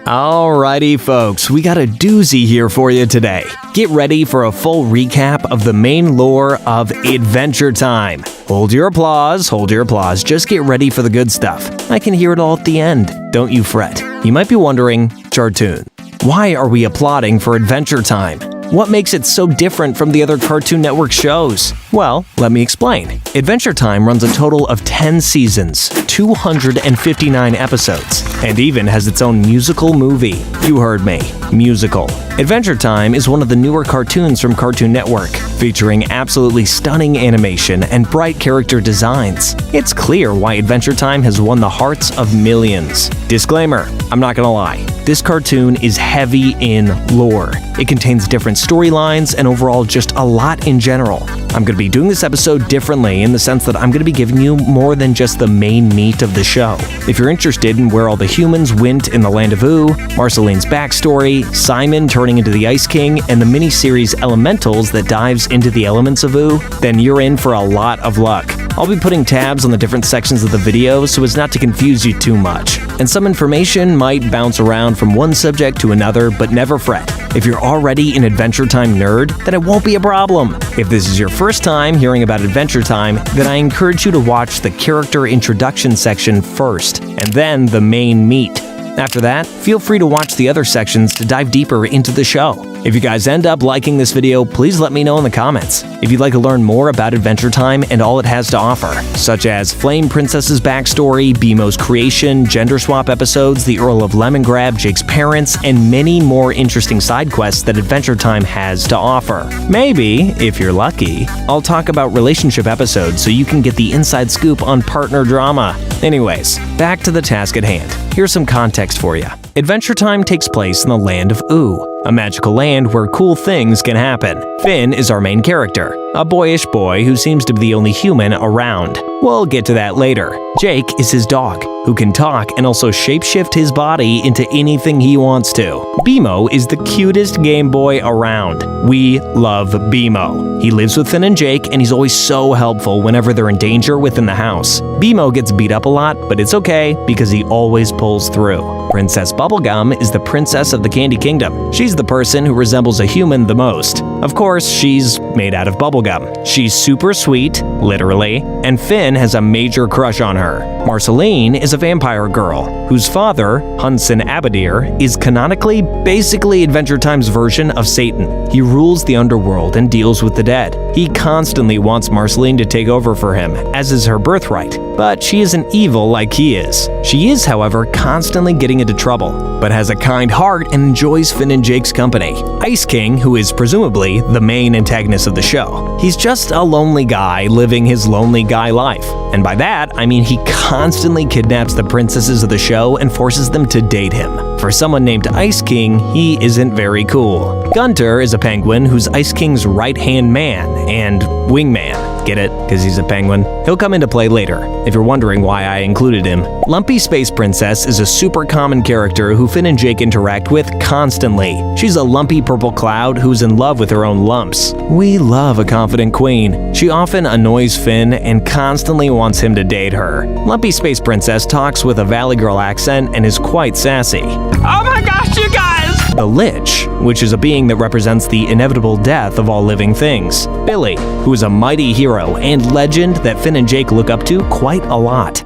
Alrighty folks, we got a doozy here for you today. Get ready for a full recap of the main lore of Adventure Time. Hold your applause, just get ready for the good stuff. I can hear it all at the end, don't you fret. You might be wondering, Chartoon, why are we applauding for Adventure Time? What makes it so different from the other Cartoon Network shows? Well, let me explain. Adventure Time runs a total of 10 seasons, 259 episodes, and even has its own musical movie. You heard me, musical. Adventure Time is one of the newer cartoons from Cartoon Network, featuring absolutely stunning animation and bright character designs. It's clear why Adventure Time has won the hearts of millions. Disclaimer, I'm not gonna lie, this cartoon is heavy in lore. It contains different storylines and overall just a lot in general. I'm going to be doing this episode differently in the sense that I'm going to be giving you more than just the main meat of the show. If you're interested in where all the humans went in the Land of Ooo, Marceline's backstory, Simon turning into the Ice King, and the mini-series Elementals that dives into the elements of Ooo, then you're in for a lot of luck. I'll be putting tabs on the different sections of the video so as not to confuse you too much. And some information might bounce around from one subject to another, but never fret. If you're already an Adventure Time nerd, then it won't be a problem. If this is your first time hearing about Adventure Time, then I encourage you to watch the character introduction section first, and then the main meat. After that, feel free to watch the other sections to dive deeper into the show. If you guys end up liking this video, please let me know in the comments. If you'd like to learn more about Adventure Time and all it has to offer, such as Flame Princess's backstory, BMO's creation, gender swap episodes, the Earl of Lemongrab, Jake's parents, and many more interesting side quests that Adventure Time has to offer. Maybe, if you're lucky, I'll talk about relationship episodes so you can get the inside scoop on partner drama. Anyways, back to the task at hand. Here's some context for you. Adventure Time takes place in the Land of Ooo, a magical land where cool things can happen. Finn is our main character, a boyish boy who seems to be the only human around. We'll get to that later. Jake is his dog, who can talk and also shapeshift his body into anything he wants to. BMO is the cutest Game Boy around. We love BMO. He lives with Finn and Jake, and he's always so helpful whenever they're in danger within the house. BMO gets beat up a lot, but it's okay because he always pulls through. Princess Bubblegum is the princess of the Candy Kingdom. She's the person who resembles a human the most. Of course, she's made out of bubblegum. She's super sweet, literally, and Finn has a major crush on her. Marceline is a vampire girl, whose father, Hunson Abadir, is canonically basically Adventure Time's version of Satan. He rules the underworld and deals with the dead. He constantly wants Marceline to take over for him, as is her birthright, but she isn't evil like he is. She is, however, constantly getting into trouble, but has a kind heart and enjoys Finn and Jake's company. Ice King, who is presumably the main antagonist of the show, he's just a lonely guy living his lonely guy life. And by that, I mean he constantly kidnaps the princesses of the show and forces them to date him. For someone named Ice King, he isn't very cool. Gunter is a penguin who's Ice King's right-hand man and wingman. Get it? Because he's a penguin. He'll come into play later, if you're wondering why I included him. Lumpy Space Princess is a super common character who Finn and Jake interact with constantly. She's a lumpy purple cloud who's in love with her own lumps. We love a confident queen. She often annoys Finn and constantly wants him to date her. Lumpy Space Princess talks with a Valley Girl accent and is quite sassy. Oh my gosh, you guys! The Lich, which is a being that represents the inevitable death of all living things. Billy, who is a mighty hero and legend that Finn and Jake look up to quite a lot.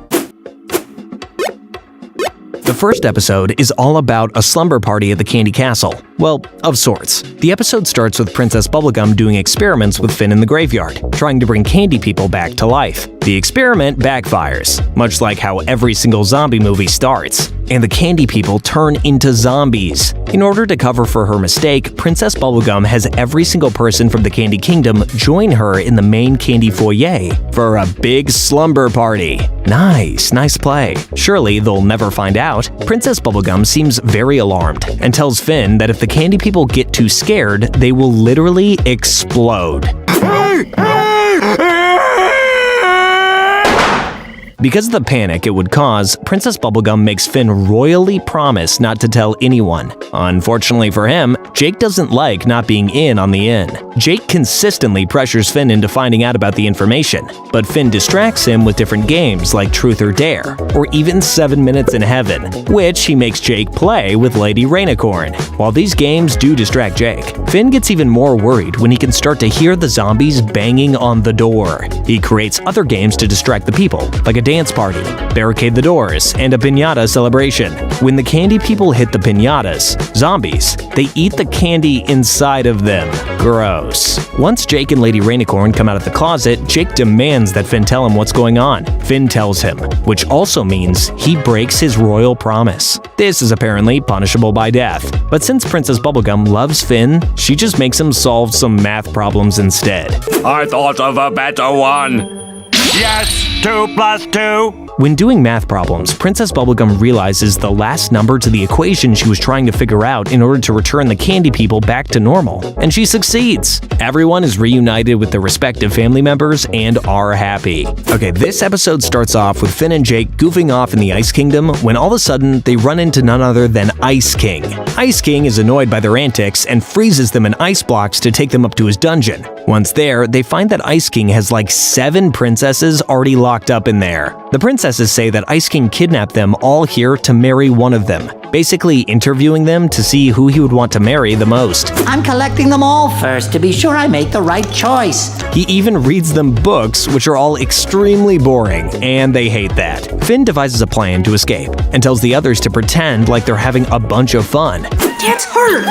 The first episode is all about a slumber party at the Candy Castle. Well, of sorts. The episode starts with Princess Bubblegum doing experiments with Finn in the graveyard, trying to bring candy people back to life. The experiment backfires, much like how every single zombie movie starts, and the candy people turn into zombies. In order to cover for her mistake, Princess Bubblegum has every single person from the Candy Kingdom join her in the main candy foyer for a big slumber party. Nice play. Surely they'll never find out. Princess Bubblegum seems very alarmed and tells Finn that if the candy people get too scared, they will literally explode. Because of the panic it would cause, Princess Bubblegum makes Finn royally promise not to tell anyone. Unfortunately for him, Jake doesn't like not being in on the in. Jake consistently pressures Finn into finding out about the information, but Finn distracts him with different games like Truth or Dare, or even 7 Minutes in Heaven, which he makes Jake play with Lady Rainicorn. While these games do distract Jake, Finn gets even more worried when he can start to hear the zombies banging on the door. He creates other games to distract the people, like a dance party, barricade the doors, and a piñata celebration. When the candy people hit the piñatas, zombies, they eat the candy inside of them. Gross. Once Jake and Lady Rainicorn come out of the closet, Jake demands that Finn tell him what's going on. Finn tells him, which also means he breaks his royal promise. This is apparently punishable by death. But since Princess Bubblegum loves Finn, she just makes him solve some math problems instead. I thought of a better one. Yes, 2 plus 2. When doing math problems, Princess Bubblegum realizes the last number to the equation she was trying to figure out in order to return the candy people back to normal, and she succeeds. Everyone is reunited with their respective family members and are happy. Okay, this episode starts off with Finn and Jake goofing off in the Ice Kingdom when all of a sudden they run into none other than Ice King. Ice King is annoyed by their antics and freezes them in ice blocks to take them up to his dungeon. Once there, they find that Ice King has like 7 princesses already locked up in there. The princesses say that Ice King kidnapped them all here to marry one of them, basically interviewing them to see who he would want to marry the most. I'm collecting them all first to be sure I make the right choice. He even reads them books, which are all extremely boring, and they hate that. Finn devises a plan to escape and tells the others to pretend like they're having a bunch of fun. Dance harder!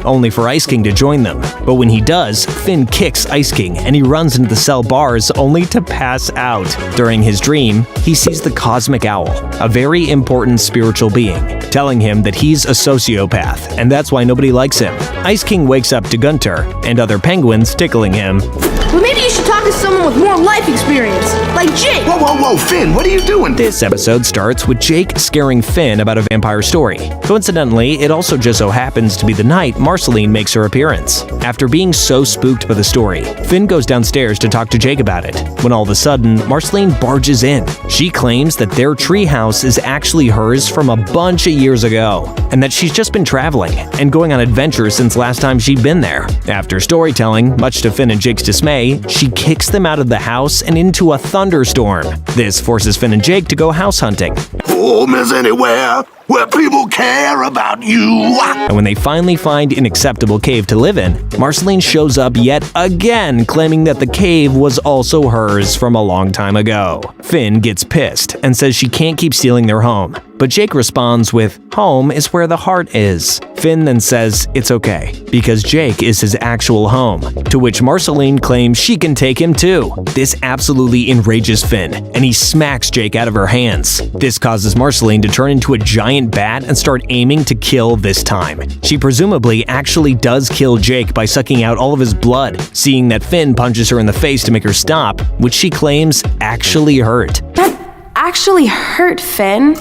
Only for Ice King to join them. But when he does, Finn kicks Ice King and he runs into the cell bars only to pass out. During his dream, he sees the Cosmic Owl, a very important spiritual being, telling him that he's a sociopath and that's why nobody likes him. Ice King wakes up to Gunter and other penguins tickling him. Well, maybe you should talk to someone with more life experience, like Jake. Whoa, Finn, what are you doing? This episode starts with Jake scaring Finn about a vampire story. Coincidentally, it also just so happens to be the night Marceline makes her appearance. After being so spooked by the story, Finn goes downstairs to talk to Jake about it, when all of a sudden, Marceline barges in. She claims that their treehouse is actually hers from a bunch of years ago, and that she's just been traveling and going on adventures since last time she'd been there. After storytelling, much to Finn and Jake's dismay, she kicks them out of the house and into a thunderstorm. This forces Finn and Jake to go house hunting. Home is anywhere where people care about you. And when they finally find an acceptable cave to live in, Marceline shows up yet again, claiming that the cave was also hers from a long time ago. Finn gets pissed and says she can't keep stealing their home, but Jake responds with, "Home is where the heart is." Finn then says it's okay, because Jake is his actual home, to which Marceline claims she can take him too. This absolutely enrages Finn, and he smacks Jake out of her hands. This causes Marceline to turn into a giant bat and start aiming to kill this time. She presumably actually does kill Jake by sucking out all of his blood, seeing that Finn punches her in the face to make her stop, which she claims actually hurt. That actually hurt, Finn.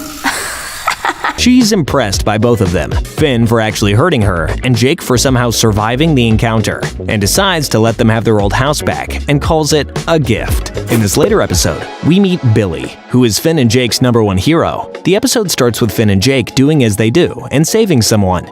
She's impressed by both of them, Finn for actually hurting her, and Jake for somehow surviving the encounter, and decides to let them have their old house back, and calls it a gift. In this later episode, we meet Billy, who is Finn and Jake's #1 hero. The episode starts with Finn and Jake doing as they do, and saving someone.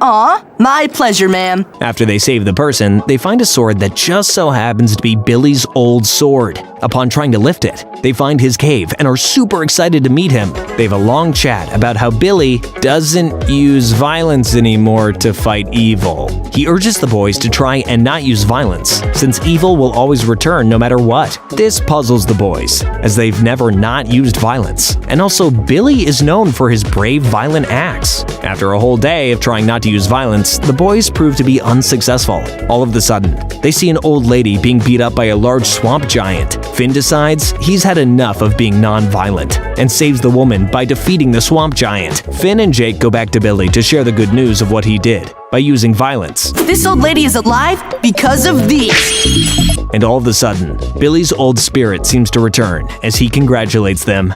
Aw, my pleasure, ma'am. After they save the person, they find a sword that just so happens to be Billy's old sword. Upon trying to lift it, they find his cave and are super excited to meet him. They have a long chat about how Billy doesn't use violence anymore to fight evil. He urges the boys to try and not use violence, since evil will always return no matter what. This puzzles the boys, as they've never not used violence. And also, Billy is known for his brave, violent acts. After a whole day of trying not to use violence, the boys prove to be unsuccessful. All of a sudden, they see an old lady being beat up by a large swamp giant. Finn decides he's had enough of being non-violent and saves the woman by defeating the swamp giant. Finn and Jake go back to Billy to share the good news of what he did by using violence. This old lady is alive because of these. And all of a sudden, Billy's old spirit seems to return as he congratulates them.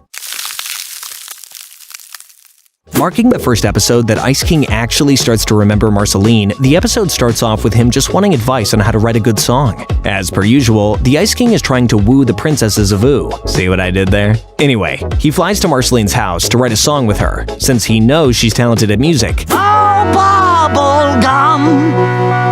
Marking the first episode that Ice King actually starts to remember Marceline, the episode starts off with him just wanting advice on how to write a good song. As per usual, the Ice King is trying to woo the princesses of Ooo. See what I did there? Anyway, he flies to Marceline's house to write a song with her, since he knows she's talented at music. Oh, bubblegum,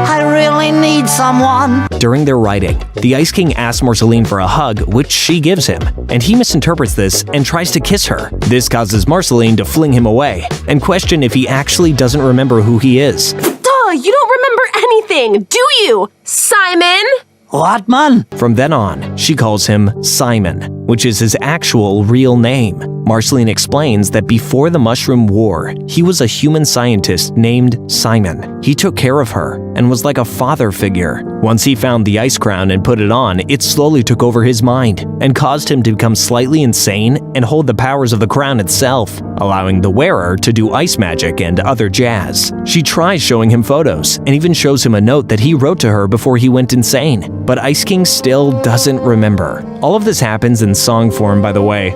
I really need someone. During their writing, the Ice King asks Marceline for a hug, which she gives him, and he misinterprets this and tries to kiss her. This causes Marceline to fling him away and question if he actually doesn't remember who he is. Duh, you don't remember anything, do you, Simon? What, man? From then on, she calls him Simon, which is his actual real name. Marceline explains that before the Mushroom War, he was a human scientist named Simon. He took care of her and was like a father figure. Once he found the ice crown and put it on, it slowly took over his mind and caused him to become slightly insane and hold the powers of the crown itself, allowing the wearer to do ice magic and other jazz. She tries showing him photos and even shows him a note that he wrote to her before he went insane, but Ice King still doesn't remember. All of this happens in song form, by the way.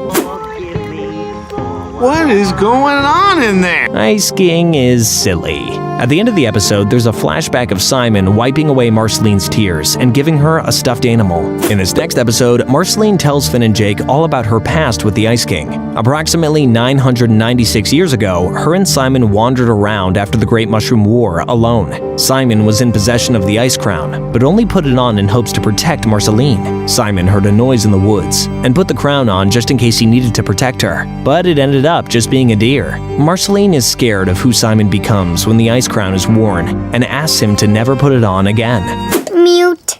What is going on in there? Ice King is silly. At the end of the episode, there's a flashback of Simon wiping away Marceline's tears and giving her a stuffed animal. In this next episode, Marceline tells Finn and Jake all about her past with the Ice King. Approximately 996 years ago, her and Simon wandered around after the Great Mushroom War alone. Simon was in possession of the Ice Crown, but only put it on in hopes to protect Marceline. Simon heard a noise in the woods and put the crown on just in case he needed to protect her, but it ended up just being a deer. Marceline is scared of who Simon becomes when the Ice Crown is worn and asks him to never put it on again. Mute.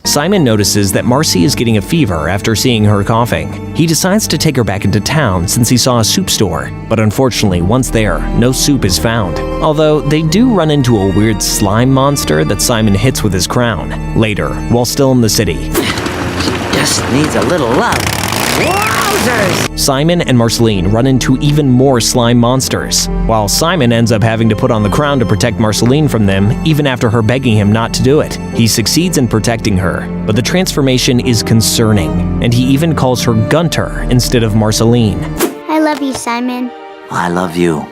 Simon notices that Marcy is getting a fever after seeing her coughing. He decides to take her back into town since he saw a soup store, but unfortunately, once there, no soup is found. Although they do run into a weird slime monster that Simon hits with his crown. Later, while still in the city, Just needs a little love. Wowzers! Simon and Marceline run into even more slime monsters, while Simon ends up having to put on the crown to protect Marceline from them, even after her begging him not to do it. He succeeds in protecting her, but the transformation is concerning, and he even calls her Gunter instead of Marceline, I love you, Simon. I love you,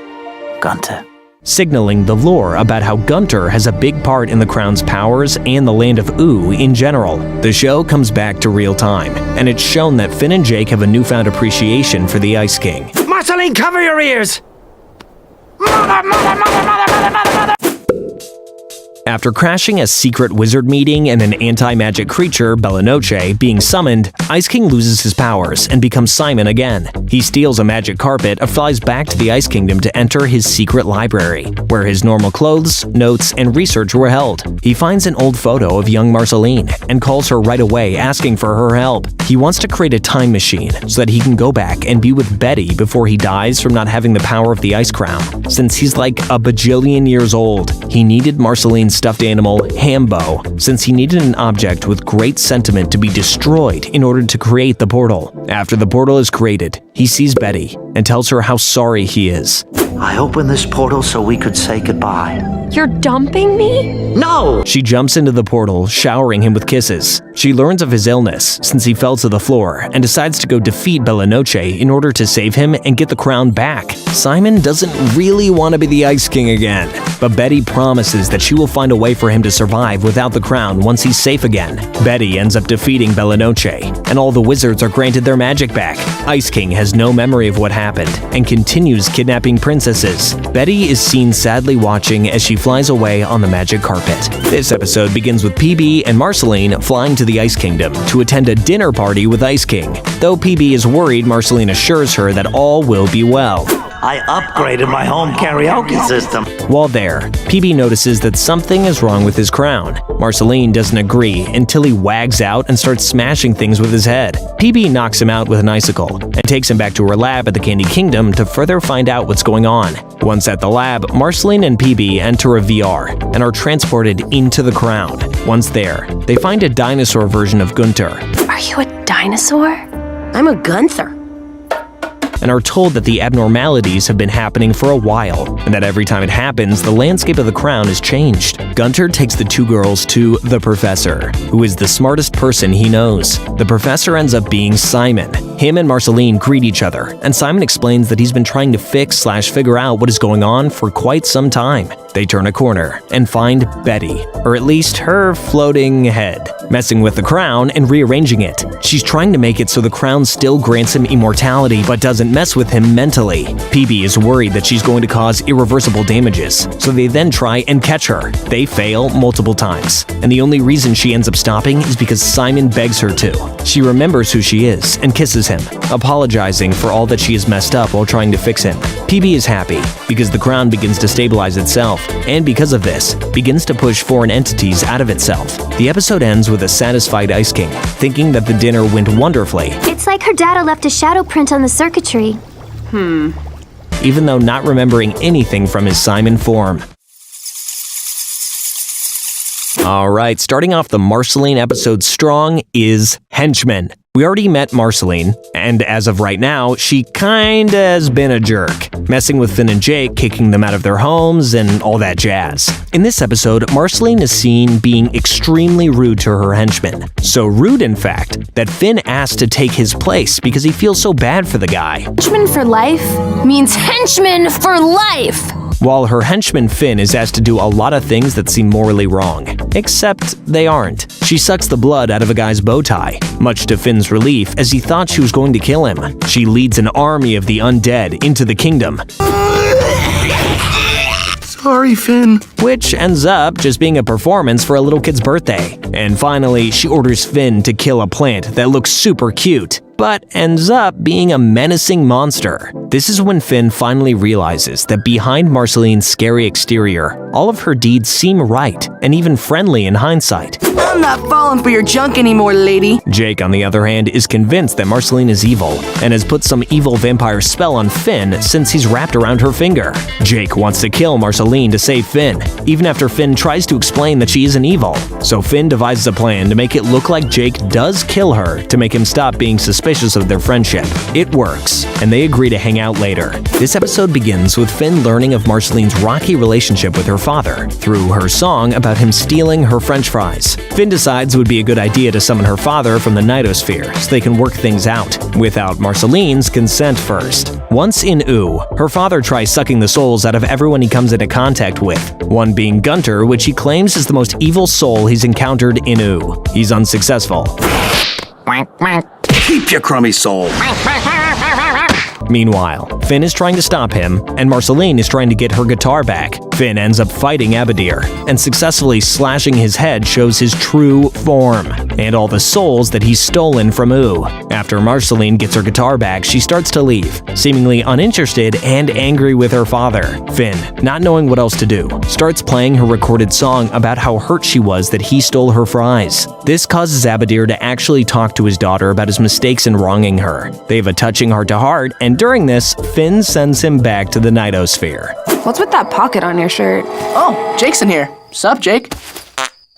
Gunter. signaling the lore about how Gunter has a big part in the crown's powers and the Land of Ooo in general. The show comes back to real time, and it's shown that Finn and Jake have a newfound appreciation for the Ice King. Marceline, cover your ears! After crashing a secret wizard meeting and an anti-magic creature, Bellanoche, being summoned, Ice King loses his powers and becomes Simon again. He steals a magic carpet and flies back to the Ice Kingdom to enter his secret library, where his normal clothes, notes, and research were held. He finds an old photo of young Marceline and calls her right away, asking for her help. He wants to create a time machine so that he can go back and be with Betty before he dies from not having the power of the Ice Crown. Since he's like a bajillion years old, he needed Marceline's stuffed animal, Hambo, since he needed an object with great sentiment to be destroyed in order to create the portal. After the portal is created, he sees Betty and tells her how sorry he is. I opened this portal so we could say goodbye. You're dumping me? No! She jumps into the portal, showering him with kisses. She learns of his illness since he fell to the floor and decides to go defeat Bellanoche in order to save him and get the crown back. Simon doesn't really want to be the Ice King again, but Betty promises that she will find a way for him to survive without the crown once he's safe again. Betty ends up defeating Bellanoche, and all the wizards are granted their magic back. Ice King has no memory of what happened and continues kidnapping princesses. Betty is seen sadly watching as she flies away on the magic carpet. This episode begins with PB and Marceline flying to the Ice Kingdom to attend a dinner party with Ice King. Though PB is worried, Marceline assures her that all will be well. I upgraded my home karaoke system. While there, PB notices that something is wrong with his crown. Marceline doesn't agree until he wags out and starts smashing things with his head. PB knocks him out with an icicle and takes him back to her lab at the Candy Kingdom to further find out what's going on. Once at the lab, Marceline and PB enter a VR and are transported into the crown. Once there, they find a dinosaur version of Gunter. Are you a dinosaur? I'm a Gunther. And are told that the abnormalities have been happening for a while, and that every time it happens, the landscape of the crown is changed. Gunter takes the two girls to the professor, who is the smartest person he knows. The professor ends up being Simon, Him and Marceline greet each other, and Simon explains that he's been trying to figure out what is going on for quite some time. They turn a corner and find Betty, or at least her floating head, messing with the crown and rearranging it. She's trying to make it so the crown still grants him immortality but doesn't mess with him mentally. PB is worried that she's going to cause irreversible damages, so they then try and catch her. They fail multiple times, and the only reason she ends up stopping is because Simon begs her to. She remembers who she is and kisses him, apologizing for all that she has messed up while trying to fix him. PB is happy because the crown begins to stabilize itself, and because of this, begins to push foreign entities out of itself. The episode ends with a satisfied Ice King, thinking that the dinner went wonderfully. It's like her data left a shadow print on the circuitry. Even though not remembering anything from his Simon form. Alright, starting off the Marceline episode strong is Henchman. We already met Marceline, and as of right now, she kinda has been a jerk, messing with Finn and Jake, kicking them out of their homes, and all that jazz. In this episode, Marceline is seen being extremely rude to her henchmen. So rude, in fact, that Finn asked to take his place because he feels so bad for the guy. Henchman for life means henchman for life! While her henchman Finn is asked to do a lot of things that seem morally wrong. Except they aren't. She sucks the blood out of a guy's bow tie, much to Finn's relief as he thought she was going to kill him. She leads an army of the undead into the kingdom. Sorry, Finn. Which ends up just being a performance for a little kid's birthday. And finally, she orders Finn to kill a plant that looks super cute, but ends up being a menacing monster. This is when Finn finally realizes that behind Marceline's scary exterior, all of her deeds seem right and even friendly in hindsight. I'm not falling for your junk anymore, lady. Jake, on the other hand, is convinced that Marceline is evil and has put some evil vampire spell on Finn since he's wrapped around her finger. Jake wants to kill Marceline to save Finn, even after Finn tries to explain that she isn't evil. So Finn devises a plan to make it look like Jake does kill her to make him stop being suspicious of their friendship. It works, and they agree to hang out later. This episode begins with Finn learning of Marceline's rocky relationship with her father through her song about him stealing her french fries. Finn decides it would be a good idea to summon her father from the Nightosphere so they can work things out, without Marceline's consent first. Once in Ooo, her father tries sucking the souls out of everyone he comes into contact with, one being Gunter, which he claims is the most evil soul he's encountered in Ooo. He's unsuccessful. Keep your crummy soul. Meanwhile, Finn is trying to stop him, and Marceline is trying to get her guitar back. Finn ends up fighting Abadir, and successfully slashing his head shows his true form, and all the souls that he's stolen from Ooo. After Marceline gets her guitar back, she starts to leave, seemingly uninterested and angry with her father. Finn, not knowing what else to do, starts playing her recorded song about how hurt she was that he stole her fries. This causes Abadir to actually talk to his daughter about his mistakes in wronging her. They have a touching heart-to-heart, and during this, Finn sends him back to the Nightosphere. What's with that pocket on your shirt? Oh, Jake's in here. Sup, Jake?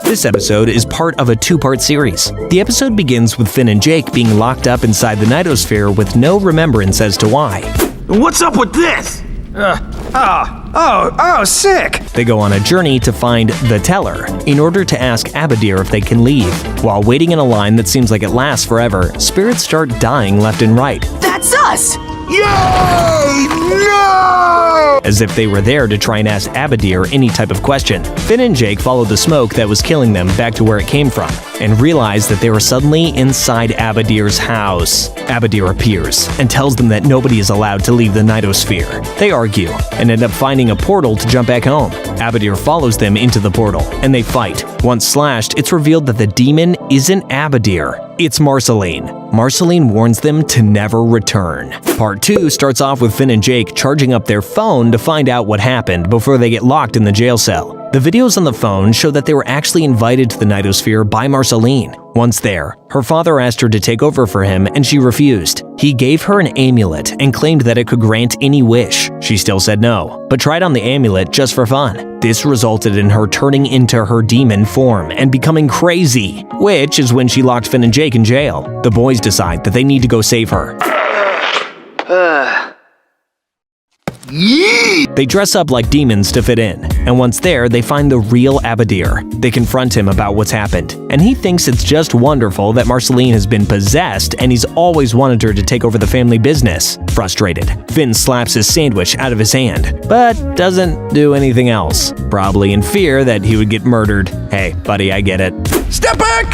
This episode is part of a two-part series. The episode begins with Finn and Jake being locked up inside the Nightosphere with no remembrance as to why. What's up with this? Sick! They go on a journey to find the Teller in order to ask Abadir if they can leave. While waiting in a line that seems like it lasts forever, spirits start dying left and right. That's us! Yay! No! As if they were there to try and ask Abadir any type of question. Finn and Jake follow the smoke that was killing them back to where it came from, and realize that they were suddenly inside Abadir's house. Abadir appears and tells them that nobody is allowed to leave the Nightosphere. They argue and end up finding a portal to jump back home. Abadir follows them into the portal, and they fight. Once slashed, it's revealed that the demon isn't Abadir, it's Marceline. Marceline warns them to never return. Part 2 starts off with Finn and Jake charging up their phone to find out what happened before they get locked in the jail cell. The videos on the phone show that they were actually invited to the Nightosphere by Marceline. Once there, her father asked her to take over for him and she refused. He gave her an amulet and claimed that it could grant any wish. She still said no, but tried on the amulet just for fun. This resulted in her turning into her demon form and becoming crazy, which is when she locked Finn and Jake in jail. The boys decide that they need to go save her. They dress up like demons to fit in. and once there, they find the real Abadir. They confront him about what's happened, and he thinks it's just wonderful that Marceline has been possessed and he's always wanted her to take over the family business. Frustrated, Finn slaps his sandwich out of his hand, but doesn't do anything else, probably in fear that he would get murdered. Hey, buddy, I get it. Step back!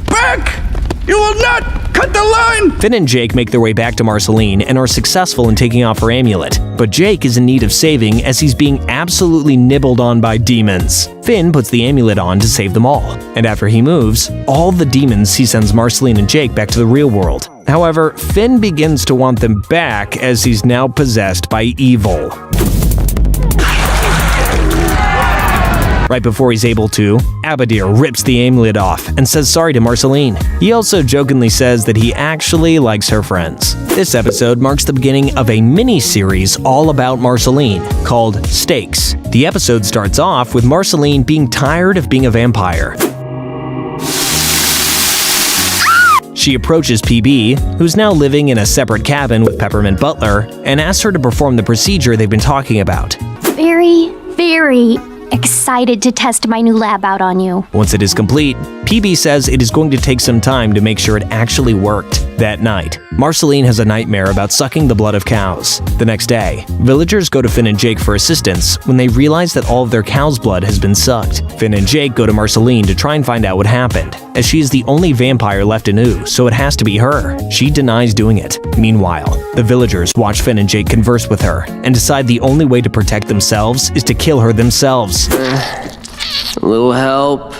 Back! You will not cut the line! Finn and Jake make their way back to Marceline and are successful in taking off her amulet. But Jake is in need of saving as he's being absolutely nibbled on by demons. Finn puts the amulet on to save them all. And after he moves, all the demons, he sends Marceline and Jake back to the real world. However, Finn begins to want them back as he's now possessed by evil. Right before he's able to, Abadir rips the amulet off and says sorry to Marceline. He also jokingly says that he actually likes her friends. This episode marks the beginning of a mini-series all about Marceline, called Stakes. The episode starts off with Marceline being tired of being a vampire. She approaches PB, who's now living in a separate cabin with Peppermint Butler, and asks her to perform the procedure they've been talking about. Very excited to test my new lab out on you. Once it is complete, PB says it is going to take some time to make sure it actually worked. That night, Marceline has a nightmare about sucking the blood of cows. The next day, villagers go to Finn and Jake for assistance when they realize that all of their cow's blood has been sucked. Finn and Jake go to Marceline to try and find out what happened, as she is the only vampire left in Ooo, so it has to be her. She denies doing it. Meanwhile, the villagers watch Finn and Jake converse with her and decide the only way to protect themselves is to kill her themselves. A little help.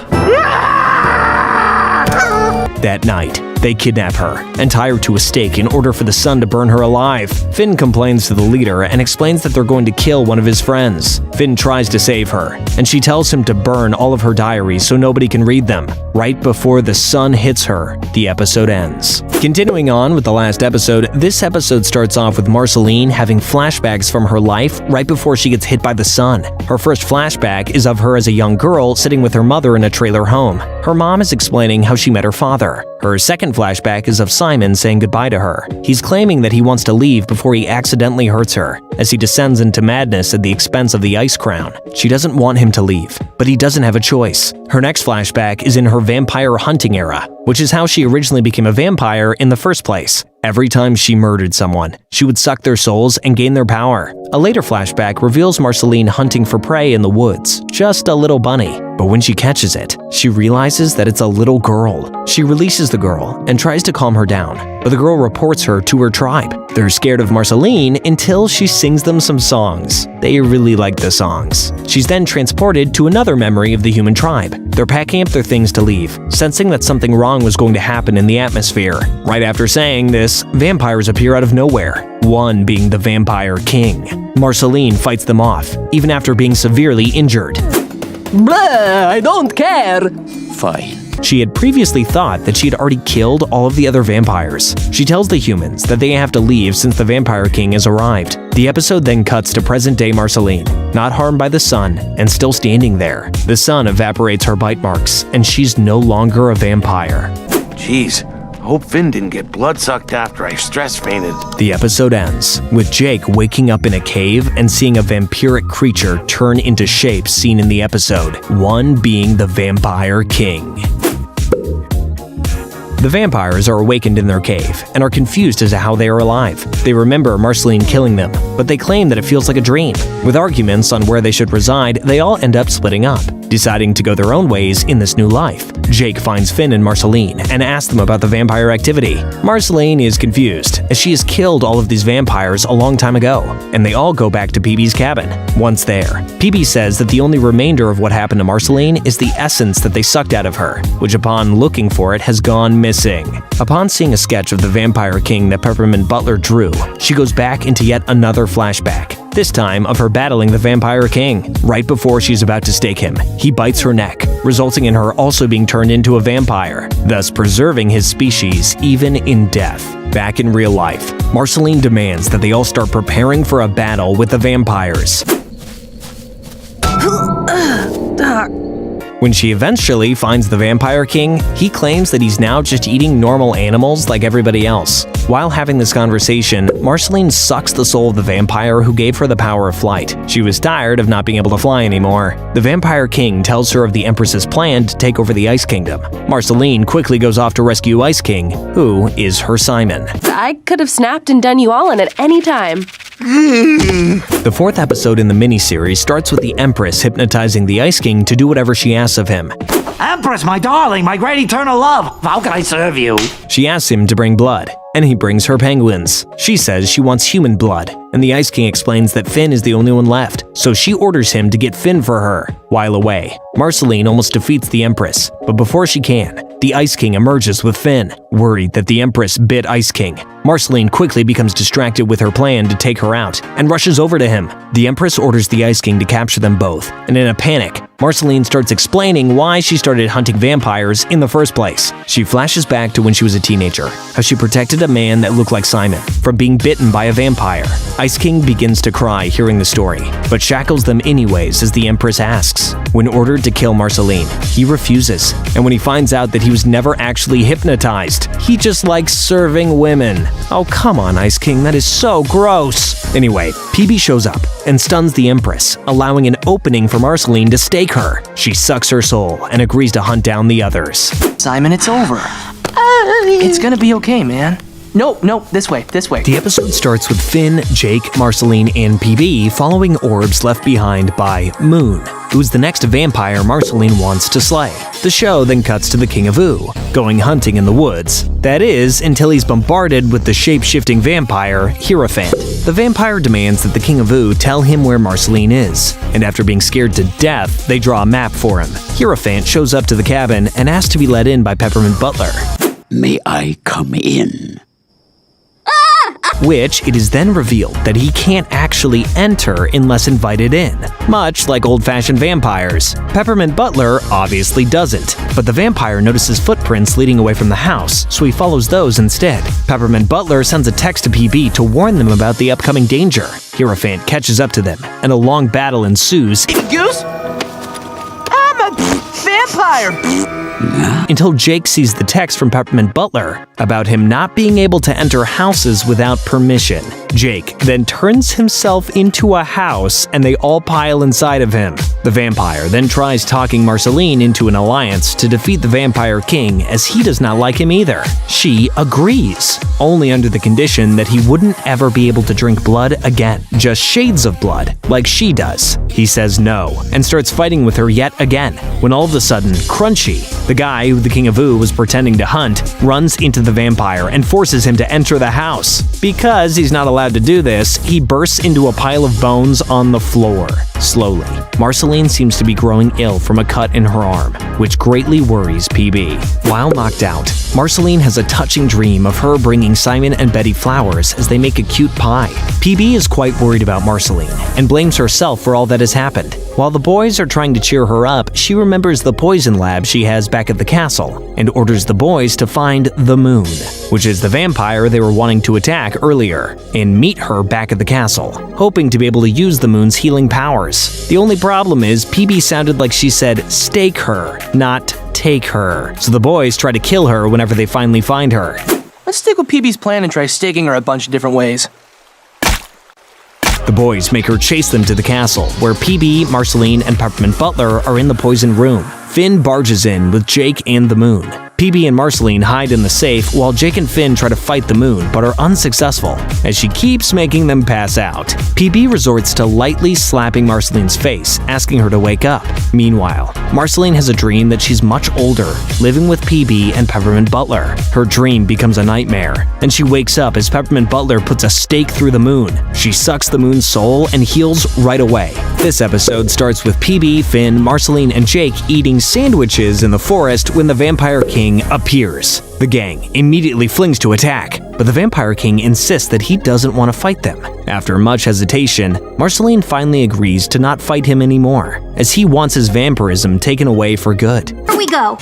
That night, they kidnap her and tie her to a stake in order for the sun to burn her alive. Finn complains to the leader and explains that they're going to kill one of his friends. Finn tries to save her, and she tells him to burn all of her diaries so nobody can read them. Right before the sun hits her, the episode ends. Continuing on with the last episode, this episode starts off with Marceline having flashbacks from her life right before she gets hit by the sun. Her first flashback is of her as a young girl sitting with her mother in a trailer home. Her mom is explaining how she met her father. Her second flashback is of Simon saying goodbye to her. He's claiming that he wants to leave before he accidentally hurts her, as he descends into madness at the expense of the ice crown. She doesn't want him to leave, but he doesn't have a choice. Her next flashback is in her vampire hunting era, which is how she originally became a vampire in the first place. Every time she murdered someone, she would suck their souls and gain their power. A later flashback reveals Marceline hunting for prey in the woods, just a little bunny. But when she catches it, she realizes that it's a little girl. She releases the girl and tries to calm her down, but the girl reports her to her tribe. They're scared of Marceline until she sings them some songs. They really like the songs. She's then transported to another memory of the human tribe. They're packing up their things to leave, sensing that something wrong was going to happen in the atmosphere. Right after saying this, vampires appear out of nowhere, one being the Vampire King. Marceline fights them off, even after being severely injured. Blah, I don't care. Fine. She had previously thought that she had already killed all of the other vampires. She tells the humans that they have to leave since the Vampire King has arrived. The episode then cuts to present-day Marceline, not harmed by the sun and still standing there. The sun evaporates her bite marks, and she's no longer a vampire. Jeez, hope Finn didn't get blood sucked after I stress fainted. The episode ends with Jake waking up in a cave and seeing a vampiric creature turn into shapes seen in the episode, one being the Vampire King. The vampires are awakened in their cave and are confused as to how they are alive. They remember Marceline killing them, but they claim that it feels like a dream. With arguments on where they should reside, they all end up splitting up, deciding to go their own ways in this new life. Jake finds Finn and Marceline and asks them about the vampire activity. Marceline is confused, as she has killed all of these vampires a long time ago, and they all go back to PB's cabin. Once there, PB says that the only remainder of what happened to Marceline is the essence that they sucked out of her, which upon looking for it has gone missing. Upon seeing a sketch of the Vampire King that Peppermint Butler drew, she goes back into yet another flashback, this time of her battling the Vampire King. Right before she's about to stake him, he bites her neck, resulting in her also being turned into a vampire, thus preserving his species even in death. Back in real life, Marceline demands that they all start preparing for a battle with the vampires. When she eventually finds the Vampire King, he claims that he's now just eating normal animals like everybody else. While having this conversation, Marceline sucks the soul of the vampire who gave her the power of flight. She was tired of not being able to fly anymore. The Vampire King tells her of the Empress's plan to take over the Ice Kingdom. Marceline quickly goes off to rescue Ice King, who is her Simon. I could have snapped and done you all in at any time. The fourth episode in the miniseries starts with the Empress hypnotizing the Ice King to do whatever she asks of him. Empress, my darling, my great eternal love, how can I serve you? She asks him to bring blood, and he brings her penguins. She says she wants human blood, and the Ice King explains that Finn is the only one left, so she orders him to get Finn for her. While away, Marceline almost defeats the Empress, but before she can, the Ice King emerges with Finn. Worried that the Empress bit Ice King, Marceline quickly becomes distracted with her plan to take her out and rushes over to him. The Empress orders the Ice King to capture them both, and in a panic, Marceline starts explaining why she started hunting vampires in the first place. She flashes back to when she was a teenager, how she protected a man that looked like Simon from being bitten by a vampire. Ice King begins to cry hearing the story, but shackles them anyways as the Empress asks. When ordered to kill Marceline, he refuses, and when he finds out that he was never actually hypnotized, he just likes serving women. Oh, come on, Ice King, that is so gross. Anyway, PB shows up and stuns the Empress, allowing an opening for Marceline to stake her. She sucks her soul and agrees to hunt down the others. Simon, it's over. It's gonna be okay, man. Nope, this way. The episode starts with Finn, Jake, Marceline, and PB following orbs left behind by Moon, who's the next vampire Marceline wants to slay. The show then cuts to the King of Ooo, going hunting in the woods. That is, until he's bombarded with the shape-shifting vampire, Hierophant. The vampire demands that the King of Ooo tell him where Marceline is, and after being scared to death, they draw a map for him. Hierophant shows up to the cabin and asks to be let in by Peppermint Butler. May I come in? Which it is then revealed that he can't actually enter unless invited in, much like old-fashioned vampires. Peppermint Butler obviously doesn't, but the vampire notices footprints leading away from the house, so he follows those instead. Peppermint Butler sends a text to PB to warn them about the upcoming danger. Hierophant catches up to them, and a long battle ensues. Goose? I'm a vampire! Until Jake sees the text from Peppermint Butler about him not being able to enter houses without permission. Jake then turns himself into a house and they all pile inside of him. The vampire then tries talking Marceline into an alliance to defeat the Vampire King as he does not like him either. She agrees, only under the condition that he wouldn't ever be able to drink blood again, just shades of blood, like she does. He says no and starts fighting with her yet again, when all of a sudden, Crunchy, the guy who the King of Ooo was pretending to hunt, runs into the vampire and forces him to enter the house. Because he's not allowed to do this, he bursts into a pile of bones on the floor. Slowly, Marceline seems to be growing ill from a cut in her arm, which greatly worries PB. While knocked out, Marceline has a touching dream of her bringing Simon and Betty flowers as they make a cute pie. PB is quite worried about Marceline and blames herself for all that has happened. While the boys are trying to cheer her up, she remembers the poison lab she has back at the castle and orders the boys to find the Moon, which is the vampire they were wanting to attack earlier, and meet her back at the castle, hoping to be able to use the Moon's healing powers. The only problem is PB sounded like she said stake her, not take her, so the boys try to kill her whenever they finally find her. Let's stick with PB's plan and try staking her a bunch of different ways. The boys make her chase them to the castle, where PB, Marceline, and Peppermint Butler are in the poison room. Finn barges in with Jake and the Moon. PB and Marceline hide in the safe while Jake and Finn try to fight the Moon but are unsuccessful as she keeps making them pass out. PB resorts to lightly slapping Marceline's face, asking her to wake up. Meanwhile, Marceline has a dream that she's much older, living with PB and Peppermint Butler. Her dream becomes a nightmare, and she wakes up as Peppermint Butler puts a stake through the Moon. She sucks the Moon's soul and heals right away. This episode starts with PB, Finn, Marceline, and Jake eating sandwiches in the forest when the Vampire King appears. The gang immediately flings to attack, but the Vampire King insists that he doesn't want to fight them. After much hesitation, Marceline finally agrees to not fight him anymore, as he wants his vampirism taken away for good. Here we go.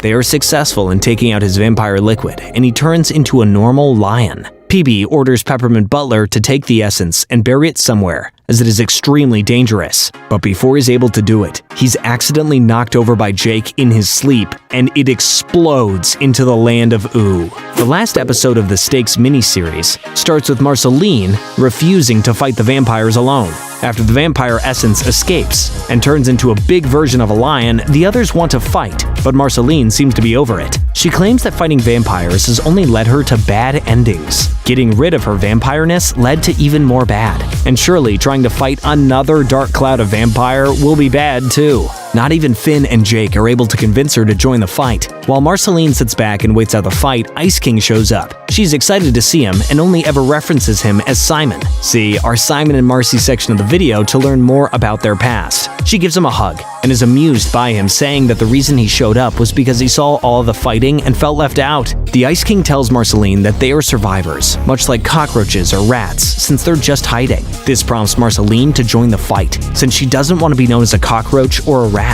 They are successful in taking out his vampire liquid, and he turns into a normal lion. PB orders Peppermint Butler to take the essence and bury it somewhere, as it is extremely dangerous. But before he's able to do it, he's accidentally knocked over by Jake in his sleep, and it explodes into the Land of Ooo. The last episode of the Stakes miniseries starts with Marceline refusing to fight the vampires alone. After the vampire essence escapes and turns into a big version of a lion, the others want to fight, but Marceline seems to be over it. She claims that fighting vampires has only led her to bad endings. Getting rid of her vampireness led to even more bad, and surely trying to fight another dark cloud of vampire will be bad too. Not even Finn and Jake are able to convince her to join the fight. While Marceline sits back and waits out the fight, Ice King shows up. She's excited to see him and only ever references him as Simon. See our Simon and Marcy section of the video to learn more about their past. She gives him a hug and is amused by him, saying that the reason he showed up was because he saw all the fighting and felt left out. The Ice King tells Marceline that they are survivors, much like cockroaches or rats, since they're just hiding. This prompts Marceline to join the fight, since she doesn't want to be known as a cockroach or a rat.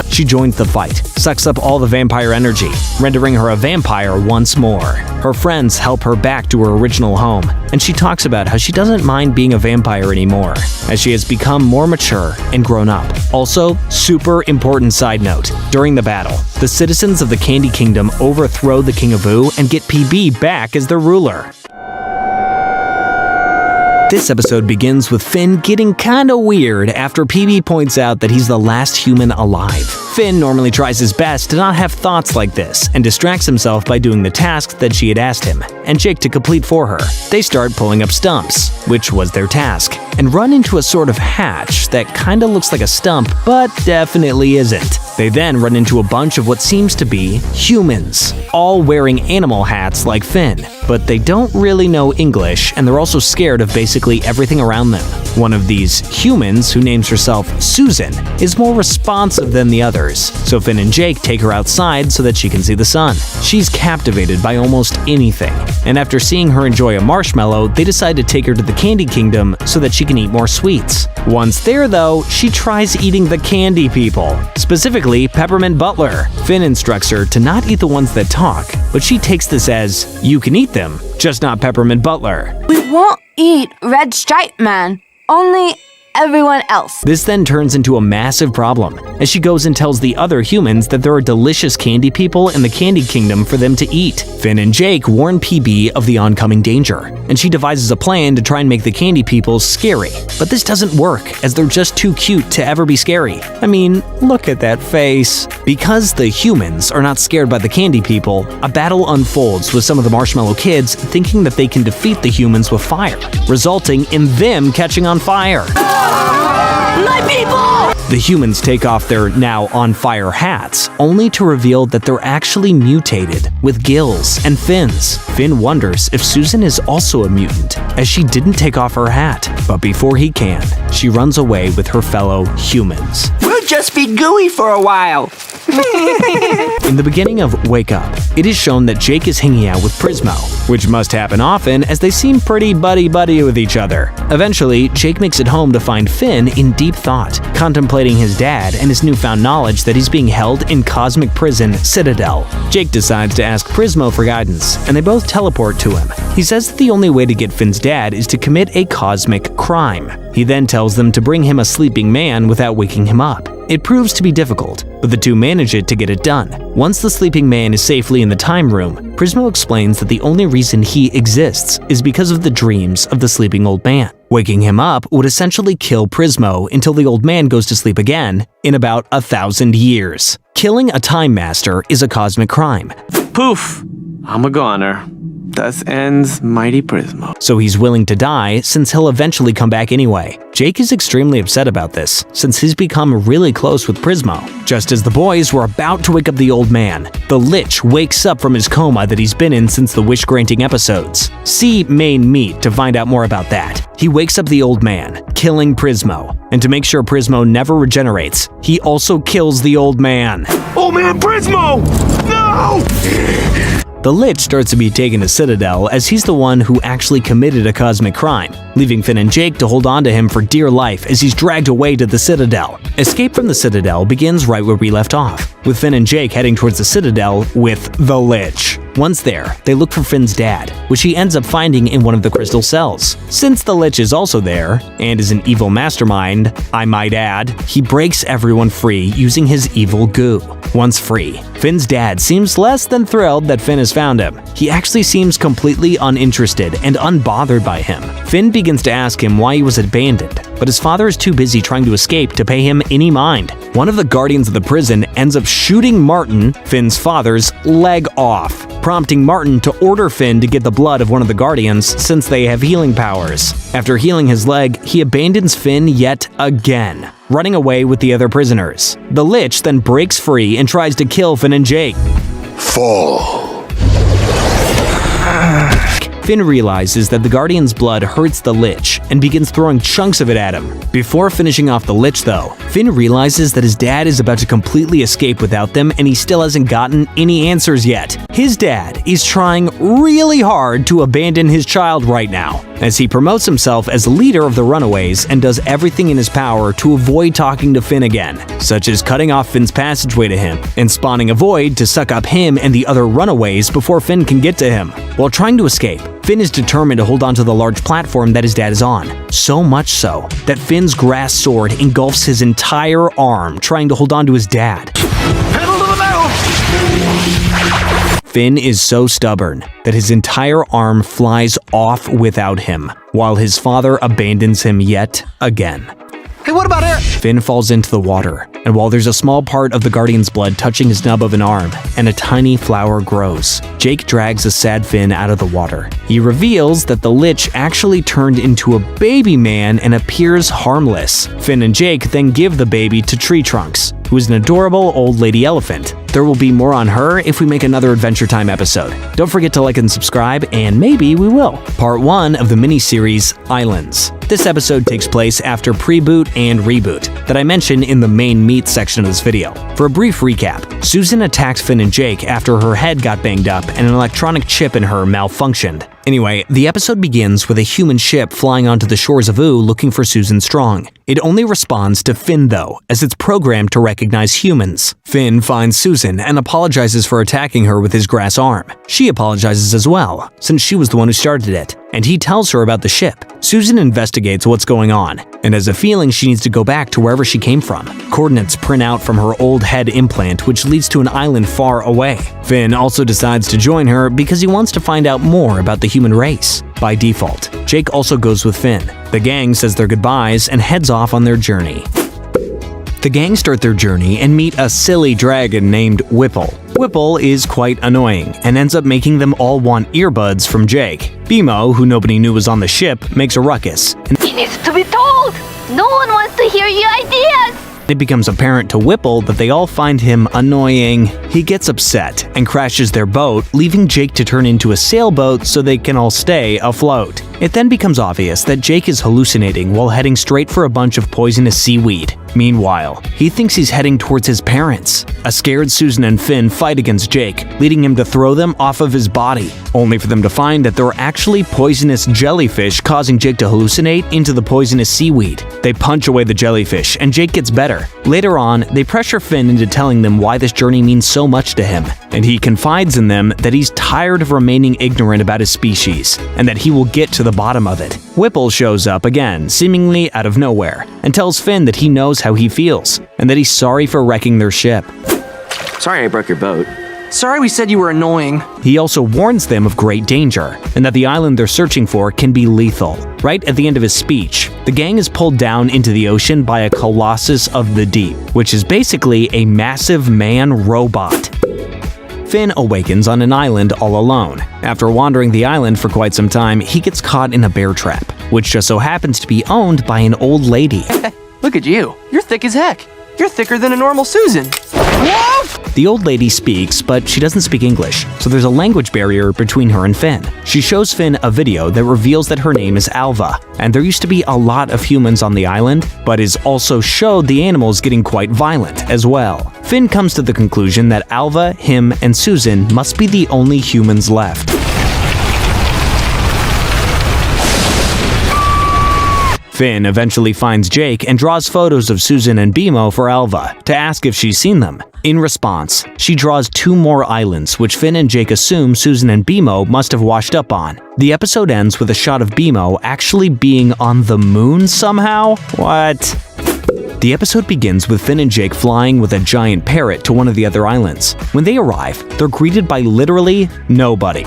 She joins the fight, sucks up all the vampire energy, rendering her a vampire once more. Her friends help her back to her original home, and she talks about how she doesn't mind being a vampire anymore, as she has become more mature and grown up. Also, super important side note, during the battle, the citizens of the Candy Kingdom overthrow the King of Ooo and get PB back as their ruler. This episode begins with Finn getting kinda weird after PB points out that he's the last human alive. Finn normally tries his best to not have thoughts like this and distracts himself by doing the tasks that she had asked him and Jake to complete for her. They start pulling up stumps, which was their task, and run into a sort of hatch that kinda looks like a stump but definitely isn't. They then run into a bunch of what seems to be humans, all wearing animal hats like Finn, but they don't really know English and they're also scared of basically everything around them. One of these humans, who names herself Susan, is more responsive than the others, so Finn and Jake take her outside so that she can see the sun. She's captivated by almost anything, and after seeing her enjoy a marshmallow, they decide to take her to the Candy Kingdom so that she can eat more sweets. Once there though, she tries eating the candy people, specifically Peppermint Butler. Finn instructs her to not eat the ones that talk, but she takes this as, you can eat them, just not Peppermint Butler. We won't eat Red Stripe Man. Only everyone else. This then turns into a massive problem, as she goes and tells the other humans that there are delicious candy people in the Candy Kingdom for them to eat. Finn and Jake warn PB of the oncoming danger, and she devises a plan to try and make the candy people scary. But this doesn't work, as they're just too cute to ever be scary. I mean, look at that face. Because the humans are not scared by the candy people, a battle unfolds with some of the Marshmallow Kids thinking that they can defeat the humans with fire, resulting in them catching on fire. My people! The humans take off their now on fire hats, only to reveal that they're actually mutated, with gills and fins. Finn wonders if Susan is also a mutant, as she didn't take off her hat. But before he can, she runs away with her fellow humans. We'll just be gooey for a while. In the beginning of Wake Up, it is shown that Jake is hanging out with Prismo, which must happen often as they seem pretty buddy-buddy with each other. Eventually, Jake makes it home to find Finn in deep thought, contemplating his dad and his newfound knowledge that he's being held in cosmic prison Citadel. Jake decides to ask Prismo for guidance, and they both teleport to him. He says that the only way to get Finn's dad is to commit a cosmic crime. He then tells them to bring him a sleeping man without waking him up. It proves to be difficult, but the two manage it to get it done. Once the sleeping man is safely in the time room, Prismo explains that the only reason he exists is because of the dreams of the sleeping old man. Waking him up would essentially kill Prismo until the old man goes to sleep again in about 1,000 years. Killing a time master is a cosmic crime. Poof! I'm a goner. Thus ends Mighty Prismo. So he's willing to die since he'll eventually come back anyway. Jake is extremely upset about this, since he's become really close with Prismo. Just as the boys were about to wake up the old man, the Lich wakes up from his coma that he's been in since the wish-granting episodes. See main meat to find out more about that. He wakes up the old man, killing Prismo. And to make sure Prismo never regenerates, he also kills the old man. Oh man, Prismo! No! The Lich starts to be taken to Citadel as he's the one who actually committed a cosmic crime, leaving Finn and Jake to hold on to him for dear life as he's dragged away to the Citadel. Escape from the Citadel begins right where we left off, with Finn and Jake heading towards the Citadel with the Lich. Once there, they look for Finn's dad, which he ends up finding in one of the crystal cells. Since the Lich is also there, and is an evil mastermind, I might add, he breaks everyone free using his evil goo. Once free, Finn's dad seems less than thrilled that Finn has found him. He actually seems completely uninterested and unbothered by him. Finn begins to ask him why he was abandoned, but his father is too busy trying to escape to pay him any mind. One of the guardians of the prison ends up shooting Martin, Finn's father's, leg off, prompting Martin to order Finn to get the blood of one of the guardians since they have healing powers. After healing his leg, he abandons Finn yet again, running away with the other prisoners. The Lich then breaks free and tries to kill Finn and Jake. Fall. Finn realizes that the Guardian's blood hurts the Lich and begins throwing chunks of it at him. Before finishing off the Lich though, Finn realizes that his dad is about to completely escape without them and he still hasn't gotten any answers yet. His dad is trying really hard to abandon his child right now, as he promotes himself as leader of the runaways and does everything in his power to avoid talking to Finn again, such as cutting off Finn's passageway to him and spawning a void to suck up him and the other runaways before Finn can get to him. While trying to escape, Finn is determined to hold onto the large platform that his dad is on, so much so that Finn's grass sword engulfs his entire arm trying to hold on to his dad. Pedal to the metal! Finn is so stubborn that his entire arm flies off without him, while his father abandons him yet again. Hey, what about Eric? Finn falls into the water, and while there's a small part of the Guardian's blood touching his nub of an arm, and a tiny flower grows, Jake drags a sad Finn out of the water. He reveals that the Lich actually turned into a baby man and appears harmless. Finn and Jake then give the baby to Tree Trunks, who is an adorable old lady elephant. There will be more on her if we make another Adventure Time episode. Don't forget to like and subscribe, and maybe we will. Part 1 of the mini-series Islands. This episode takes place after Pre-Boot and Reboot that I mentioned in the main meat section of this video. For a brief recap, Susan attacked Finn and Jake after her head got banged up and an electronic chip in her malfunctioned. Anyway, the episode begins with a human ship flying onto the shores of Ooo looking for Susan Strong. It only responds to Finn though, as it's programmed to recognize humans. Finn finds Susan and apologizes for attacking her with his grass arm. She apologizes as well, since she was the one who started it, and he tells her about the ship. Susan investigates what's going on, and has a feeling she needs to go back to wherever she came from. Coordinates print out from her old head implant, which leads to an island far away. Finn also decides to join her because he wants to find out more about the human race. By default, Jake also goes with Finn. The gang says their goodbyes and heads off on their journey. The gang start their journey and meet a silly dragon named Whipple. Whipple is quite annoying and ends up making them all want earbuds from Jake. Bimo, who nobody knew was on the ship, makes a ruckus, and He needs to be told! No one wants to hear your ideas! it becomes apparent to Whipple that they all find him annoying. He gets upset and crashes their boat, leaving Jake to turn into a sailboat so they can all stay afloat. It then becomes obvious that Jake is hallucinating while heading straight for a bunch of poisonous seaweed. Meanwhile, he thinks he's heading towards his parents. A scared Susan and Finn fight against Jake, leading him to throw them off of his body, only for them to find that there are actually poisonous jellyfish causing Jake to hallucinate into the poisonous seaweed. They punch away the jellyfish, and Jake gets better. Later on, they pressure Finn into telling them why this journey means so much to him, and he confides in them that he's tired of remaining ignorant about his species, and that he will get to the bottom of it. Whipple shows up again, seemingly out of nowhere, and tells Finn that he knows how he feels, and that he's sorry for wrecking their ship. Sorry I broke your boat. Sorry we said you were annoying. He also warns them of great danger, and that the island they're searching for can be lethal. Right at the end of his speech, the gang is pulled down into the ocean by a Colossus of the Deep, which is basically a massive man robot. Finn awakens on an island all alone. After wandering the island for quite some time, he gets caught in a bear trap, which just so happens to be owned by an old lady. Look at you. You're thick as heck. You're thicker than a normal Susan. The old lady speaks, but she doesn't speak English, so there's a language barrier between her and Finn. She shows Finn a video that reveals that her name is Alva, and there used to be a lot of humans on the island, but is also showed the animals getting quite violent as well. Finn comes to the conclusion that Alva, him, and Susan must be the only humans left. Finn eventually finds Jake and draws photos of Susan and BMO for Alva to ask if she's seen them. In response, she draws 2 more islands which Finn and Jake assume Susan and BMO must have washed up on. The episode ends with a shot of BMO actually being on the moon somehow? What? The episode begins with Finn and Jake flying with a giant parrot to one of the other islands. When they arrive, they're greeted by literally nobody.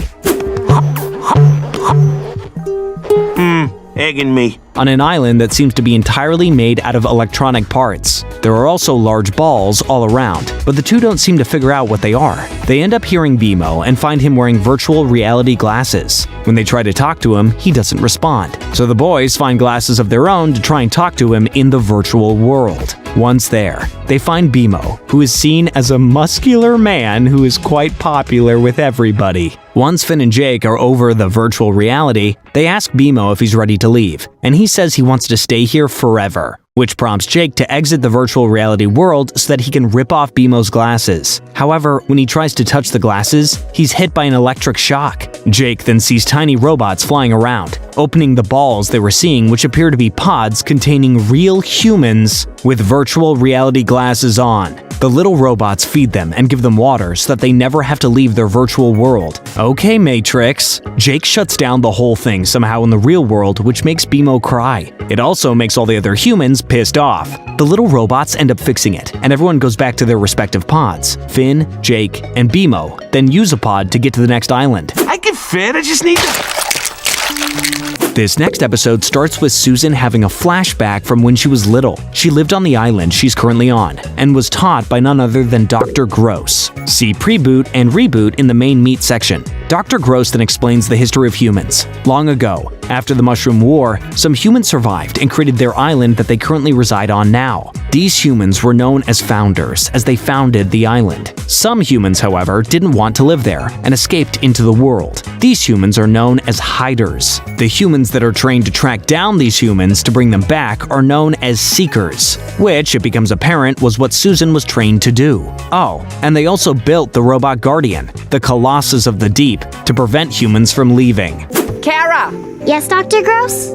Egging me. On an island that seems to be entirely made out of electronic parts. There are also large balls all around, but the two don't seem to figure out what they are. They end up hearing BMO and find him wearing virtual reality glasses. When they try to talk to him, he doesn't respond. So the boys find glasses of their own to try and talk to him in the virtual world. Once there, they find BMO, who is seen as a muscular man who is quite popular with everybody. Once Finn and Jake are over the virtual reality, they ask BMO if he's ready to leave, and he says he wants to stay here forever, which prompts Jake to exit the virtual reality world so that he can rip off BMO's glasses. However, when he tries to touch the glasses, he's hit by an electric shock. Jake then sees tiny robots flying around, opening the balls they were seeing, which appear to be pods containing real humans with virtual reality glasses on. The little robots feed them and give them water so that they never have to leave their virtual world. Okay, Matrix. Jake shuts down the whole thing somehow in the real world, which makes BMO cry. It also makes all the other humans pissed off. The little robots end up fixing it, and everyone goes back to their respective pods. Finn, Jake, and BMO then use a pod to get to the next island. I can fit, I just need to... This next episode starts with Susan having a flashback from when she was little. She lived on the island she's currently on, and was taught by none other than Dr. Gross. See Preboot and Reboot in the main meat section. Dr. Gross then explains the history of humans. Long ago, after the Mushroom War, some humans survived and created their island that they currently reside on now. These humans were known as founders, as they founded the island. Some humans, however, didn't want to live there and escaped into the world. These humans are known as hiders. The humans that are trained to track down these humans to bring them back are known as seekers, which, it becomes apparent, was what Susan was trained to do. Oh, and they also built the robot Guardian, the Colossus of the Deep, to prevent humans from leaving. Kara! Yes, Dr. Gross?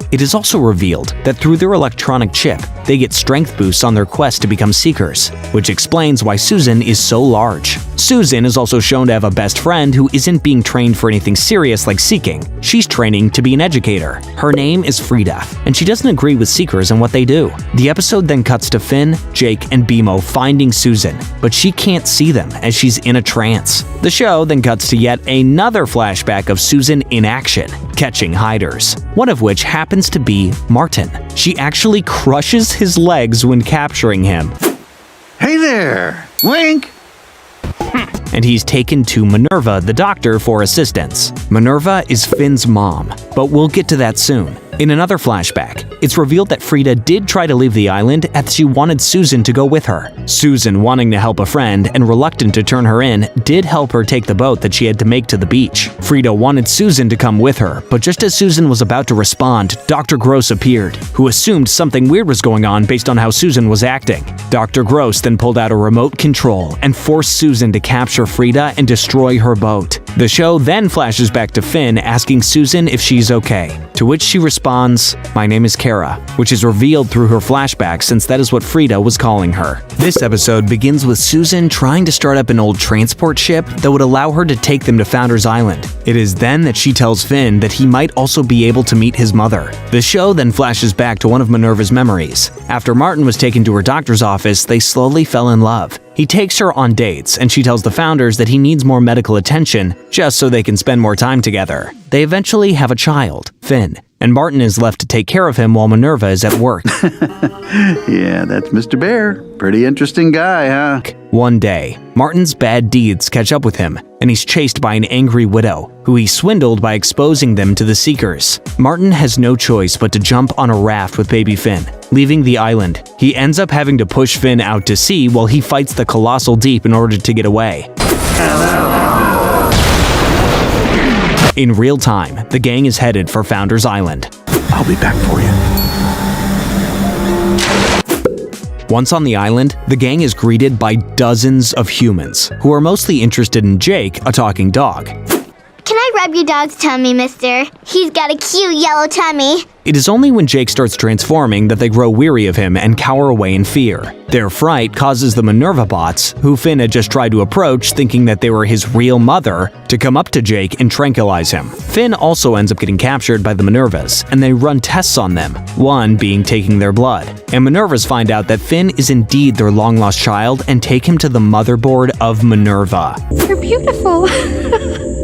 It is also revealed that through their electronic chip, they get strength boosts on their quest to become seekers, which explains why Susan is so large. Susan is also shown to have a best friend who isn't being trained for anything serious like seeking. She's training to be an educator. Her name is Frida, and she doesn't agree with seekers and what they do. The episode then cuts to Finn, Jake, and BMO finding Susan, but she can't see them as she's in a trance. The show then cuts to yet another flashback of Susan in action, catching hiders, one of which happens to be Martin. She actually crushes his legs when capturing him. Hey there! Wink! And he's taken to Minerva, the doctor, for assistance. Minerva is Finn's mom, but we'll get to that soon. In another flashback, it's revealed that Frida did try to leave the island as she wanted Susan to go with her. Susan, wanting to help a friend and reluctant to turn her in, did help her take the boat that she had to make to the beach. Frida wanted Susan to come with her, but just as Susan was about to respond, Dr. Gross appeared, who assumed something weird was going on based on how Susan was acting. Dr. Gross then pulled out a remote control and forced Susan to capture Frida and destroy her boat. The show then flashes back to Finn asking Susan if she's okay, to which she responds, "My name is Kara," which is revealed through her flashback since that is what Frida was calling her. This episode begins with Susan trying to start up an old transport ship that would allow her to take them to Founders Island. It is then that she tells Finn that he might also be able to meet his mother. The show then flashes back to one of Minerva's memories. After Martin was taken to her doctor's office, they slowly fell in love. He takes her on dates, and she tells the founders that he needs more medical attention just so they can spend more time together. They eventually have a child, Finn, and Martin is left to take care of him while Minerva is at work. Yeah, that's Mr. Bear. Pretty interesting guy, huh? One day, Martin's bad deeds catch up with him, and he's chased by an angry widow, who he swindled by exposing them to the Seekers. Martin has no choice but to jump on a raft with baby Finn. Leaving the island, he ends up having to push Finn out to sea while he fights the colossal deep in order to get away. In real time, the gang is headed for Founders Island. I'll be back for you. Once on the island, the gang is greeted by dozens of humans, who are mostly interested in Jake, a talking dog. Can I rub your dog's tummy, mister? He's got a cute yellow tummy. It is only when Jake starts transforming that they grow weary of him and cower away in fear. Their fright causes the Minerva bots, who Finn had just tried to approach thinking that they were his real mother, to come up to Jake and tranquilize him. Finn also ends up getting captured by the Minervas, and they run tests on them, one being taking their blood. And Minervas find out that Finn is indeed their long-lost child and take him to the motherboard of Minerva. You're beautiful.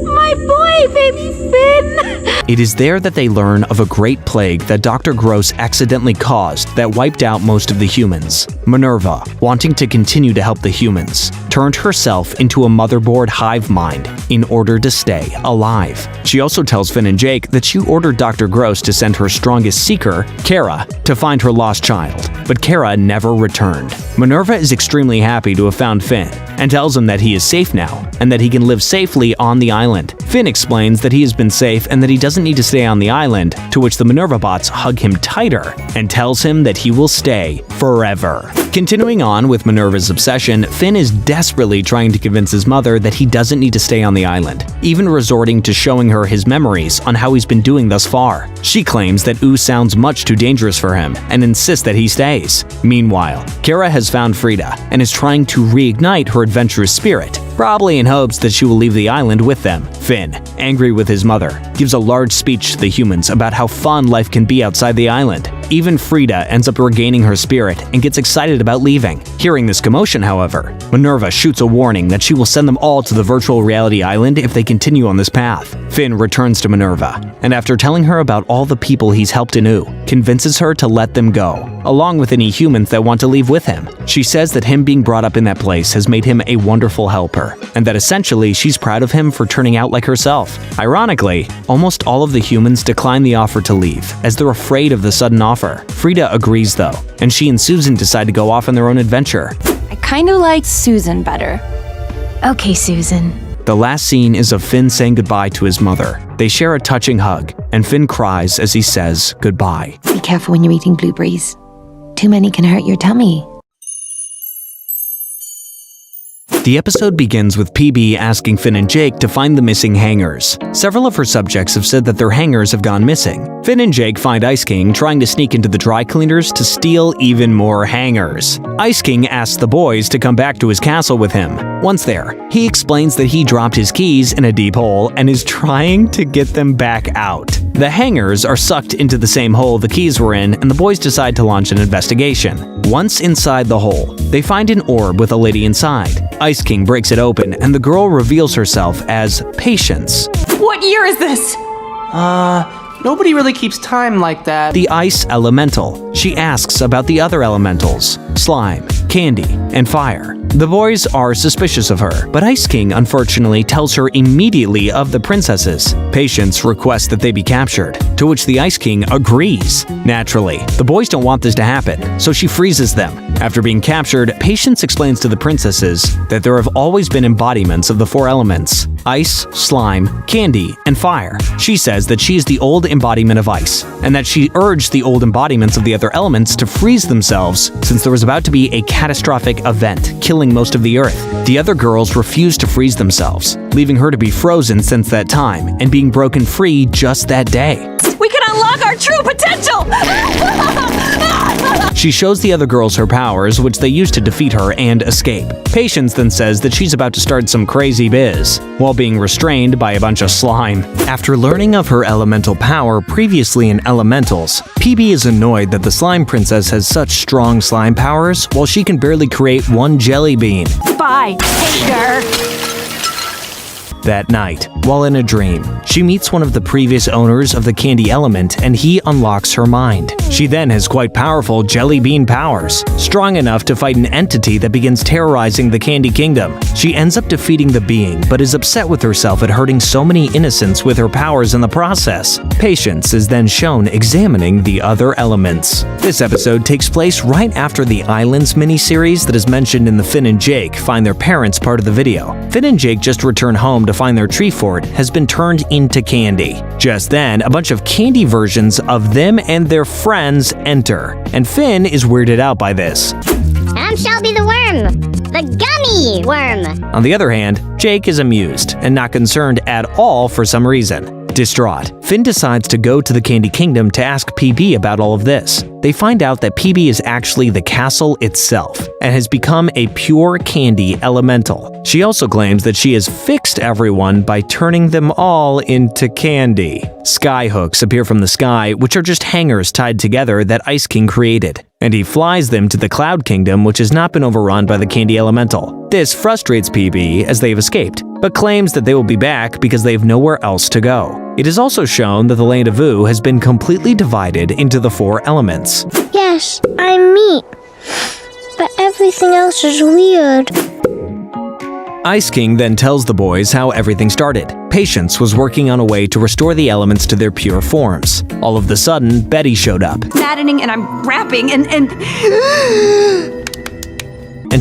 My boy, baby Finn! It is there that they learn of a great plague that Dr. Gross accidentally caused that wiped out most of the humans. Minerva, wanting to continue to help the humans, turned herself into a motherboard hive mind in order to stay alive. She also tells Finn and Jake that she ordered Dr. Gross to send her strongest seeker, Kara, to find her lost child, but Kara never returned. Minerva is extremely happy to have found Finn and tells him that he is safe now and that he can live safely on the island. Finn explains that he has been safe and that he doesn't need to stay on the island, to which the Minerva bots hug him tighter and tells him that he will stay forever. Continuing on with Minerva's obsession, Finn is desperately trying to convince his mother that he doesn't need to stay on the island, even resorting to showing her his memories on how he's been doing thus far. She claims that Ooo sounds much too dangerous for him and insists that he stays. Meanwhile, Kara has found Frida and is trying to reignite her adventurous spirit, probably in hopes that she will leave the island with them. Finn, angry with his mother, gives a large speech to the humans about how fun life can be outside the island. Even Frida ends up regaining her spirit and gets excited about leaving. Hearing this commotion, however, Minerva shoots a warning that she will send them all to the virtual reality island if they continue on this path. Finn returns to Minerva, and after telling her about all the people he's helped in Ooo, convinces her to let them go, along with any humans that want to leave with him. She says that him being brought up in that place has made him a wonderful helper, and that essentially she's proud of him for turning out like herself. Ironically, almost all of the humans decline the offer to leave, as they're afraid of the sudden offer. Frida agrees though, and she and Susan decide to go off on their own adventure. I kind of like Susan better. Okay, Susan. The last scene is of Finn saying goodbye to his mother. They share a touching hug, and Finn cries as he says goodbye. Be careful when you're eating blueberries. Too many can hurt your tummy. The episode begins with PB asking Finn and Jake to find the missing hangers. Several of her subjects have said that their hangers have gone missing. Finn and Jake find Ice King trying to sneak into the dry cleaners to steal even more hangers. Ice King asks the boys to come back to his castle with him. Once there, he explains that he dropped his keys in a deep hole and is trying to get them back out. The hangers are sucked into the same hole the keys were in, and the boys decide to launch an investigation. Once inside the hole, they find an orb with a lady inside. Ice King breaks it open, and the girl reveals herself as Patience. What year is this? Nobody really keeps time like that. The ice elemental. She asks about the other elementals, slime, candy, and fire. The boys are suspicious of her, but Ice King unfortunately tells her immediately of the princesses. Patience requests that they be captured, to which the Ice King agrees. Naturally, the boys don't want this to happen, so she freezes them. After being captured, Patience explains to the princesses that there have always been embodiments of the four elements: ice, slime, candy, and fire. She says that she is the old embodiment of ice, and that she urged the old embodiments of the other elements to freeze themselves since there was about to be a catastrophic event, killing most of the earth. The other girls refused to freeze themselves, leaving her to be frozen since that time and being broken free just that day. We can unlock our true potential! She shows the other girls her powers, which they use to defeat her and escape. Patience then says that she's about to start some crazy biz, while being restrained by a bunch of slime. After learning of her elemental power previously in Elementals, PB is annoyed that the Slime Princess has such strong slime powers, while she can barely create one jelly bean. Bye, hater! That night, while in a dream, she meets one of the previous owners of the candy element and he unlocks her mind. She then has quite powerful jelly bean powers, strong enough to fight an entity that begins terrorizing the Candy Kingdom. She ends up defeating the being, but is upset with herself at hurting so many innocents with her powers in the process. Patience is then shown examining the other elements. This episode takes place right after the Islands miniseries that is mentioned in the Finn and Jake Find Their Parents part of the video. Finn and Jake just return home to find their tree fort has been turned into candy. Just then, a bunch of candy versions of them and their friends enter, and Finn is weirded out by this. I'm Shelby the Worm, the gummy worm. On the other hand, Jake is amused and not concerned at all for some reason. Distraught, Finn decides to go to the Candy Kingdom to ask PB about all of this. They find out that PB is actually the castle itself and has become a pure candy elemental. She also claims that she has fixed everyone by turning them all into candy. Sky hooks appear from the sky, which are just hangers tied together that Ice King created, and he flies them to the Cloud Kingdom, which has not been overrun by the candy elemental. This frustrates PB as they have escaped, but claims that they will be back because they have nowhere else to go. It is also shown that the Land of Ooo has been completely divided into the 4 elements. Yes, I'm meat. But everything else is weird. Ice King then tells the boys how everything started. Patience was working on a way to restore the elements to their pure forms. All of a sudden, Betty showed up Maddening, and I'm rapping, and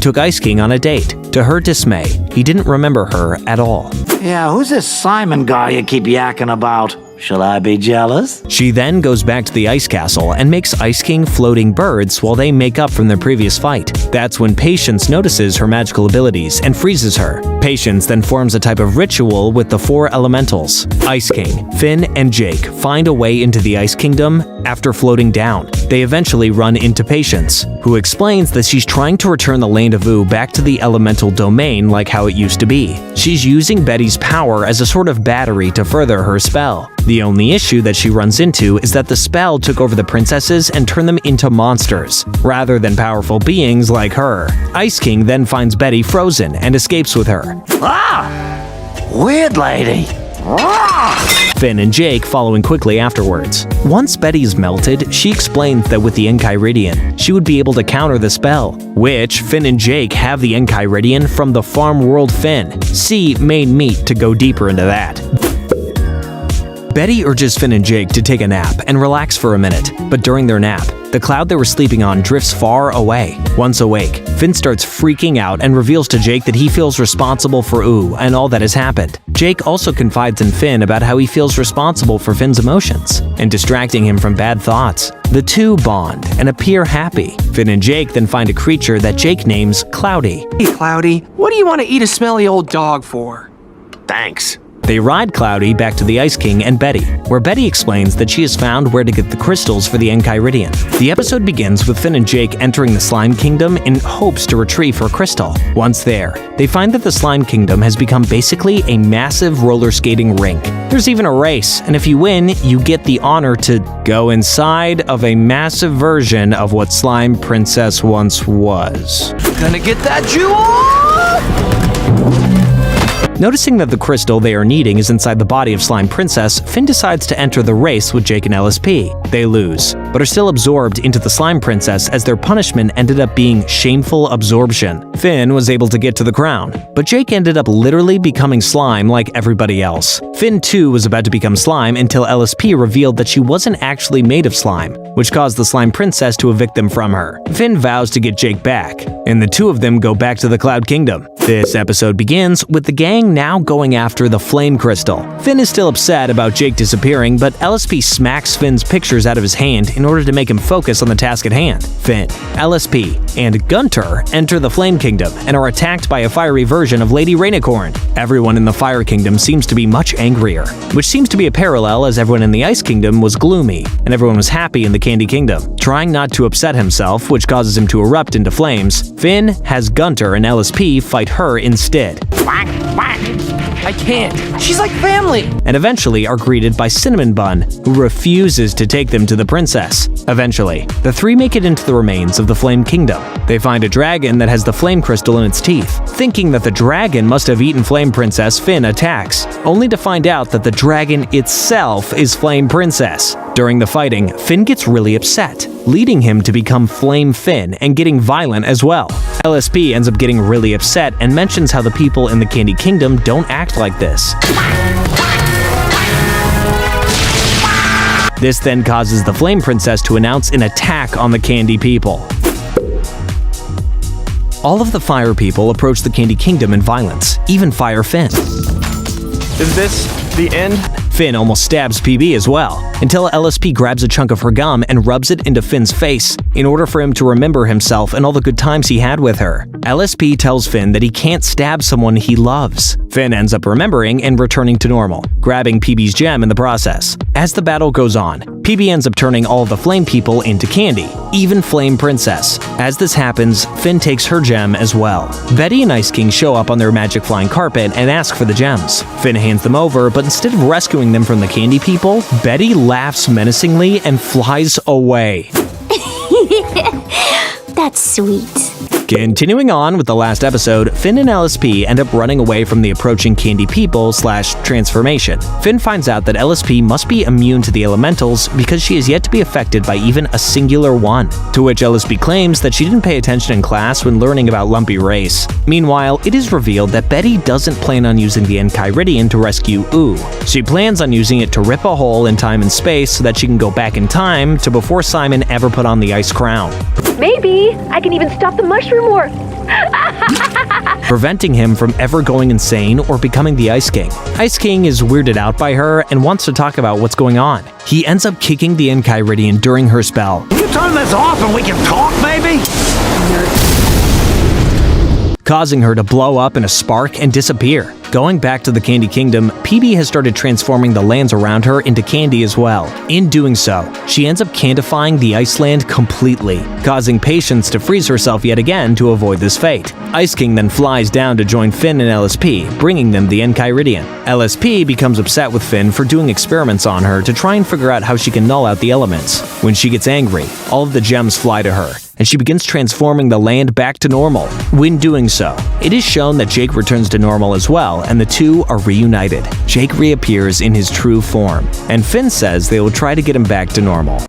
took Ice King on a date. To her dismay, he didn't remember her at all. Yeah, who's this Simon guy you keep yakking about? Shall I be jealous? She then goes back to the ice castle and makes Ice King floating birds while they make up from their previous fight. That's when Patience notices her magical abilities and freezes her. Patience then forms a type of ritual with the 4 elementals. Ice King, Finn, and Jake find a way into the Ice Kingdom after floating down. They eventually run into Patience, who explains that she's trying to return the Land of Ooo back to the elemental domain like how it used to be. She's using Betty's power as a sort of battery to further her spell. The only issue that she runs into is that the spell took over the princesses and turned them into monsters, rather than powerful beings like her. Ice King then finds Betty frozen and escapes with her. Ah! Weird lady. Ah! Finn and Jake following quickly afterwards. Once Betty is melted, she explains that with the Enchiridion, she would be able to counter the spell, which Finn and Jake have the Enchiridion from the Farm World Finn. See Main Meat to go deeper into that. Betty urges Finn and Jake to take a nap and relax for a minute, but during their nap, the cloud they were sleeping on drifts far away. Once awake, Finn starts freaking out and reveals to Jake that he feels responsible for Ooo and all that has happened. Jake also confides in Finn about how he feels responsible for Finn's emotions and distracting him from bad thoughts. The two bond and appear happy. Finn and Jake then find a creature that Jake names Cloudy. Hey, Cloudy, what do you want to eat a smelly old dog for? Thanks. They ride Cloudy back to the Ice King and Betty, where Betty explains that she has found where to get the crystals for the Enchiridion. The episode begins with Finn and Jake entering the Slime Kingdom in hopes to retrieve her crystal. Once there, they find that the Slime Kingdom has become basically a massive roller skating rink. There's even a race, and if you win, you get the honor to go inside of a massive version of what Slime Princess once was. Gonna get that jewel! Noticing that the crystal they are needing is inside the body of Slime Princess, Finn decides to enter the race with Jake and LSP. They lose, but are still absorbed into the Slime Princess as their punishment ended up being shameful absorption. Finn was able to get to the crown, but Jake ended up literally becoming slime like everybody else. Finn too was about to become slime until LSP revealed that she wasn't actually made of slime, which caused the Slime Princess to evict them from her. Finn vows to get Jake back, and the two of them go back to the Cloud Kingdom. This episode begins with the gang now going after the Flame Crystal. Finn is still upset about Jake disappearing, but LSP smacks Finn's pictures out of his hand in order to make him focus on the task at hand. Finn, LSP, and Gunter enter the Flame Kingdom and are attacked by a fiery version of Lady Rainicorn. Everyone in the Fire Kingdom seems to be much angrier, which seems to be a parallel as everyone in the Ice Kingdom was gloomy, and everyone was happy in the Candy Kingdom. Trying not to upset himself, which causes him to erupt into flames, Finn has Gunter and LSP fight her instead. I can't. She's like family. And eventually are greeted by Cinnamon Bun, who refuses to take them to the princess. Eventually, the three make it into the remains of the Flame Kingdom. They find a dragon that has the flame crystal in its teeth. Thinking that the dragon must have eaten Flame Princess, Finn attacks, only to find out that the dragon itself is Flame Princess. During the fighting, Finn gets really upset, leading him to become Flame Finn and getting violent as well. LSP ends up getting really upset and mentions how the people in the Candy Kingdom don't act like this. This then causes the Flame Princess to announce an attack on the Candy people. All of the Fire people approach the Candy Kingdom in violence, even Fire Finn. Is this the end? Finn almost stabs PB as well, until LSP grabs a chunk of her gum and rubs it into Finn's face in order for him to remember himself and all the good times he had with her. LSP tells Finn that he can't stab someone he loves. Finn ends up remembering and returning to normal, grabbing PB's gem in the process. As the battle goes on, PB ends up turning all of the Flame people into candy, even Flame Princess. As this happens, Finn takes her gem as well. Betty and Ice King show up on their magic flying carpet and ask for the gems. Finn hands them over, but instead of rescuing them from the candy people, Betty laughs menacingly and flies away. That's sweet. Continuing on with the last episode, Finn and LSP end up running away from the approaching candy people / transformation. Finn finds out that LSP must be immune to the elementals because she is yet to be affected by even a singular one, to which LSP claims that she didn't pay attention in class when learning about Lumpy Race. Meanwhile, it is revealed that Betty doesn't plan on using the Enchiridion to rescue Ooo. She plans on using it to rip a hole in time and space so that she can go back in time to before Simon ever put on the ice crown. Maybe I can even stop the mushroom war. Preventing him from ever going insane or becoming the Ice King. Ice King is weirded out by her and wants to talk about what's going on. He ends up kicking the Enchiridion during her spell, Can you turn this off and we can talk, maybe? causing her to blow up in a spark and disappear. Going back to the Candy Kingdom, PB has started transforming the lands around her into candy as well. In doing so, she ends up candifying the Iceland completely, causing Patience to freeze herself yet again to avoid this fate. Ice King then flies down to join Finn and LSP, bringing them the Enchiridion. LSP becomes upset with Finn for doing experiments on her to try and figure out how she can null out the elements. When she gets angry, all of the gems fly to her, and she begins transforming the land back to normal. When doing so, it is shown that Jake returns to normal as well, and the two are reunited. Jake reappears in his true form, and Finn says they will try to get him back to normal.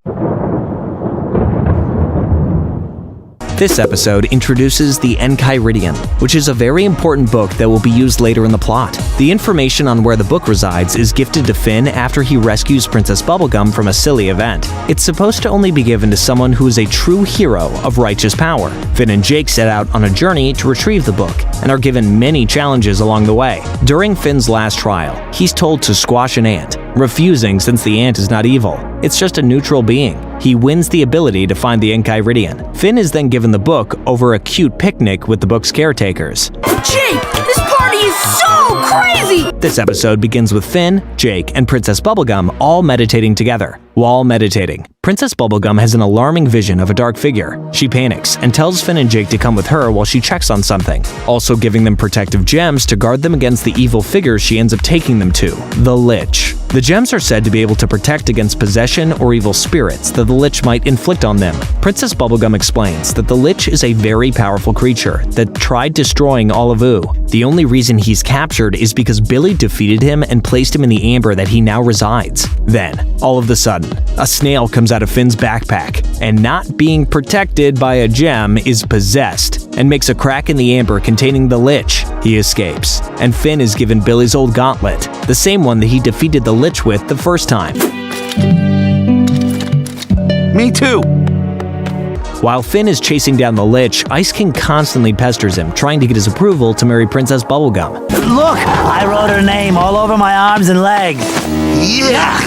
This episode introduces the Enchiridion, which is a very important book that will be used later in the plot. The information on where the book resides is gifted to Finn after he rescues Princess Bubblegum from a silly event. It's supposed to only be given to someone who is a true hero of righteous power. Finn and Jake set out on a journey to retrieve the book, and are given many challenges along the way. During Finn's last trial, he's told to squash an ant, refusing since the ant is not evil. It's just a neutral being. He wins the ability to find the Enchiridion. Finn is then given the book over a cute picnic with the book's caretakers. Jake, this party is so crazy! This episode begins with Finn, Jake, and Princess Bubblegum all meditating together. While meditating, Princess Bubblegum has an alarming vision of a dark figure. She panics and tells Finn and Jake to come with her while she checks on something, also giving them protective gems to guard them against the evil figure she ends up taking them to, the Lich. The gems are said to be able to protect against possession or evil spirits that the Lich might inflict on them. Princess Bubblegum explains that the Lich is a very powerful creature that tried destroying all of Ooo. The only reason he's captured is because Billy defeated him and placed him in the amber that he now resides. Then, all of a sudden, a snail comes out of Finn's backpack, and not being protected by a gem is possessed, and makes a crack in the amber containing the Lich. He escapes, and Finn is given Billy's old gauntlet, the same one that he defeated the Lich with the first time. Me too. While Finn is chasing down the Lich, Ice King constantly pesters him, trying to get his approval to marry Princess Bubblegum. Look, I wrote her name all over my arms and legs. Yeah.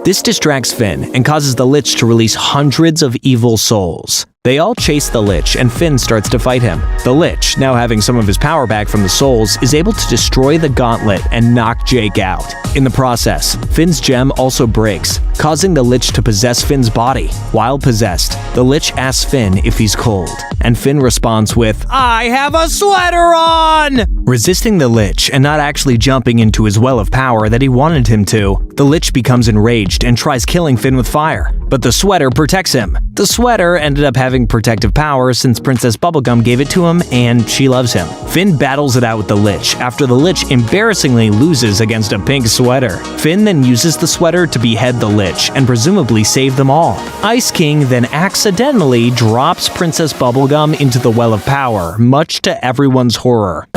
This distracts Finn and causes the Lich to release hundreds of evil souls. They all chase the Lich, and Finn starts to fight him. The Lich, now having some of his power back from the souls, is able to destroy the gauntlet and knock Jake out. In the process, Finn's gem also breaks, causing the Lich to possess Finn's body. While possessed, the Lich asks Finn if he's cold, and Finn responds with, "I have a sweater on!" Resisting the Lich and not actually jumping into his well of power that he wanted him to, the Lich becomes enraged and tries killing Finn with fire, but the sweater protects him. The sweater ended up having protective power since Princess Bubblegum gave it to him and she loves him. Finn battles it out with the Lich after the Lich embarrassingly loses against a pink sweater. Finn then uses the sweater to behead the Lich and presumably save them all. Ice King then accidentally drops Princess Bubblegum into the Well of Power, much to everyone's horror.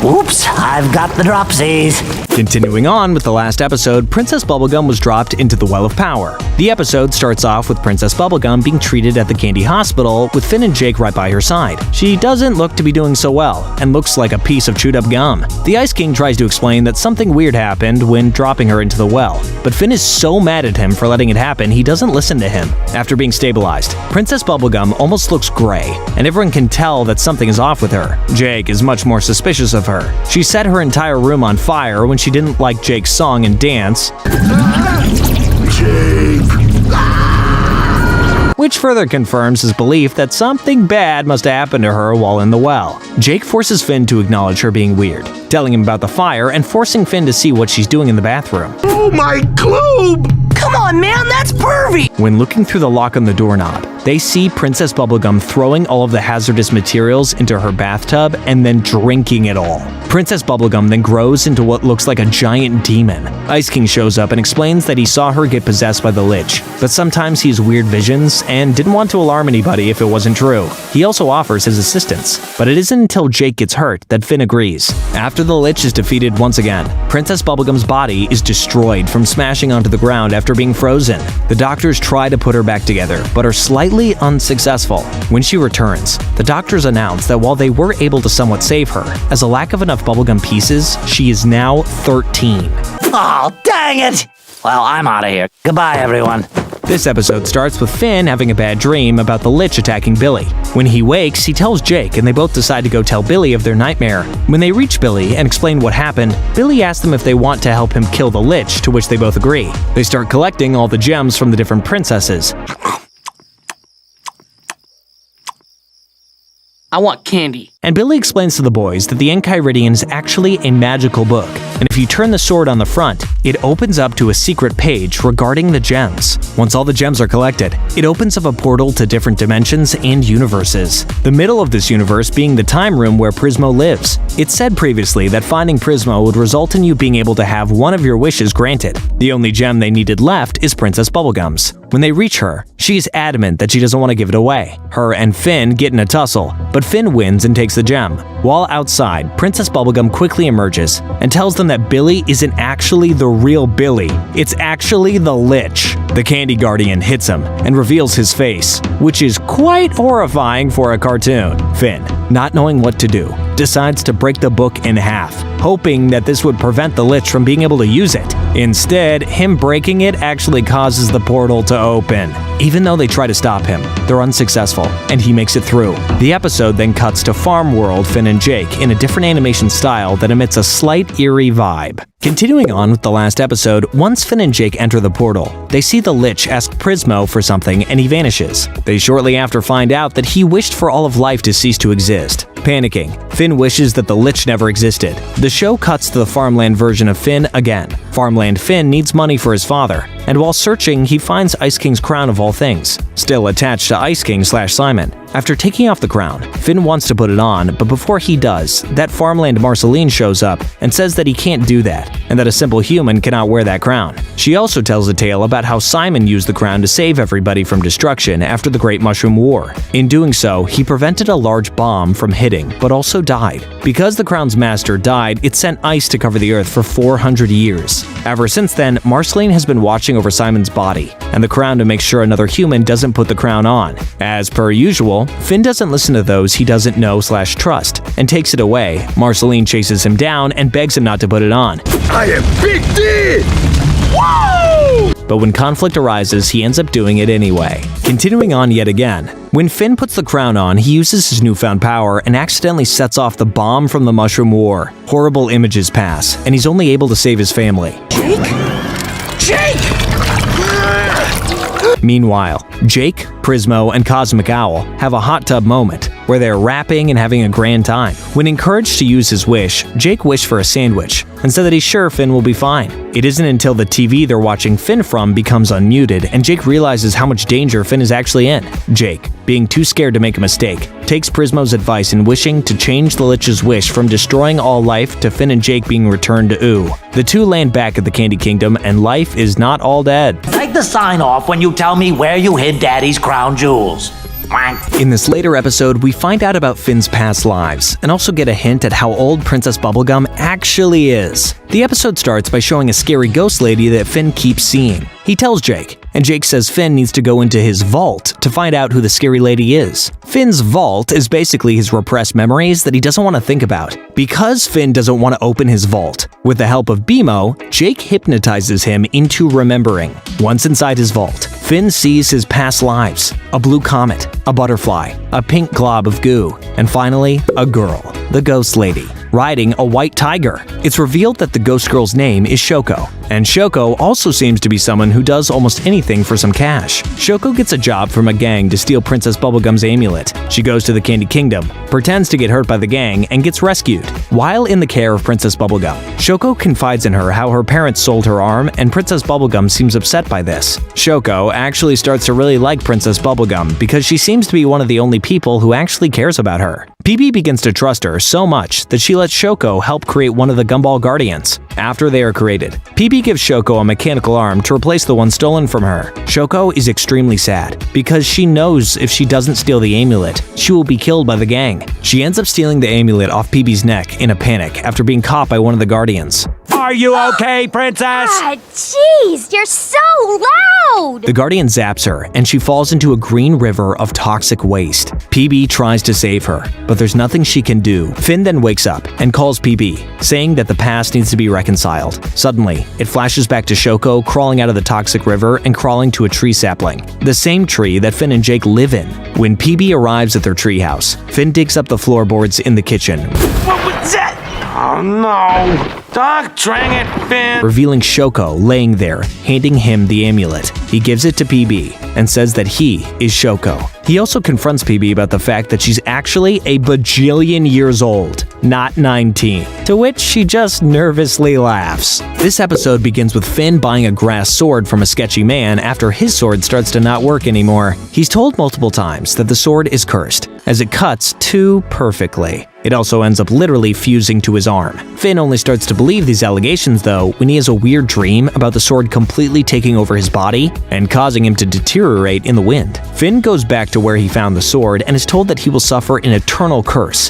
Oops, I've got the dropsies. Continuing on with the last episode, Princess Bubblegum was dropped into the Well of Power. The episode starts off with Princess Bubblegum being treated at the Candy Hospital with Finn and Jake right by her side. She doesn't look to be doing so well and looks like a piece of chewed up gum. The Ice King tries to explain that something weird happened when dropping her into the well, but Finn is so mad at him for letting it happen he doesn't listen to him. After being stabilized, Princess Bubblegum almost looks gray, and everyone can tell that something is off with her. Jake is much more suspicious of her. She set her entire room on fire when she didn't like Jake's song and dance, which further confirms his belief that something bad must have happened to her while in the well. Jake forces Finn to acknowledge her being weird, telling him about the fire and forcing Finn to see what she's doing in the bathroom. Oh, my globe! Come on, man, that's pervy! When looking through the lock on the doorknob, they see Princess Bubblegum throwing all of the hazardous materials into her bathtub and then drinking it all. Princess Bubblegum then grows into what looks like a giant demon. Ice King shows up and explains that he saw her get possessed by the Lich, but sometimes he has weird visions and didn't want to alarm anybody if it wasn't true. He also offers his assistance, but it isn't until Jake gets hurt that Finn agrees. After the Lich is defeated once again, Princess Bubblegum's body is destroyed from smashing onto the ground after being frozen. The doctors try to put her back together, but are slightly unsuccessful. When she returns, the doctors announce that while they were able to somewhat save her, as a lack of enough bubblegum pieces, she is now 13. Oh, dang it! Well, I'm out of here. Goodbye, everyone. This episode starts with Finn having a bad dream about the Lich attacking Billy. When he wakes, he tells Jake and they both decide to go tell Billy of their nightmare. When they reach Billy and explain what happened, Billy asks them if they want to help him kill the Lich, to which they both agree. They start collecting all the gems from the different princesses. I want candy. And Billy explains to the boys that the Enchiridion is actually a magical book, and if you turn the sword on the front, it opens up to a secret page regarding the gems. Once all the gems are collected, it opens up a portal to different dimensions and universes. The middle of this universe being the time room where Prismo lives. It said previously that finding Prismo would result in you being able to have one of your wishes granted. The only gem they needed left is Princess Bubblegum's. When they reach her, she is adamant that she doesn't want to give it away. Her and Finn get in a tussle, but Finn wins and takes the gem. While outside, Princess Bubblegum quickly emerges and tells them that Billy isn't actually the real Billy. It's actually the Lich. The Candy Guardian hits him and reveals his face, which is quite horrifying for a cartoon. Finn, not knowing what to do, decides to break the book in half, hoping that this would prevent the Lich from being able to use it. Instead, him breaking it actually causes the portal to open. Even though they try to stop him, they're unsuccessful, and he makes it through. The episode then cuts to Farm World Finn and Jake in a different animation style that emits a slight eerie vibe. Continuing on with the last episode, once Finn and Jake enter the portal, they see the Lich ask Prismo for something and he vanishes. They shortly after find out that he wished for all of life to cease to exist. Panicking, Finn wishes that the Lich never existed. The show cuts to the farmland version of Finn again. Farmland Finn needs money for his father, and while searching, he finds Ice King's crown of all things, still attached to Ice King/Simon. After taking off the crown, Finn wants to put it on, but before he does, that farmland Marceline shows up and says that he can't do that, and that a simple human cannot wear that crown. She also tells a tale about how Simon used the crown to save everybody from destruction after the Great Mushroom War. In doing so, he prevented a large bomb from hitting, but also died. Because the crown's master died, it sent ice to cover the earth for 400 years. Ever since then, Marceline has been watching over Simon's body and the crown to make sure another human doesn't put the crown on. As per usual, Finn doesn't listen to those he doesn't know/trust and takes it away. Marceline chases him down and begs him not to put it on. I am Big D! Woo! But when conflict arises, he ends up doing it anyway. Continuing on yet again, when Finn puts the crown on, he uses his newfound power and accidentally sets off the bomb from the Mushroom War. Horrible images pass, and he's only able to save his family. Jake! Meanwhile, Jake, Prismo, and Cosmic Owl have a hot tub moment where they're rapping and having a grand time. When encouraged to use his wish, Jake wished for a sandwich and said that he's sure Finn will be fine. It isn't until the TV they're watching Finn from becomes unmuted and Jake realizes how much danger Finn is actually in. Jake, being too scared to make a mistake, takes Prismo's advice in wishing to change the Lich's wish from destroying all life to Finn and Jake being returned to Ooo. The two land back at the Candy Kingdom and life is not all dead. Take the sign off when you tell me where you hid Daddy's crown jewels. In this later episode, we find out about Finn's past lives and also get a hint at how old Princess Bubblegum actually is. The episode starts by showing a scary ghost lady that Finn keeps seeing. He tells Jake, and Jake says Finn needs to go into his vault to find out who the scary lady is. Finn's vault is basically his repressed memories that he doesn't want to think about. Because Finn doesn't want to open his vault, with the help of BMO, Jake hypnotizes him into remembering. Once inside his vault, Finn sees his past lives: a blue comet, a butterfly, a pink glob of goo, and finally, a girl, the ghost lady, riding a white tiger. It's revealed that the ghost girl's name is Shoko, and Shoko also seems to be someone who does almost anything for some cash. Shoko gets a job from a gang to steal Princess Bubblegum's amulet. She goes to the Candy Kingdom, pretends to get hurt by the gang, and gets rescued. While in the care of Princess Bubblegum, Shoko confides in her how her parents sold her arm, and Princess Bubblegum seems upset by this. Shoko actually starts to really like Princess Bubblegum because she seems to be one of the only people who actually cares about her. PB begins to trust her so much that she lets Shoko help create one of the Gumball Guardians. After they are created, PB gives Shoko a mechanical arm to replace the one stolen from her. Shoko is extremely sad because she knows if she doesn't steal the amulet, she will be killed by the gang. She ends up stealing the amulet off PB's neck in a panic after being caught by one of the Guardians. Are you okay, Princess? Jeez, you're so loud! The Guardian zaps her, and she falls into a green river of toxic waste. PB tries to save her, but there's nothing she can do. Finn then wakes up and calls PB, saying that the past needs to be reconciled. Suddenly, it flashes back to Shoko crawling out of the toxic river and crawling to a tree sapling, the same tree that Finn and Jake live in. When PB arrives at their treehouse, Finn digs up the floorboards in the kitchen. What was that? Oh no! Dog, dang it, Finn! Revealing Shoko laying there, handing him the amulet. He gives it to PB and says that he is Shoko. He also confronts PB about the fact that she's actually a bajillion years old, not 19, to which she just nervously laughs. This episode begins with Finn buying a grass sword from a sketchy man after his sword starts to not work anymore. He's told multiple times that the sword is cursed, as it cuts too perfectly. It also ends up literally fusing to his arm. Finn only starts to believe these allegations though when he has a weird dream about the sword completely taking over his body and causing him to deteriorate in the wind. Finn goes back to where he found the sword and is told that he will suffer an eternal curse,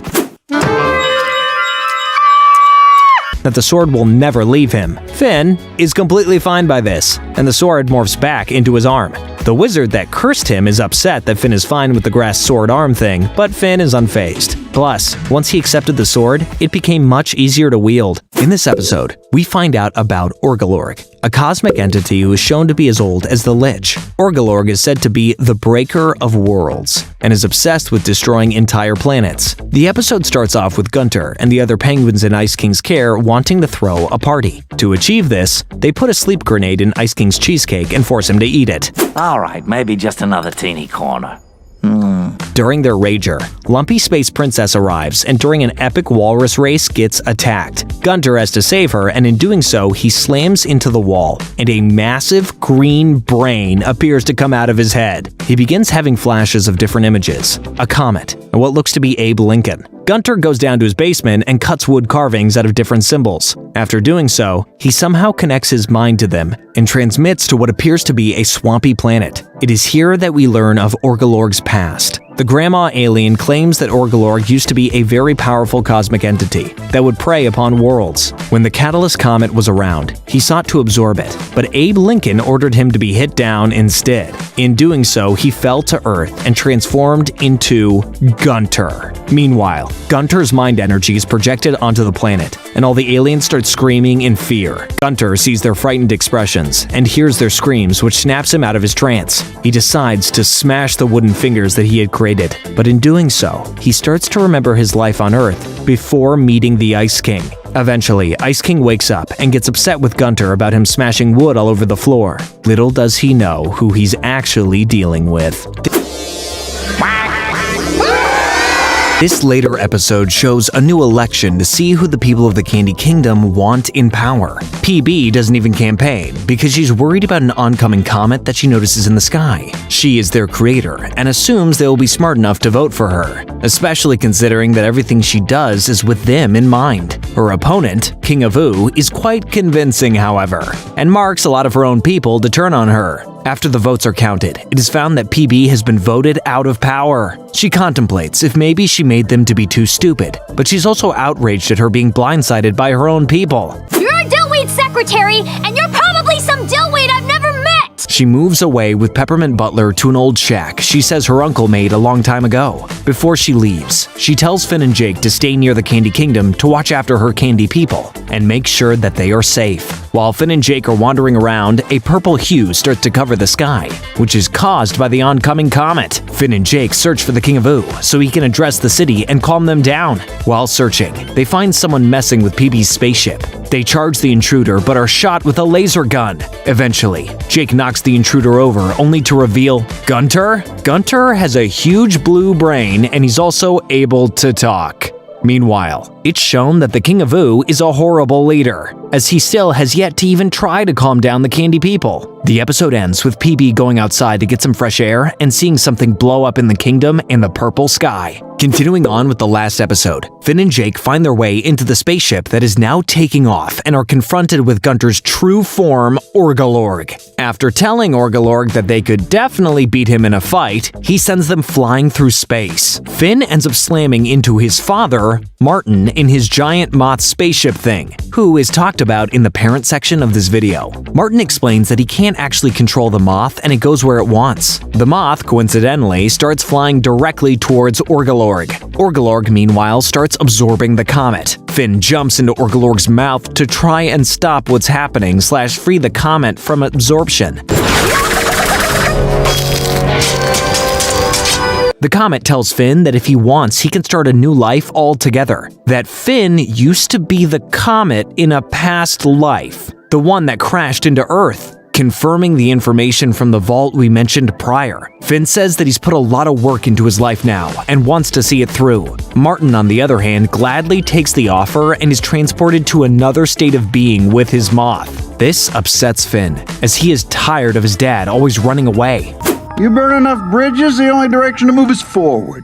that the sword will never leave him. Finn is completely fine by this, and the sword morphs back into his arm. The wizard that cursed him is upset that Finn is fine with the grass sword arm thing, but Finn is unfazed. Plus, once he accepted the sword, it became much easier to wield. In this episode, we find out about Orgalorg, a cosmic entity who is shown to be as old as the Lich. Orgalorg is said to be the breaker of worlds and is obsessed with destroying entire planets. The episode starts off with Gunter and the other penguins in Ice King's care wanting to throw a party. To achieve this, they put a sleep grenade in Ice King's cheesecake and force him to eat it. Alright, maybe just another teeny corner. During their rager, Lumpy Space Princess arrives and during an epic walrus race gets attacked. Gunter has to save her, and in doing so, he slams into the wall, and a massive green brain appears to come out of his head. He begins having flashes of different images, a comet, and what looks to be Abe Lincoln. Gunter goes down to his basement and cuts wood carvings out of different symbols. After doing so, he somehow connects his mind to them and transmits to what appears to be a swampy planet. It is here that we learn of Orgalorg's past. The Grandma alien claims that Orgalorg used to be a very powerful cosmic entity that would prey upon worlds. When the Catalyst Comet was around, he sought to absorb it, but Abe Lincoln ordered him to be hit down instead. In doing so, he fell to Earth and transformed into Gunter. Meanwhile, Gunter's mind energy is projected onto the planet, and all the aliens start screaming in fear. Gunter sees their frightened expressions and hears their screams, which snaps him out of his trance. He decides to smash the wooden fingers that he had created, but in doing so, he starts to remember his life on Earth before meeting the Ice King. Eventually, Ice King wakes up and gets upset with Gunter about him smashing wood all over the floor. Little does he know who he's actually dealing with. This later episode shows a new election to see who the people of the Candy Kingdom want in power. PB doesn't even campaign because she's worried about an oncoming comet that she notices in the sky. She is their creator and assumes they will be smart enough to vote for her, especially considering that everything she does is with them in mind. Her opponent, King of Ooo, is quite convincing, however, and marks a lot of her own people to turn on her. After the votes are counted, it is found that PB has been voted out of power. She contemplates if maybe she made them to be too stupid, but she's also outraged at her being blindsided by her own people. You're a dillweed secretary, and you're probably some dillweed I've never met! She moves away with Peppermint Butler to an old shack she says her uncle made a long time ago. Before she leaves, she tells Finn and Jake to stay near the Candy Kingdom to watch after her candy people and make sure that they are safe. While Finn and Jake are wandering around, a purple hue starts to cover the sky, which is caused by the oncoming comet. Finn and Jake search for the King of Ooo so he can address the city and calm them down. While searching, they find someone messing with PB's spaceship. They charge the intruder but are shot with a laser gun. Eventually, Jake knocks the intruder over only to reveal Gunter? Gunter has a huge blue brain and he's also able to talk. Meanwhile, it's shown that the King of Ooo is a horrible leader, as he still has yet to even try to calm down the candy people. The episode ends with PB going outside to get some fresh air and seeing something blow up in the kingdom in the purple sky. Continuing on with the last episode, Finn and Jake find their way into the spaceship that is now taking off and are confronted with Gunter's true form, Orgalorg. After telling Orgalorg that they could definitely beat him in a fight, he sends them flying through space. Finn ends up slamming into his father, Martin, in his giant moth spaceship thing, who is talked about in the parent section of this video. Martin explains that he can't actually control the moth and it goes where it wants. The moth, coincidentally, starts flying directly towards Orgalorg. Orgalorg, meanwhile, starts absorbing the comet. Finn jumps into Orgalorg's mouth to try and stop what's happening / free the comet from absorption. The comet tells Finn that if he wants, he can start a new life altogether. That Finn used to be the comet in a past life, the one that crashed into Earth, confirming the information from the vault we mentioned prior. Finn says that he's put a lot of work into his life now and wants to see it through. Martin, on the other hand, gladly takes the offer and is transported to another state of being with his moth. This upsets Finn, as he is tired of his dad always running away. You burn enough bridges, the only direction to move is forward.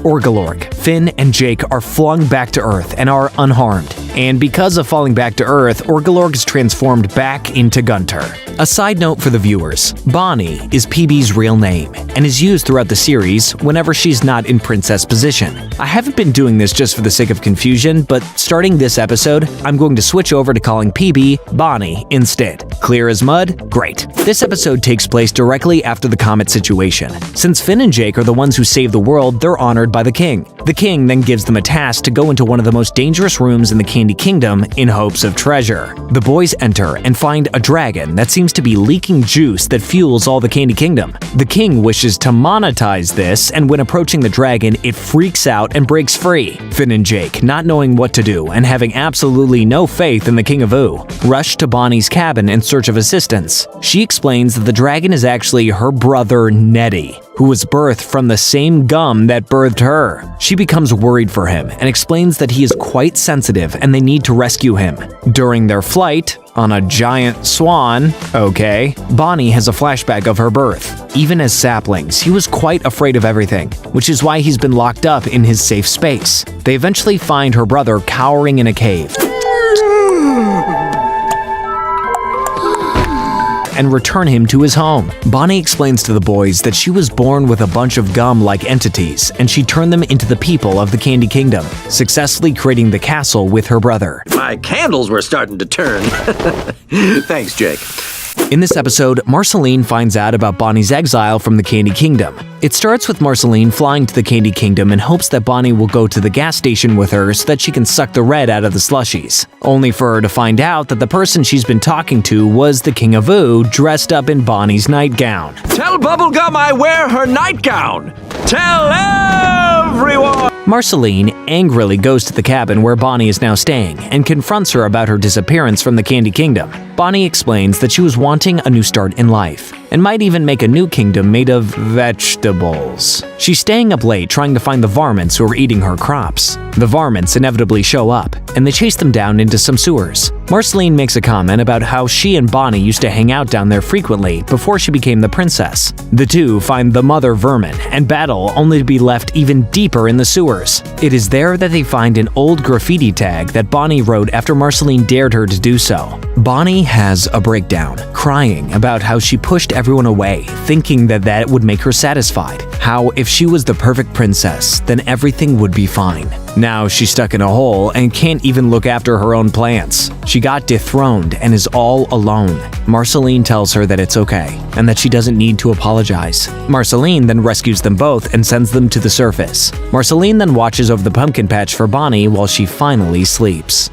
Orgalorg, Finn, and Jake are flung back to Earth and are unharmed. And because of falling back to Earth, Orgalorg is transformed back into Gunter. A side note for the viewers, Bonnie is PB's real name and is used throughout the series whenever she's not in princess position. I haven't been doing this just for the sake of confusion, but starting this episode, I'm going to switch over to calling PB Bonnie instead. Clear as mud? Great. This episode takes place directly after the comet situation. Since Finn and Jake are the ones who save the world, they're honored by the king. The king then gives them a task to go into one of the most dangerous rooms in the Candy Kingdom in hopes of treasure. The boys enter and find a dragon that seems to be leaking juice that fuels all the Candy Kingdom. The king wishes to monetize this, and when approaching the dragon, it freaks out and breaks free. Finn and Jake, not knowing what to do and having absolutely no faith in the King of Ooo, rush to Bonnie's cabin in search of assistance. She explains that the dragon is actually her brother Nettie, who was birthed from the same gum that birthed her. She becomes worried for him and explains that he is quite sensitive and they need to rescue him. During their flight, on a giant swan, Bonnie has a flashback of her birth. Even as saplings, he was quite afraid of everything, which is why he's been locked up in his safe space. They eventually find her brother cowering in a cave and return him to his home. Bonnie explains to the boys that she was born with a bunch of gum-like entities, and she turned them into the people of the Candy Kingdom, successfully creating the castle with her brother. My candles were starting to turn. Thanks, Jake. In this episode, Marceline finds out about Bonnie's exile from the Candy Kingdom. It starts with Marceline flying to the Candy Kingdom in hopes that Bonnie will go to the gas station with her so that she can suck the red out of the slushies, only for her to find out that the person she's been talking to was the King of Ooo dressed up in Bonnie's nightgown. Tell Bubblegum I wear her nightgown! Tell everyone! Marceline angrily goes to the cabin where Bonnie is now staying and confronts her about her disappearance from the Candy Kingdom. Bonnie explains that she was wanting a new start in life and might even make a new kingdom made of vegetables. She's staying up late trying to find the varmints who are eating her crops. The varmints inevitably show up, and they chase them down into some sewers. Marceline makes a comment about how she and Bonnie used to hang out down there frequently before she became the princess. The two find the mother vermin and battle, only to be left even deeper in the sewers. It is there that they find an old graffiti tag that Bonnie wrote after Marceline dared her to do so. Bonnie has a breakdown, crying about how she pushed everyone away, thinking that that would make her satisfied. How if she was the perfect princess, then everything would be fine. Now she's stuck in a hole and can't even look after her own plants. She got dethroned and is all alone. Marceline tells her that it's okay and that she doesn't need to apologize. Marceline then rescues them both and sends them to the surface. Marceline then watches over the pumpkin patch for Bonnie while she finally sleeps.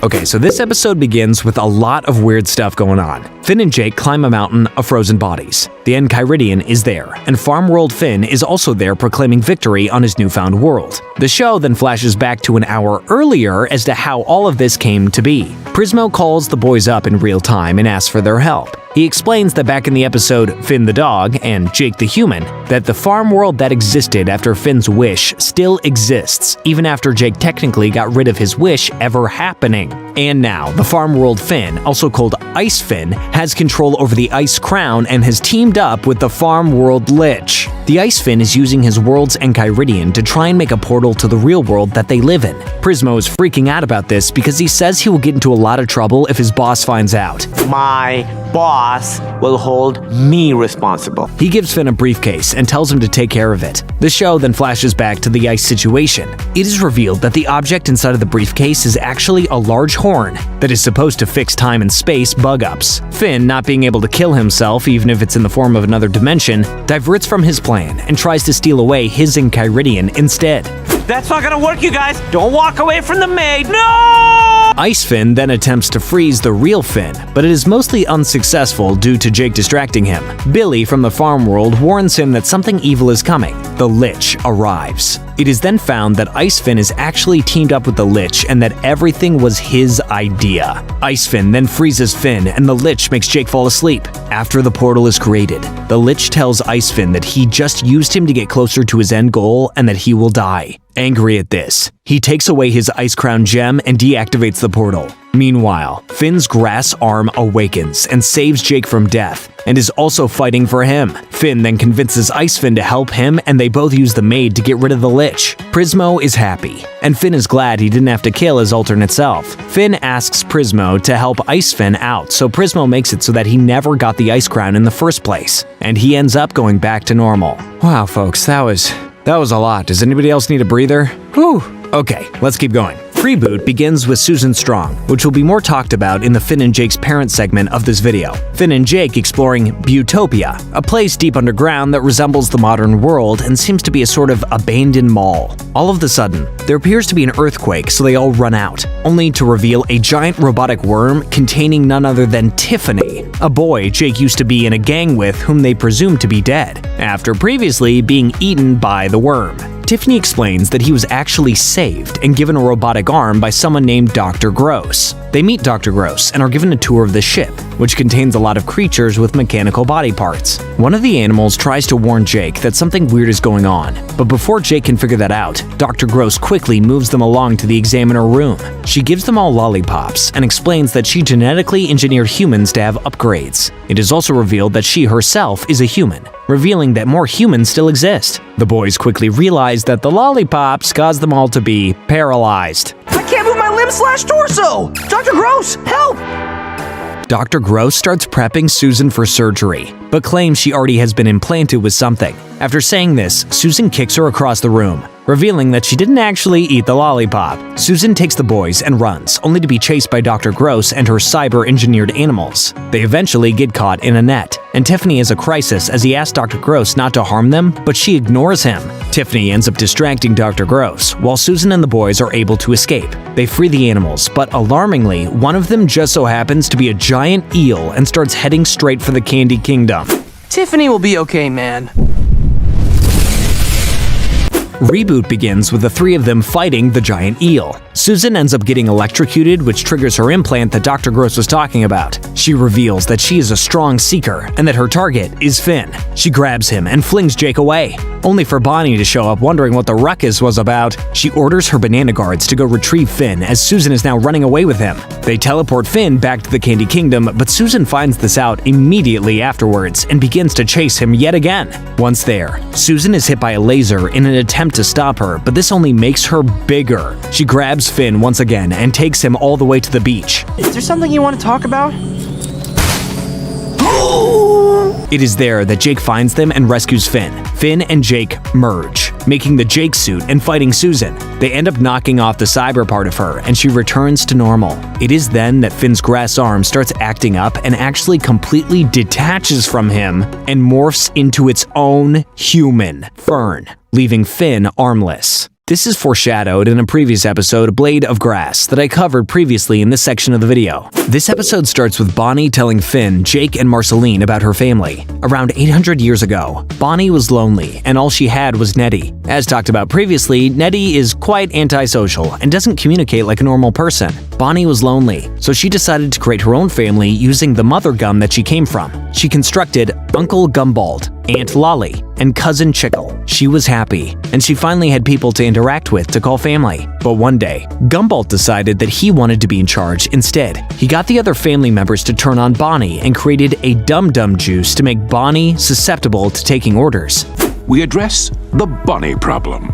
Okay, so this episode begins with a lot of weird stuff going on. Finn and Jake climb a mountain of frozen bodies. The Enchiridion is there, and Farm World Finn is also there proclaiming victory on his newfound world. The show then flashes back to an hour earlier as to how all of this came to be. Prismo calls the boys up in real time and asks for their help. He explains that back in the episode Finn the Dog and Jake the Human, that the farm world that existed after Finn's wish still exists, even after Jake technically got rid of his wish ever happening. And now, the farm world Finn, also called Ice Finn, has control over the Ice Crown and has teamed up with the farm world Lich. The Ice Finn is using his world's Enchiridion to try and make a portal to the real world that they live in. Prismo is freaking out about this because he says he will get into a lot of trouble if his boss finds out. My boss will hold me responsible. He gives Finn a briefcase and tells him to take care of it. The show then flashes back to the ice situation. It is revealed that the object inside of the briefcase is actually a large horn that is supposed to fix time and space bug-ups. Finn, not being able to kill himself even if it's in the form of another dimension, diverts from his plan and tries to steal away his Enchiridion instead. That's not gonna work, you guys! Don't walk away from the maid! No! Ice Finn then attempts to freeze the real Finn, but it is mostly unsuccessful due to Jake distracting him. Billy from the farm world warns him that something evil is coming. The Lich arrives. It is then found that Ice Finn is actually teamed up with the Lich and that everything was his idea. Ice Finn then freezes Finn and the Lich makes Jake fall asleep. After the portal is created, the Lich tells Ice Finn that he just used him to get closer to his end goal and that he will die. Angry at this, he takes away his Ice Crown gem and deactivates the portal. Meanwhile, Finn's grass arm awakens and saves Jake from death, and is also fighting for him. Finn then convinces Ice Finn to help him, and they both use the maid to get rid of the Lich. Prismo is happy, and Finn is glad he didn't have to kill his alternate self. Finn asks Prismo to help Ice Finn out, so Prismo makes it so that he never got the Ice Crown in the first place, and he ends up going back to normal. Wow, folks, that was a lot. Does anybody else need a breather? Whew. Okay, let's keep going. Freeboot begins with Susan Strong, which will be more talked about in the Finn and Jake's parent segment of this video. Finn and Jake exploring Buttopia, a place deep underground that resembles the modern world and seems to be a sort of abandoned mall. All of a sudden, there appears to be an earthquake, so they all run out, only to reveal a giant robotic worm containing none other than Tiffany, a boy Jake used to be in a gang with whom they presume to be dead, after previously being eaten by the worm. Tiffany explains that he was actually saved and given a robotic arm by someone named Dr. Gross. They meet Dr. Gross and are given a tour of the ship, which contains a lot of creatures with mechanical body parts. One of the animals tries to warn Jake that something weird is going on, but before Jake can figure that out, Dr. Gross quickly moves them along to the examiner room. She gives them all lollipops and explains that she genetically engineered humans to have upgrades. It is also revealed that she herself is a human, revealing that more humans still exist. The boys quickly realize that the lollipops cause them all to be paralyzed. I can't move my limb/torso! Dr. Gross, help! Dr. Gross starts prepping Susan for surgery, but claims she already has been implanted with something. After saying this, Susan kicks her across the room, revealing that she didn't actually eat the lollipop. Susan takes the boys and runs, only to be chased by Dr. Gross and her cyber-engineered animals. They eventually get caught in a net, and Tiffany has a crisis as he asks Dr. Gross not to harm them, but she ignores him. Tiffany ends up distracting Dr. Gross, while Susan and the boys are able to escape. They free the animals, but alarmingly, one of them just so happens to be a giant eel and starts heading straight for the Candy Kingdom. Tiffany will be okay, man. Reboot begins with the three of them fighting the giant eel. Susan ends up getting electrocuted, which triggers her implant that Dr. Gross was talking about. She reveals that she is a strong seeker and that her target is Finn. She grabs him and flings Jake away, only for Bonnie to show up wondering what the ruckus was about. She orders her banana guards to go retrieve Finn as Susan is now running away with him. They teleport Finn back to the Candy Kingdom, but Susan finds this out immediately afterwards and begins to chase him yet again. Once there, Susan is hit by a laser in an attempt to stop her, but this only makes her bigger. She grabs Finn once again and takes him all the way to the beach. Is there something you want to talk about? It is there that Jake finds them and rescues Finn. Finn and Jake merge, making the Jake suit and fighting Susan. They end up knocking off the cyber part of her, and she returns to normal. It is then that Finn's grass arm starts acting up and actually completely detaches from him and morphs into its own human, Fern, leaving Finn armless. This is foreshadowed in a previous episode, Blade of Grass, that I covered previously in this section of the video. This episode starts with Bonnie telling Finn, Jake, and Marceline about her family. Around 800 years ago, Bonnie was lonely, and all she had was Nettie. As talked about previously, Nettie is quite antisocial and doesn't communicate like a normal person. Bonnie was lonely, so she decided to create her own family using the mother gum that she came from. She constructed Uncle Gumbald, Aunt Lolly, and Cousin Chickle. She was happy, and she finally had people to interact with to call family. But one day, Gumbald decided that he wanted to be in charge instead. He got the other family members to turn on Bonnie and created a dum-dum juice to make Bonnie susceptible to taking orders. We address the Bonnie problem.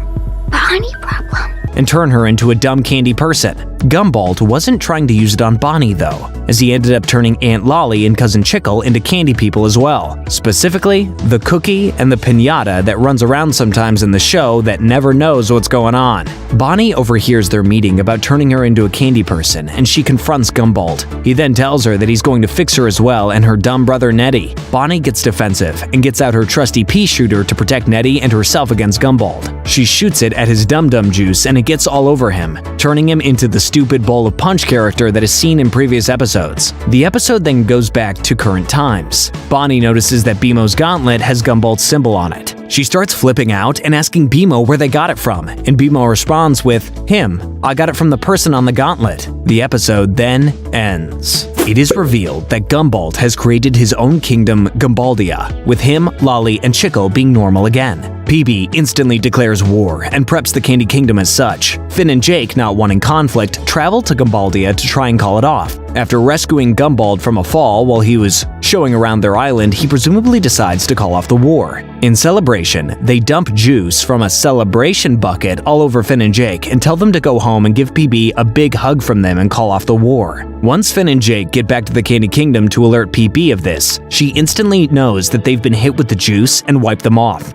Bonnie problem? And turn her into a dumb candy person. Gumbald wasn't trying to use it on Bonnie though, as he ended up turning Aunt Lolly and Cousin Chickle into candy people as well. Specifically, the cookie and the piñata that runs around sometimes in the show that never knows what's going on. Bonnie overhears their meeting about turning her into a candy person, and she confronts Gumbald. He then tells her that he's going to fix her as well and her dumb brother Nettie. Bonnie gets defensive and gets out her trusty pea shooter to protect Nettie and herself against Gumbald. She shoots it at his dum-dum juice and it gets all over him, turning him into the stupid bowl of punch character that is seen in previous episodes. The episode then goes back to current times. Bonnie notices that BMO's gauntlet has Gumbald's symbol on it. She starts flipping out and asking BMO where they got it from, and BMO responds with, "Him. I got it from the person on the gauntlet." The episode then ends. It is revealed that Gumbald has created his own kingdom, Gumbaldia, with him, Lolly, and Chickle being normal again. PB instantly declares war and preps the Candy Kingdom as such. Finn and Jake, not wanting conflict, travel to Gumbaldia to try and call it off. After rescuing Gumbald from a fall while he was showing around their island, he presumably decides to call off the war. In celebration, they dump juice from a celebration bucket all over Finn and Jake and tell them to go home and give PB a big hug from them and call off the war. Once Finn and Jake get back to the Candy Kingdom to alert PB of this, she instantly knows that they've been hit with the juice and wipe them off.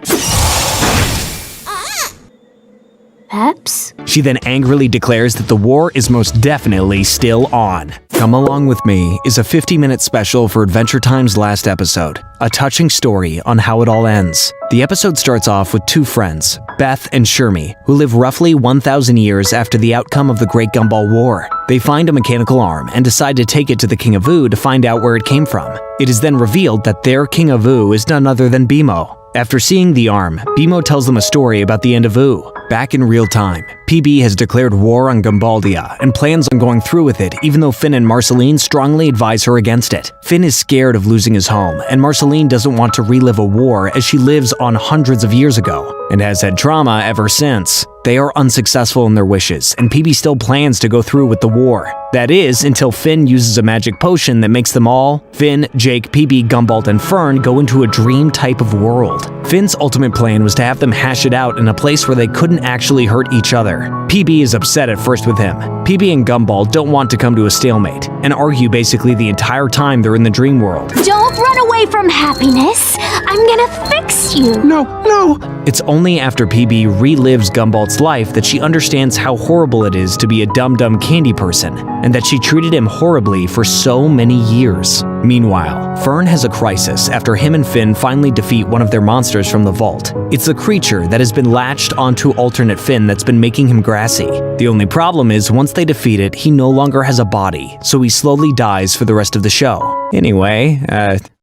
Peps? She then angrily declares that the war is most definitely still on. Come Along With Me is a 50-minute special for Adventure Time's last episode, a touching story on how it all ends. The episode starts off with two friends, Beth and Shermie, who live roughly 1,000 years after the outcome of the Great Gumball War. They find a mechanical arm and decide to take it to the King of Ooo to find out where it came from. It is then revealed that their King of Ooo is none other than BMO. After seeing the arm, BMO tells them a story about the end of Ooo. Back in real time, PB has declared war on Gumbaldia and plans on going through with it, even though Finn and Marceline strongly advise her against it. Finn is scared of losing his home, and Marceline doesn't want to relive a war as she lives on hundreds of years ago, and has had trauma ever since. They are unsuccessful in their wishes, and PB still plans to go through with the war. That is, until Finn uses a magic potion that makes them all, Finn, Jake, PB, Gumbald, and Fern, go into a dream type of world. Finn's ultimate plan was to have them hash it out in a place where they couldn't actually hurt each other. PB is upset at first with him. PB and Gumbald don't want to come to a stalemate, and argue basically the entire time they're in the dream world. Don't run away from happiness! I'm gonna fix you! No! It's only after PB relives Gumbald's life that she understands how horrible it is to be a dumb candy person, and that she treated him horribly for so many years. Meanwhile, Fern has a crisis after him and Finn finally defeat one of their monsters from the vault. It's a creature that has been latched onto alternate Finn that's been making him grassy. The only problem is once they defeat it, he no longer has a body, so he slowly dies for the rest of the show. Anyway,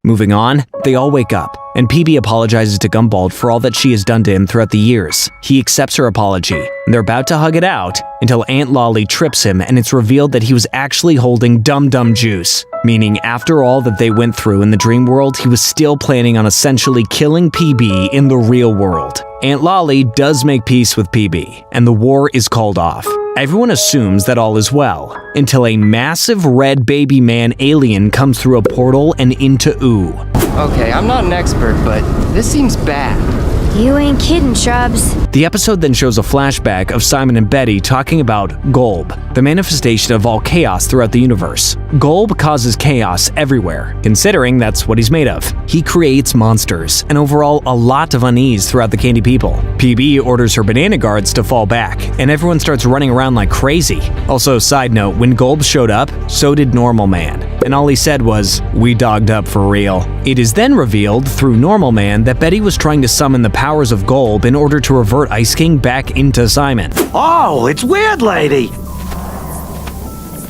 moving on, they all wake up, and PB apologizes to Gumball for all that she has done to him throughout the years. He accepts her apology, and they're about to hug it out until Aunt Lolly trips him and it's revealed that he was actually holding Dum Dum Juice, meaning after all that they went through in the dream world, he was still planning on essentially killing PB in the real world. Aunt Lolly does make peace with PB, and the war is called off. Everyone assumes that all is well, until a massive red baby man alien comes through a portal and into Ooo. Okay, I'm not an expert, but this seems bad. You ain't kidding, Shrubs. The episode then shows a flashback of Simon and Betty talking about Golb, the manifestation of all chaos throughout the universe. Golb causes chaos everywhere, considering that's what he's made of. He creates monsters, and overall a lot of unease throughout the Candy People. PB orders her banana guards to fall back, and everyone starts running around like crazy. Also, side note, when Golb showed up, so did Normal Man, and all he said was, "We dogged up for real." It is then revealed through Normal Man that Betty was trying to summon the powers of Golb in order to revert Ice King back into Simon. Oh, it's Weird Lady!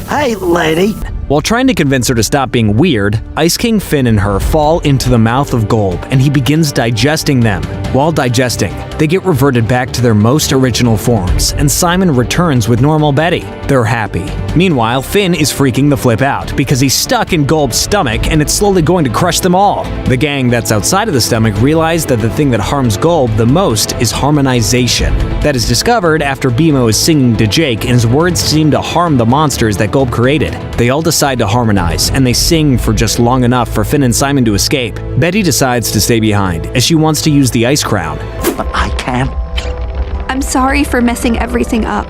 Hey, lady. While trying to convince her to stop being weird, Ice King, Finn, and her fall into the mouth of Golb, and he begins digesting them. While digesting, they get reverted back to their most original forms, and Simon returns with normal Betty. They're happy. Meanwhile, Finn is freaking the flip out because he's stuck in Golb's stomach and it's slowly going to crush them all. The gang that's outside of the stomach realize that the thing that harms Golb the most is harmonization. That is discovered after BMO is singing to Jake and his words seem to harm the monsters that Golb created. They all decide to harmonize, and they sing for just long enough for Finn and Simon to escape. Betty decides to stay behind, as she wants to use the ice crown. But I can't. I'm sorry for messing everything up.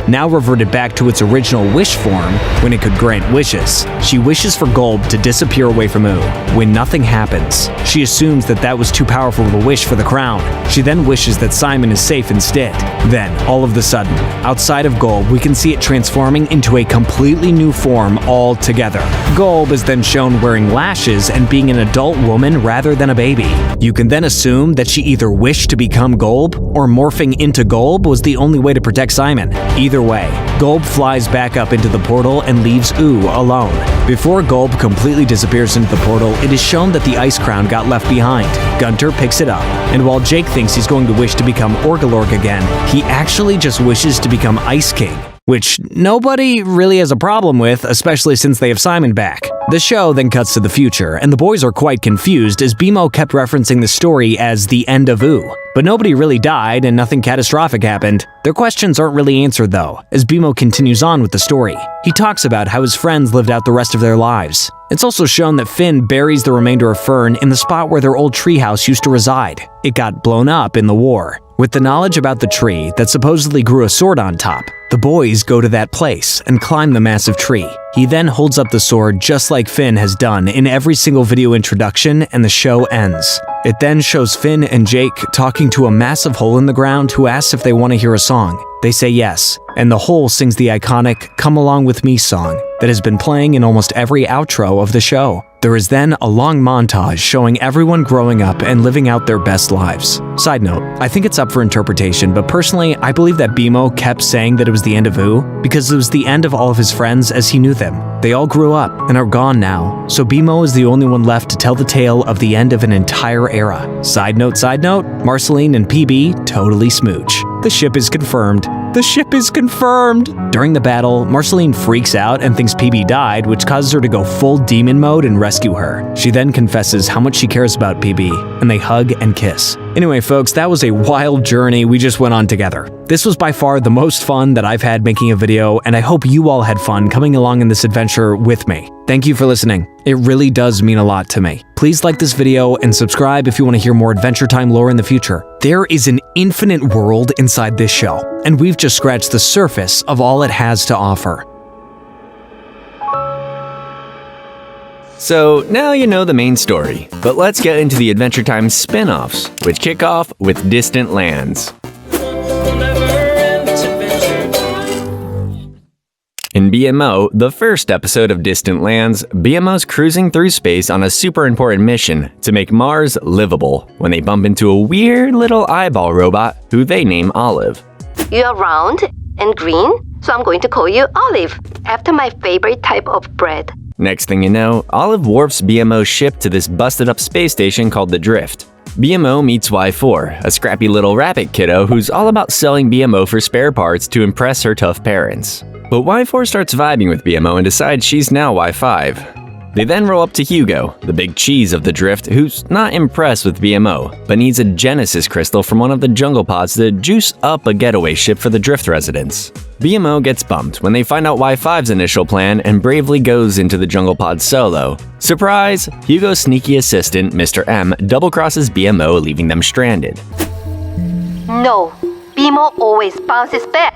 Now reverted back to its original wish form when it could grant wishes. She wishes for Golb to disappear away from Ooo. When nothing happens, she assumes that that was too powerful of a wish for the crown. She then wishes that Simon is safe instead. Then, all of a sudden, outside of Golb, we can see it transforming into a completely new form altogether. Golb is then shown wearing lashes and being an adult woman rather than a baby. You can then assume that she either wished to become Golb or morphing into Golb was the only way to protect Simon. Either way, Golb flies back up into the portal and leaves Ooo alone. Before Golb completely disappears into the portal, it is shown that the ice crown got left behind. Gunter picks it up, and while Jake thinks he's going to wish to become Orgalorg again, he actually just wishes to become Ice King, which nobody really has a problem with, especially since they have Simon back. The show then cuts to the future, and the boys are quite confused as BMO kept referencing the story as the end of Ooo. But nobody really died and nothing catastrophic happened. Their questions aren't really answered though, as BMO continues on with the story. He talks about how his friends lived out the rest of their lives. It's also shown that Finn buries the remainder of Fern in the spot where their old treehouse used to reside. It got blown up in the war. With the knowledge about the tree that supposedly grew a sword on top, the boys go to that place and climb the massive tree. He then holds up the sword just like Finn has done in every single video introduction, and the show ends. It then shows Finn and Jake talking to a massive hole in the ground who asks if they want to hear a song. They say yes, and the hole sings the iconic "Come Along With Me" song that has been playing in almost every outro of the show. There is then a long montage showing everyone growing up and living out their best lives. Side note, I think it's up for interpretation, but personally, I believe that BMO kept saying that it was the end of Ooo because it was the end of all of his friends as he knew them. They all grew up and are gone now, so BMO is the only one left to tell the tale of the end of an entire era. Side note, Marceline and PB totally smooch. The ship is confirmed. The ship is confirmed! During the battle, Marceline freaks out and thinks PB died, which causes her to go full demon mode and rescue her. She then confesses how much she cares about PB, and they hug and kiss. Anyway, folks, that was a wild journey we just went on together. This was by far the most fun that I've had making a video, and I hope you all had fun coming along in this adventure with me. Thank you for listening. It really does mean a lot to me. Please like this video and subscribe if you want to hear more Adventure Time lore in the future. There is an infinite world inside this show, and we've just scratched the surface of all it has to offer. So now you know the main story, but let's get into the Adventure Time spin-offs, which kick off with Distant Lands. In BMO, the first episode of Distant Lands, BMO's cruising through space on a super important mission to make Mars livable when they bump into a weird little eyeball robot who they name Olive. You're round and green, so I'm going to call you Olive, after my favorite type of bread. Next thing you know, Olive warps BMO's ship to this busted-up space station called the Drift. BMO meets Y4, a scrappy little rabbit kiddo who's all about selling BMO for spare parts to impress her tough parents. But Y4 starts vibing with BMO and decides she's now Y5. They then roll up to Hugo, the big cheese of the Drift, who's not impressed with BMO, but needs a Genesis crystal from one of the jungle pods to juice up a getaway ship for the Drift residents. BMO gets bumped when they find out Y5's initial plan and bravely goes into the jungle pod solo. Surprise! Hugo's sneaky assistant, Mr. M, double-crosses BMO, leaving them stranded. No, BMO always bounces back.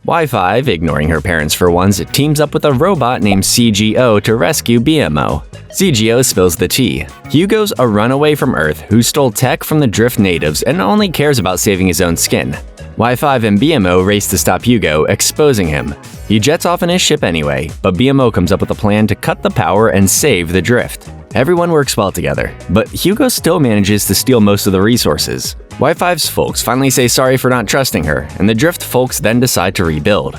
Y5, ignoring her parents for once, teams up with a robot named CGO to rescue BMO. CGO spills the tea. Hugo's a runaway from Earth who stole tech from the Drift natives and only cares about saving his own skin. Y5 and BMO race to stop Hugo, exposing him. He jets off in his ship anyway, but BMO comes up with a plan to cut the power and save the Drift. Everyone works well together, but Hugo still manages to steal most of the resources. Y5's folks finally say sorry for not trusting her, and the Drift folks then decide to rebuild.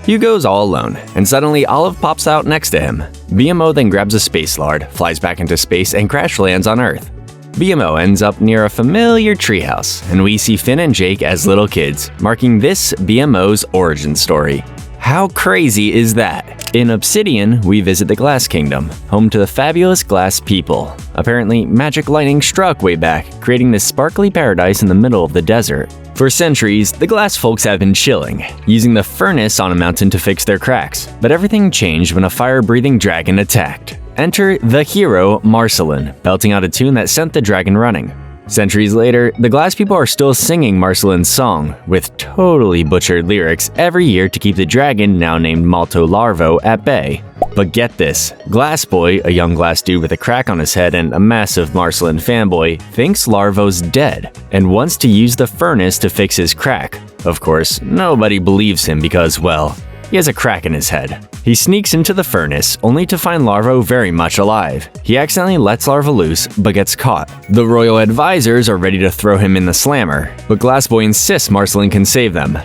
Hugo's all alone, and suddenly Olive pops out next to him. BMO then grabs a space lard, flies back into space, and crash lands on Earth. BMO ends up near a familiar treehouse, and we see Finn and Jake as little kids, marking this BMO's origin story. How crazy is that? In Obsidian, we visit the Glass Kingdom, home to the fabulous glass people. Apparently, magic lightning struck way back, creating this sparkly paradise in the middle of the desert. For centuries, the glass folks have been chilling, using the furnace on a mountain to fix their cracks. But everything changed when a fire-breathing dragon attacked. Enter the hero, Marceline, belting out a tune that sent the dragon running. Centuries later, the glass people are still singing Marceline's song, with totally butchered lyrics every year to keep the dragon, now named Malto Larvo, at bay. But get this, Glass Boy, a young glass dude with a crack on his head and a massive Marceline fanboy, thinks Larvo's dead, and wants to use the furnace to fix his crack. Of course, nobody believes him because, well, he has a crack in his head. He sneaks into the furnace, only to find Larvo very much alive. He accidentally lets Larvo loose, but gets caught. The royal advisors are ready to throw him in the slammer, but Glass Boy insists Marceline can save them.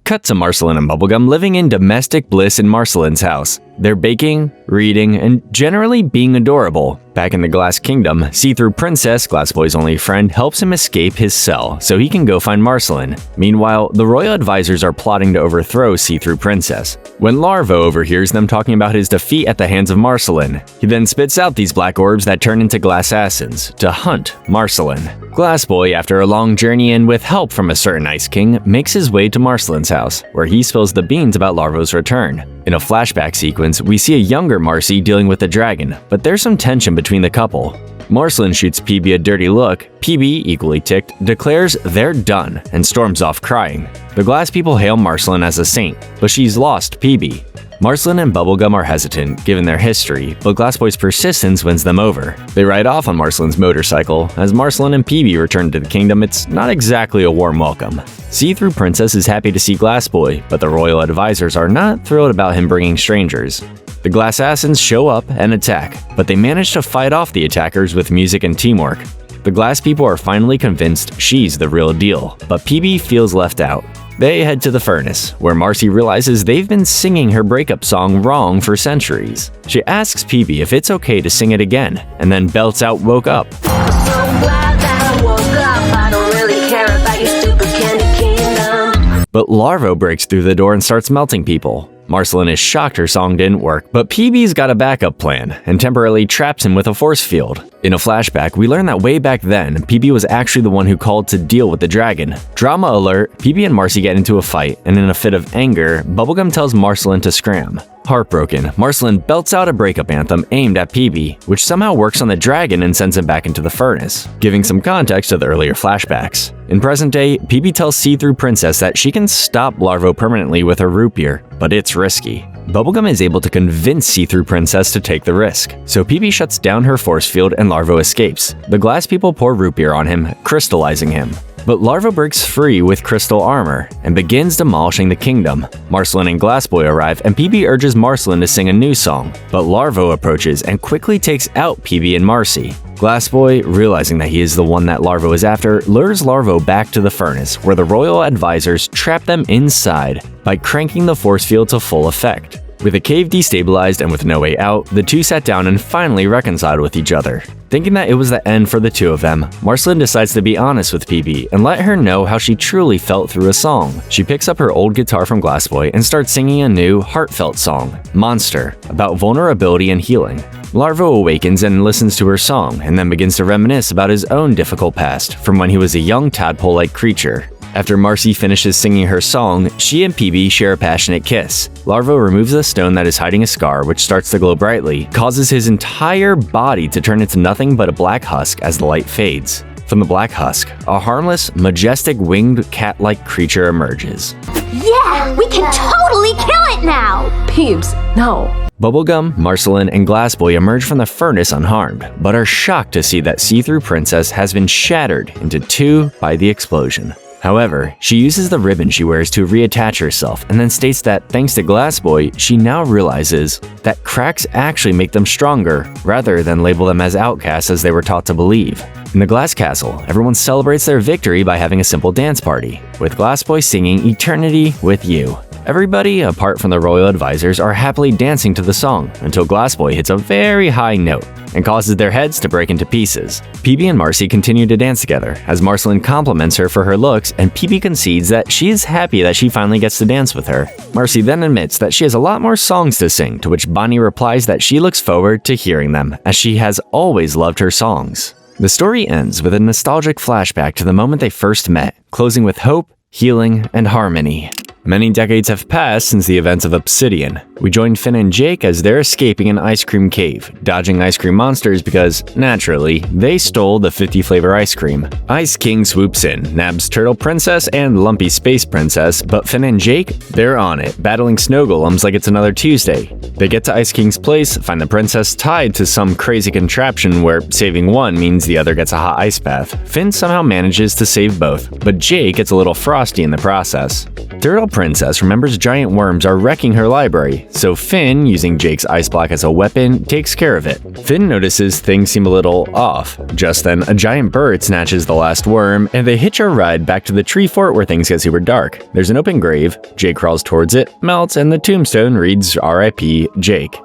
Cut to Marceline and Bubblegum living in domestic bliss in Marceline's house. They're baking, reading, and generally being adorable. Back in the Glass Kingdom, See-Through Princess, Glass Boy's only friend, helps him escape his cell so he can go find Marceline. Meanwhile, the royal advisors are plotting to overthrow See-Through Princess. When Larvo overhears them talking about his defeat at the hands of Marceline, he then spits out these black orbs that turn into glass assassins to hunt Marceline. Glass Boy, after a long journey and with help from a certain Ice King, makes his way to Marceline's house, where he spills the beans about Larvo's return. In a flashback sequence, we see a younger Marcy dealing with the dragon, but there's some tension between the couple. Marceline shoots PB a dirty look. PB, equally ticked, declares they're done and storms off crying. The glass people hail Marceline as a saint, but she's lost PB. Marceline and Bubblegum are hesitant, given their history, but Glass Boy's persistence wins them over. They ride off on Marceline's motorcycle. As Marceline and PB return to the kingdom, it's not exactly a warm welcome. See-Through Princess is happy to see Glass Boy, but the royal advisors are not thrilled about him bringing strangers. The Glass Assassins show up and attack, but they manage to fight off the attackers with music and teamwork. The glass people are finally convinced she's the real deal, but PB feels left out. They head to the furnace, where Marcy realizes they've been singing her breakup song wrong for centuries. She asks PB if it's okay to sing it again, and then belts out "Woke Up." So glad that I woke up. I don't really care about your stupid candy kingdom. But Larvo breaks through the door and starts melting people. Marceline is shocked her song didn't work, but PB's got a backup plan and temporarily traps him with a force field. In a flashback, we learn that way back then, PB was actually the one who called to deal with the dragon. Drama alert, PB and Marcy get into a fight, and in a fit of anger, Bubblegum tells Marceline to scram. Heartbroken, Marceline belts out a breakup anthem aimed at PB, which somehow works on the dragon and sends him back into the furnace, giving some context to the earlier flashbacks. In present day, PB tells See-Through Princess that she can stop Larvo permanently with her root beer, but it's risky. Bubblegum is able to convince See-Through Princess to take the risk, so PB shuts down her force field and Larvo escapes. The glass people pour root beer on him, crystallizing him. But Larva breaks free with crystal armor and begins demolishing the kingdom. Marceline and Glassboy arrive, and PB urges Marceline to sing a new song, but Larva approaches and quickly takes out PB and Marcy. Glassboy, realizing that he is the one that Larva is after, lures Larva back to the furnace, where the royal advisors trap them inside by cranking the force field to full effect. With the cave destabilized and with no way out, the two sat down and finally reconciled with each other. Thinking that it was the end for the two of them, Marceline decides to be honest with PB and let her know how she truly felt through a song. She picks up her old guitar from Glassboy and starts singing a new, heartfelt song, Monster, about vulnerability and healing. Larva awakens and listens to her song, and then begins to reminisce about his own difficult past from when he was a young tadpole-like creature. After Marcy finishes singing her song, she and PB share a passionate kiss. Larva removes the stone that is hiding a scar, which starts to glow brightly, causes his entire body to turn into nothing but a black husk as the light fades. From the black husk, a harmless, majestic winged cat-like creature emerges. Yeah, we can totally kill it now! Peebs, no. Bubblegum, Marceline, and Glassboy emerge from the furnace unharmed, but are shocked to see that see-through princess has been shattered into two by the explosion. However, she uses the ribbon she wears to reattach herself and then states that thanks to Glassboy, she now realizes that cracks actually make them stronger rather than label them as outcasts as they were taught to believe. In the Glass Castle, everyone celebrates their victory by having a simple dance party, with Glassboy singing Eternity with You. Everybody, apart from the royal advisors, are happily dancing to the song until Glassboy hits a very high note and causes their heads to break into pieces. PB and Marcy continue to dance together as Marceline compliments her for her looks, and PB concedes that she is happy that she finally gets to dance with her. Marcy then admits that she has a lot more songs to sing, to which Bonnie replies that she looks forward to hearing them, as she has always loved her songs. The story ends with a nostalgic flashback to the moment they first met, closing with hope, healing, and harmony. Many decades have passed since the events of Obsidian. We join Finn and Jake as they're escaping an ice cream cave, dodging ice cream monsters because, naturally, they stole the 50-flavor ice cream. Ice King swoops in, nabs Turtle Princess and Lumpy Space Princess, but Finn and Jake, they're on it, battling snow golems like it's another Tuesday. They get to Ice King's place, find the princess tied to some crazy contraption where saving one means the other gets a hot ice bath. Finn somehow manages to save both, but Jake gets a little frosty in the process. Turtle Princess remembers giant worms are wrecking her library, so Finn, using Jake's ice block as a weapon, takes care of it. Finn notices things seem a little off. Just then, a giant bird snatches the last worm, and they hitch a ride back to the tree fort where things get super dark. There's an open grave, Jake crawls towards it, melts, and the tombstone reads R.I.P. Jake.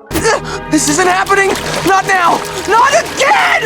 This isn't happening! Not now! Not again!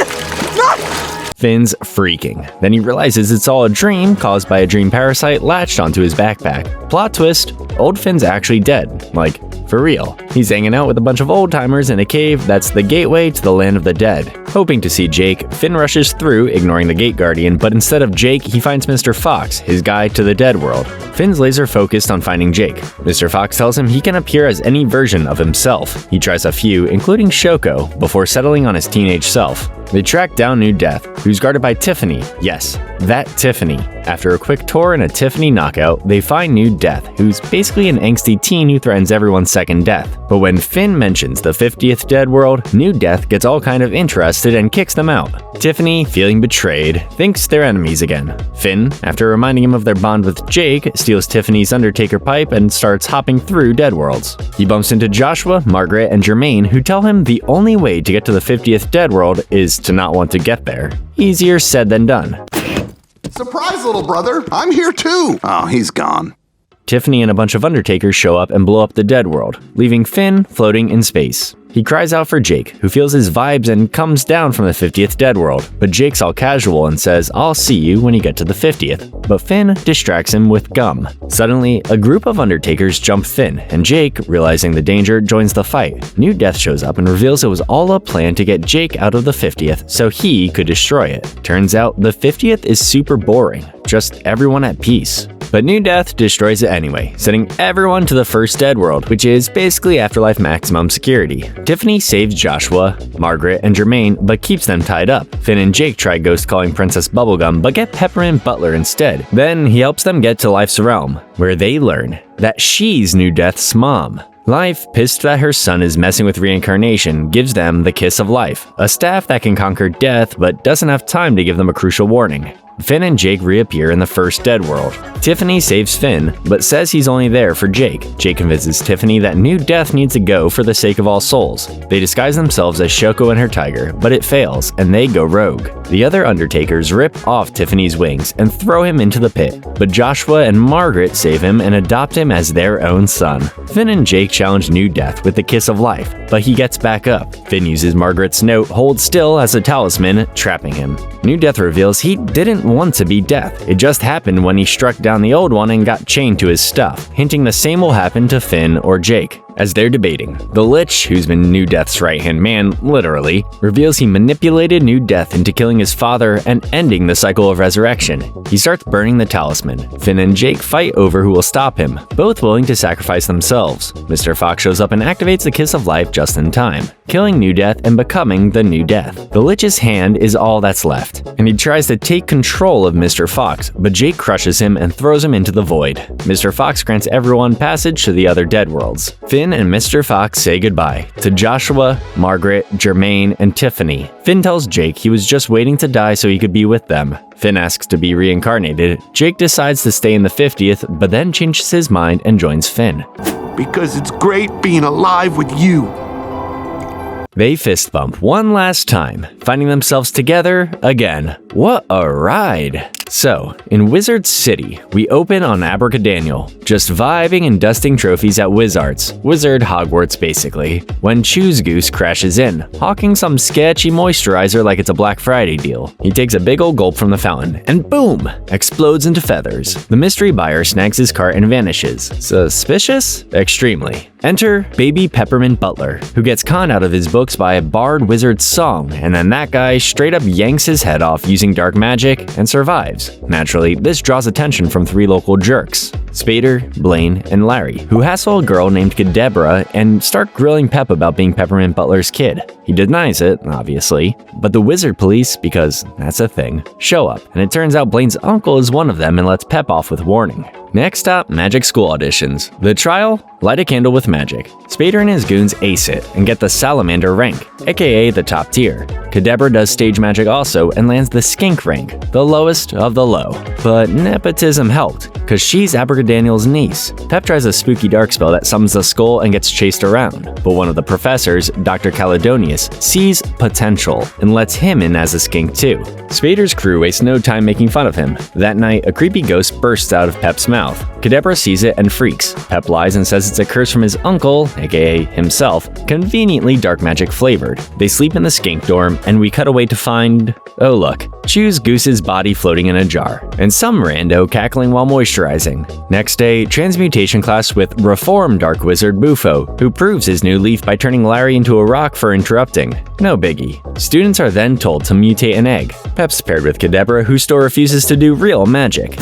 Not... Finn's freaking. Then he realizes it's all a dream caused by a dream parasite latched onto his backpack. Plot twist, old Finn's actually dead. Like, for real. He's hanging out with a bunch of old-timers in a cave that's the gateway to the Land of the Dead. Hoping to see Jake, Finn rushes through, ignoring the gate guardian, but instead of Jake, he finds Mr. Fox, his guide to the dead world. Finn's laser focused on finding Jake. Mr. Fox tells him he can appear as any version of himself. He tries a few, including Shoko, before settling on his teenage self. They track down New Death, who's guarded by Tiffany. Yes, that Tiffany. After a quick tour and a Tiffany knockout, they find New Death, who's basically an angsty teen who threatens everyone's second death. But when Finn mentions the 50th Dead World, New Death gets all kind of interested and kicks them out. Tiffany, feeling betrayed, thinks they're enemies again. Finn, after reminding him of their bond with Jake, steals Tiffany's Undertaker pipe and starts hopping through Dead Worlds. He bumps into Joshua, Margaret, and Jermaine, who tell him the only way to get to the 50th Dead World is to not want to get there. Easier said than done. Surprise, little brother! I'm here too! Oh, he's gone. Tiffany and a bunch of Undertakers show up and blow up the Dead World, leaving Finn floating in space. He cries out for Jake, who feels his vibes and comes down from the 50th Dead World, but Jake's all casual and says, "I'll see you when you get to the 50th. But Finn distracts him with gum. Suddenly, a group of Undertakers jump Finn, and Jake, realizing the danger, joins the fight. New Death shows up and reveals it was all a plan to get Jake out of the 50th so he could destroy it. Turns out, the 50th is super boring, just everyone at peace. But New Death destroys it anyway, sending everyone to the first Dead World, which is basically Afterlife Maximum Security. Tiffany saves Joshua, Margaret, and Jermaine, but keeps them tied up. Finn and Jake try ghost calling Princess Bubblegum, but get Peppermint Butler instead. Then he helps them get to Life's realm, where they learn that she's New Death's mom. Life, pissed that her son is messing with reincarnation, gives them the Kiss of Life, a staff that can conquer death but doesn't have time to give them a crucial warning. Finn and Jake reappear in the first dead world. Tiffany saves Finn, but says he's only there for Jake. Jake convinces Tiffany that New Death needs to go for the sake of all souls. They disguise themselves as Shoko and her tiger, but it fails, and they go rogue. The other Undertakers rip off Tiffany's wings and throw him into the pit, but Joshua and Margaret save him and adopt him as their own son. Finn and Jake challenge New Death with the kiss of life, but he gets back up. Finn uses Margaret's note Hold Still as a talisman, trapping him. New Death reveals he didn't want to be Death. It just happened when he struck down the old one and got chained to his stuff, hinting the same will happen to Finn or Jake. As they're debating, the Lich, who's been New Death's right-hand man, literally, reveals he manipulated New Death into killing his father and ending the cycle of resurrection. He starts burning the talisman. Finn and Jake fight over who will stop him, both willing to sacrifice themselves. Mr. Fox shows up and activates the Kiss of Life just in time, killing New Death and becoming the New Death. The Lich's hand is all that's left, and he tries to take control of Mr. Fox, but Jake crushes him and throws him into the void. Mr. Fox grants everyone passage to the other dead worlds. Finn and Mr. Fox say goodbye to Joshua, Margaret, Jermaine, and Tiffany. Finn tells Jake he was just waiting to die so he could be with them. Finn asks to be reincarnated. Jake decides to stay in the 50th, but then changes his mind and joins Finn. Because it's great being alive with you. They fist bump one last time, finding themselves together again. What a ride! So, in Wizard City, we open on Abracadaniel, just vibing and dusting trophies at Wizards, Wizard Hogwarts basically, when Choose Goose crashes in, hawking some sketchy moisturizer like it's a Black Friday deal. He takes a big ol' gulp from the fountain, and boom! Explodes into feathers. The mystery buyer snags his cart and vanishes. Suspicious? Extremely. Enter Baby Peppermint Butler, who gets conned out of his books by a bard wizard's song, and then that guy straight up yanks his head off using dark magic and survives. Naturally, this draws attention from 3 local jerks, Spader, Blaine, and Larry, who hassle a girl named Kadebra and start grilling Pep about being Peppermint Butler's kid. He denies it, obviously, but the wizard police, because that's a thing, show up, and it turns out Blaine's uncle is one of them and lets Pep off with warning. Next up, Magic School auditions. The trial? Light a candle with magic. Spader and his goons ace it and get the Salamander rank, aka the top tier. Kadebra does stage magic also and lands the Skink rank, the lowest of the low. But nepotism helped, cause she's Abracadaniel's niece. Pep tries a spooky dark spell that summons the skull and gets chased around, but one of the professors, Dr. Caledonius, sees potential and lets him in as a skink too. Spader's crew wastes no time making fun of him. That night, a creepy ghost bursts out of Pep's mouth. Kadebra sees it and freaks. Pep lies and says it's a curse from his uncle, aka himself, conveniently dark magic flavored. They sleep in the skink dorm, and we cut away to find, oh look, Choose Goose's body floating in a jar, and some rando cackling while moisturizing. Next day, transmutation class with Reform Dark Wizard Bufo, who proves his new leaf by turning Larry into a rock for interrupting. No biggie. Students are then told to mutate an egg. Pep's paired with Kadebra, who still refuses to do real magic.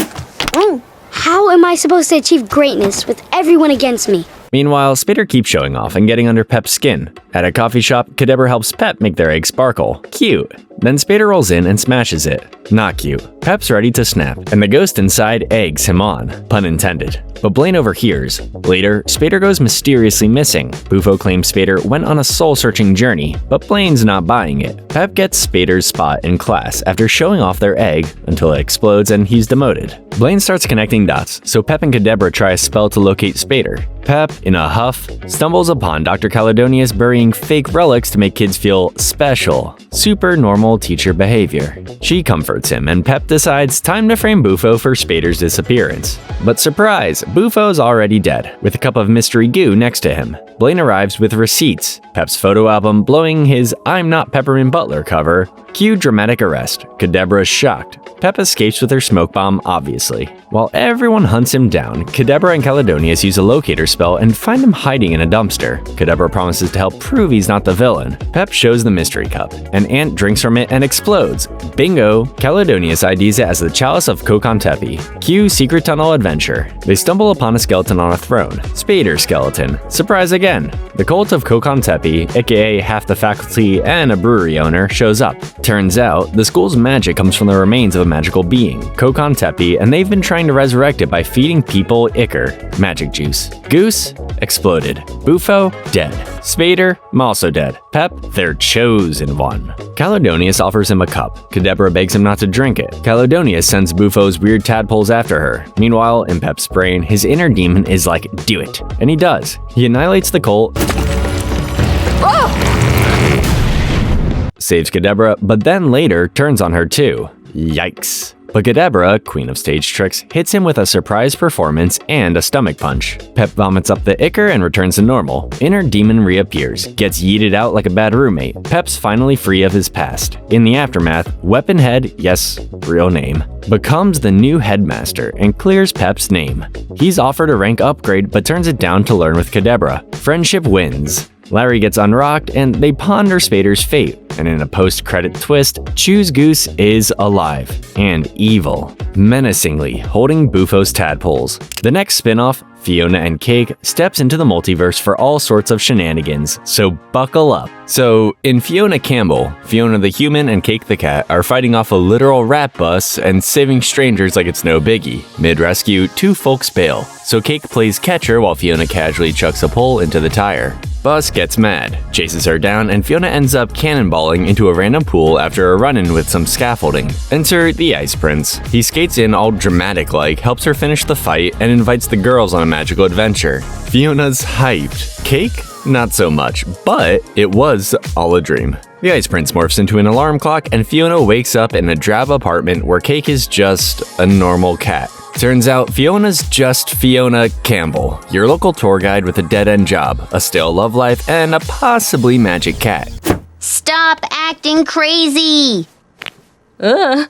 How am I supposed to achieve greatness with everyone against me? Meanwhile, Spader keeps showing off and getting under Pep's skin. At a coffee shop, Kadebra helps Pep make their egg sparkle. Cute. Then Spader rolls in and smashes it. Not cute. Pep's ready to snap, and the ghost inside eggs him on. Pun intended. But Blaine overhears. Later, Spader goes mysteriously missing. Bufo claims Spader went on a soul-searching journey, but Blaine's not buying it. Pep gets Spader's spot in class after showing off their egg until it explodes and he's demoted. Blaine starts connecting dots, so Pep and Kadebra try a spell to locate Spader. Pep, in a huff, stumbles upon Dr. Caledonius burying fake relics to make kids feel special. Super normal teacher behavior. She comforts him, and Pep decides time to frame Bufo for Spader's disappearance. But surprise, Bufo's already dead, with a cup of mystery goo next to him. Blaine arrives with receipts, Pep's photo album blowing his I'm Not Peppermint Butler cover. Cue dramatic arrest. Kadebra's shocked. Pep escapes with her smoke bomb, obviously. While everyone hunts him down, Kadebra and Caledonius use a locator spell and find him hiding in a dumpster. Kadebra promises to help prove he's not the villain. Pep shows the mystery cup. An ant drinks from it and explodes. Bingo! Caledonius IDs it as the Chalice of Kokontepi. Cue Secret Tunnel Adventure. They stumble upon a skeleton on a throne. Spader skeleton. Surprise again! The cult of Kokontepi, aka half the faculty and a brewery owner, shows up. Turns out, the school's magic comes from the remains of a magical being, Kokon Tepe, and they've been trying to resurrect it by feeding people ichor, magic juice. Goose? Exploded. Bufo? Dead. Spader? Also dead. Pep? Their chosen one. Caledonius offers him a cup. Kadabra begs him not to drink it. Caledonius sends Bufo's weird tadpoles after her. Meanwhile, in Pep's brain, his inner demon is like, do it. And he does. He annihilates the cult, saves Kadabra, but then later turns on her too. Yikes. But Kadabra, queen of stage tricks, hits him with a surprise performance and a stomach punch. Pep vomits up the ichor and returns to normal. Inner demon reappears, gets yeeted out like a bad roommate. Pep's finally free of his past. In the aftermath, Weaponhead, yes, real name, becomes the new headmaster and clears Pep's name. He's offered a rank upgrade but turns it down to learn with Kadabra. Friendship wins. Larry gets unrocked, and they ponder Spader's fate. And in a post-credit twist, Choose Goose is alive and evil, menacingly holding Bufo's tadpoles. The next spin-off, Fionna and Cake, steps into the multiverse for all sorts of shenanigans, so buckle up. So, in Fionna Campbell, Fionna the human and Cake the cat are fighting off a literal rat bus and saving strangers like it's no biggie. Mid-rescue, two folks bail, so Cake plays catcher while Fionna casually chucks a pole into the tire. Bus gets mad, chases her down, and Fionna ends up cannonballing into a random pool after a run-in with some scaffolding. Enter the Ice Prince. He skates in all dramatic-like, helps her finish the fight, and invites the girls on a magical adventure. Fionna's hyped. Cake? Not so much, but it was all a dream. The Ice Prince morphs into an alarm clock, and Fionna wakes up in a drab apartment where Cake is just a normal cat. Turns out Fiona's just Fionna Campbell, your local tour guide with a dead-end job, a stale love life, and a possibly magic cat. Stop acting crazy!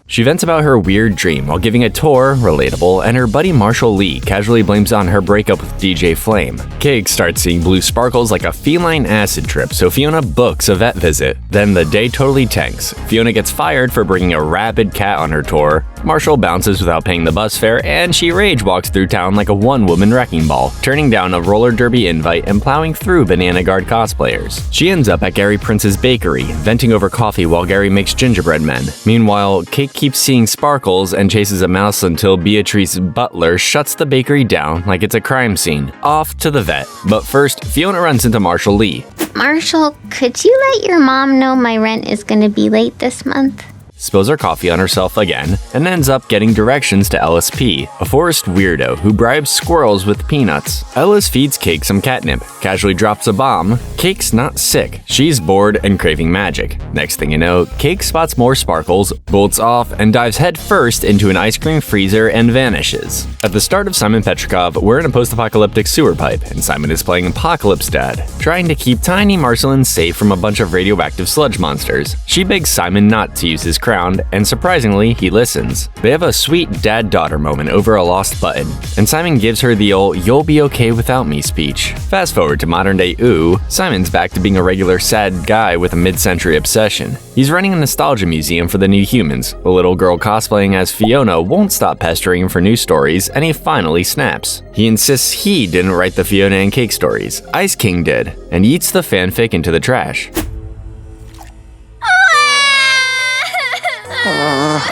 She vents about her weird dream while giving a tour, relatable, and her buddy Marshall Lee casually blames on her breakup with DJ Flame. Cake starts seeing blue sparkles like a feline acid trip, so Fionna books a vet visit. Then the day totally tanks. Fionna gets fired for bringing a rabid cat on her tour. Marshall bounces without paying the bus fare, and she rage walks through town like a one-woman wrecking ball, turning down a roller derby invite and plowing through Banana Guard cosplayers. She ends up at Gary Prince's bakery, venting over coffee while Gary makes gingerbread men. Meanwhile, Cake keeps seeing sparkles and chases a mouse until Beatrice Butler shuts the bakery down like it's a crime scene. Off to the vet. But first, Fionna runs into Marshall Lee. Marshall, could you let your mom know my rent is gonna be late this month? Spills her coffee on herself again, and ends up getting directions to Ellis P., a forest weirdo who bribes squirrels with peanuts. Ellis feeds Cake some catnip, casually drops a bomb. Cake's not sick, she's bored and craving magic. Next thing you know, Cake spots more sparkles, bolts off, and dives headfirst into an ice cream freezer and vanishes. At the start of Simon Petrikov, we're in a post-apocalyptic sewer pipe, and Simon is playing Apocalypse Dad, trying to keep tiny Marceline safe from a bunch of radioactive sludge monsters. She begs Simon not to use his crown, and surprisingly, he listens. They have a sweet dad-daughter moment over a lost button, and Simon gives her the old "you'll be okay without me" speech. Fast forward to modern-day Ooo, Simon's back to being a regular sad guy with a mid-century obsession. He's running a nostalgia museum for the new humans. A little girl cosplaying as Fionna won't stop pestering him for new stories, and he finally snaps. He insists he didn't write the Fionna and Cake stories, Ice King did, and yeets the fanfic into the trash.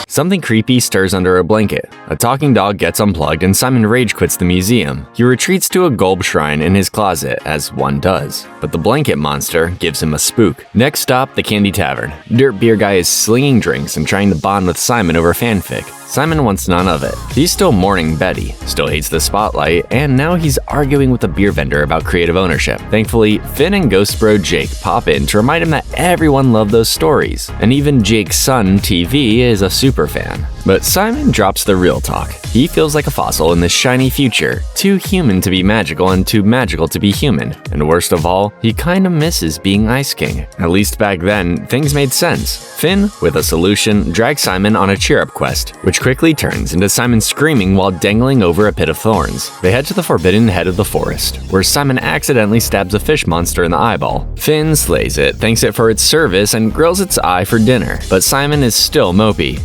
Something creepy stirs under a blanket. A talking dog gets unplugged and Simon rage quits the museum. He retreats to a Gulb shrine in his closet, as one does. But the blanket monster gives him a spook. Next stop, the Candy Tavern. Dirt Beer Guy is slinging drinks and trying to bond with Simon over fanfic. Simon wants none of it. He's still mourning Betty, still hates the spotlight, and now he's arguing with a beer vendor about creative ownership. Thankfully, Finn and Ghost Bro Jake pop in to remind him that everyone loved those stories, and even Jake's son, TV, is a super fan. But Simon drops the real talk. He feels like a fossil in this shiny future, too human to be magical and too magical to be human. And worst of all, he kinda misses being Ice King. At least back then, things made sense. Finn, with a solution, drags Simon on a cheer-up quest, which quickly turns into Simon screaming while dangling over a pit of thorns. They head to the forbidden head of the forest, where Simon accidentally stabs a fish monster in the eyeball. Finn slays it, thanks it for its service, and grills its eye for dinner. But Simon is still mopey.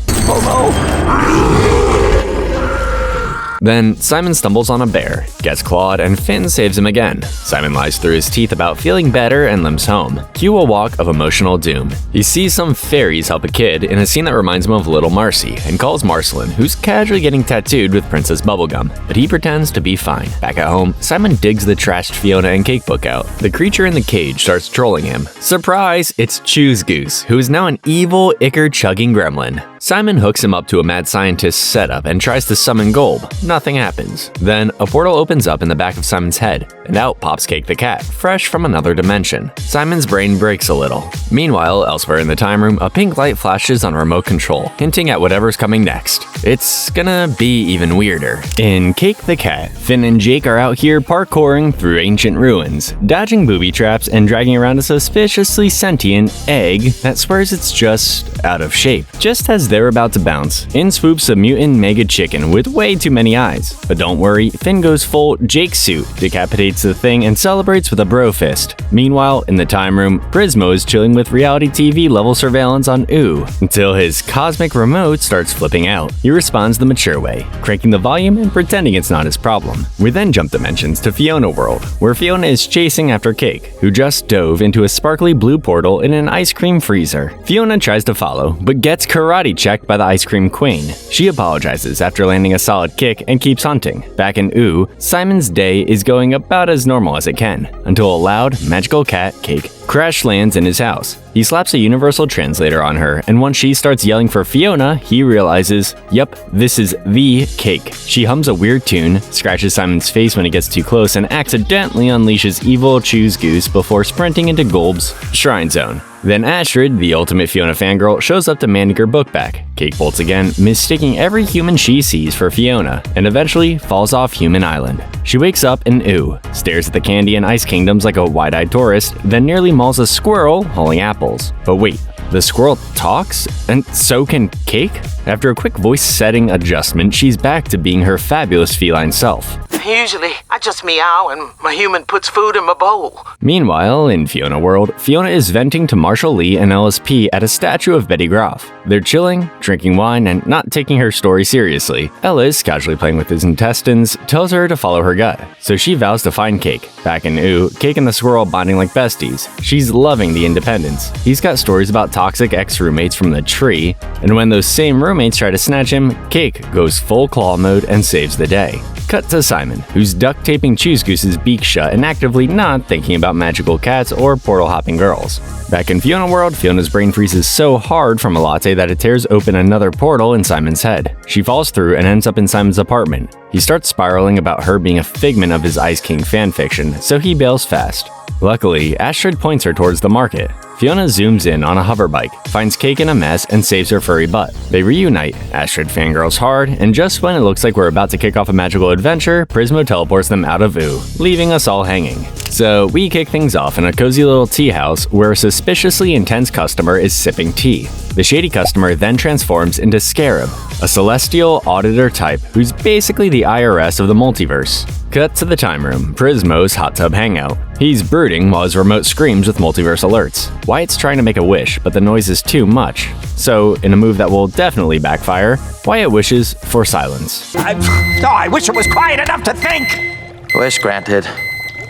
Then Simon stumbles on a bear, gets clawed, and Finn saves him again. Simon lies through his teeth about feeling better and limps home. Cue a walk of emotional doom. He sees some fairies help a kid in a scene that reminds him of Little Marcy and calls Marceline, who's casually getting tattooed with Princess Bubblegum, but he pretends to be fine. Back at home, Simon digs the trashed Fionna and Cake book out. The creature in the cage starts trolling him. Surprise! It's Choose Goose, who is now an evil, ichor-chugging gremlin. Simon hooks him up to a mad scientist's setup and tries to summon Golb. Nothing happens. Then, a portal opens up in the back of Simon's head, and out pops Cake the cat, fresh from another dimension. Simon's brain breaks a little. Meanwhile, elsewhere in the time room, a pink light flashes on remote control, hinting at whatever's coming next. It's gonna be even weirder. In Cake the Cat, Finn and Jake are out here parkouring through ancient ruins, dodging booby traps and dragging around a suspiciously sentient egg that swears it's just out of shape. Just as they're about to bounce, in swoops a mutant mega chicken with way too many eyes. But don't worry, Finn goes full Jake suit, decapitates the thing, and celebrates with a bro fist. Meanwhile, in the time room, Prismo is chilling with reality TV level surveillance on Ooo, until his cosmic remote starts flipping out. He responds the mature way, cranking the volume and pretending it's not his problem. We then jump dimensions to Fionna World, where Fionna is chasing after Cake, who just dove into a sparkly blue portal in an ice cream freezer. Fionna tries to follow, but gets karate checked by the ice cream queen. She apologizes after landing a solid kick and keeps hunting. Back in Ooo, Simon's day is going about as normal as it can, until a loud, magical cat, Cake, crash lands in his house. He slaps a universal translator on her, and once she starts yelling for Fionna, he realizes, yep, this is the Cake. She hums a weird tune, scratches Simon's face when he gets too close, and accidentally unleashes evil Choose Goose before sprinting into Golb's shrine zone. Then Astrid, the ultimate Fionna fangirl, shows up to mandate her book back. Cake bolts again, mistaking every human she sees for Fionna, and eventually falls off Human Island. She wakes up in Ooo, stares at the candy and ice kingdoms like a wide-eyed tourist, then nearly mauls a squirrel hauling apples. But wait, the squirrel talks? And so can Cake? After a quick voice setting adjustment, she's back to being her fabulous feline self. Usually, I just meow and my human puts food in my bowl. Meanwhile, in Fionna World, Fionna is venting to Marshall Lee and LSP at a statue of Betty Groff. They're chilling, drinking wine, and not taking her story seriously. Ellis, casually playing with his intestines, tells her to follow her gut, so she vows to find Cake. Back in Ooo, Cake and the squirrel bonding like besties. She's loving the independence. He's got stories about toxic ex-roommates from the tree, and when those same roommates try to snatch him, Cake goes full claw mode and saves the day. Cut to Simon, who's duct taping Choose Goose's beak shut and actively not thinking about magical cats or portal hopping girls. Back in Fionna World, Fiona's brain freezes so hard from a latte that it tears open another portal in Simon's head. She falls through and ends up in Simon's apartment. He starts spiraling about her being a figment of his Ice King fanfiction, so he bails fast. Luckily, Astrid points her towards the market. Fionna zooms in on a hoverbike, finds Cake in a mess, and saves her furry butt. They reunite, Astrid fangirls hard, and just when it looks like we're about to kick off a magical adventure, Prismo teleports them out of Ooo, leaving us all hanging. So we kick things off in a cozy little tea house where a suspiciously intense customer is sipping tea. The shady customer then transforms into Scarab, a celestial auditor type who's basically the IRS of the multiverse. Cut to the time room, Prismo's hot tub hangout. He's brooding while his remote screams with multiverse alerts. Wyatt's trying to make a wish, but the noise is too much. So, in a move that will definitely backfire, Wyatt wishes for silence. I wish it was quiet enough to think! Wish granted.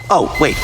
Oh, wait,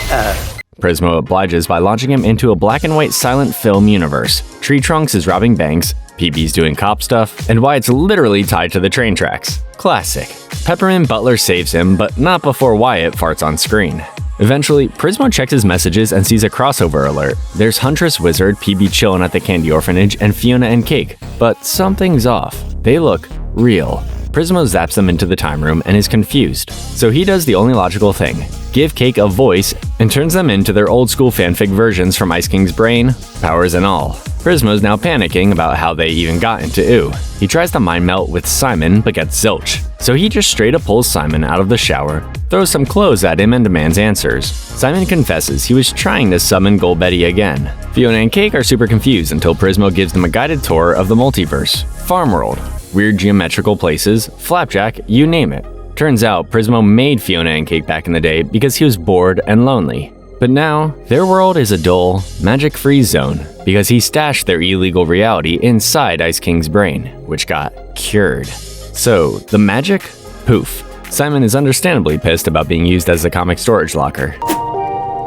Prismo obliges by launching him into a black and white silent film universe. Tree Trunks is robbing banks, PB's doing cop stuff, and Wyatt's literally tied to the train tracks. Classic. Peppermint Butler saves him, but not before Wyatt farts on screen. Eventually, Prismo checks his messages and sees a crossover alert. There's Huntress Wizard, PB chillin' at the Candy Orphanage, and Fionna and Cake. But something's off. They look real. Prismo zaps them into the time room and is confused. So he does the only logical thing. Give Cake a voice and turns them into their old school fanfic versions from Ice King's brain, powers and all. Prismo's now panicking about how they even got into Ooo. He tries to mind melt with Simon but gets zilch. So he just straight up pulls Simon out of the shower, throws some clothes at him and demands answers. Simon confesses he was trying to summon Golbetty again. Fionna and Cake are super confused until Prismo gives them a guided tour of the multiverse. Farm world, weird geometrical places, flapjack, you name it. Turns out Prismo made Fionna and Cake back in the day because he was bored and lonely. But now, their world is a dull, magic-free zone because he stashed their illegal reality inside Ice King's brain, which got cured. So, the magic? Poof. Simon is understandably pissed about being used as a comic storage locker.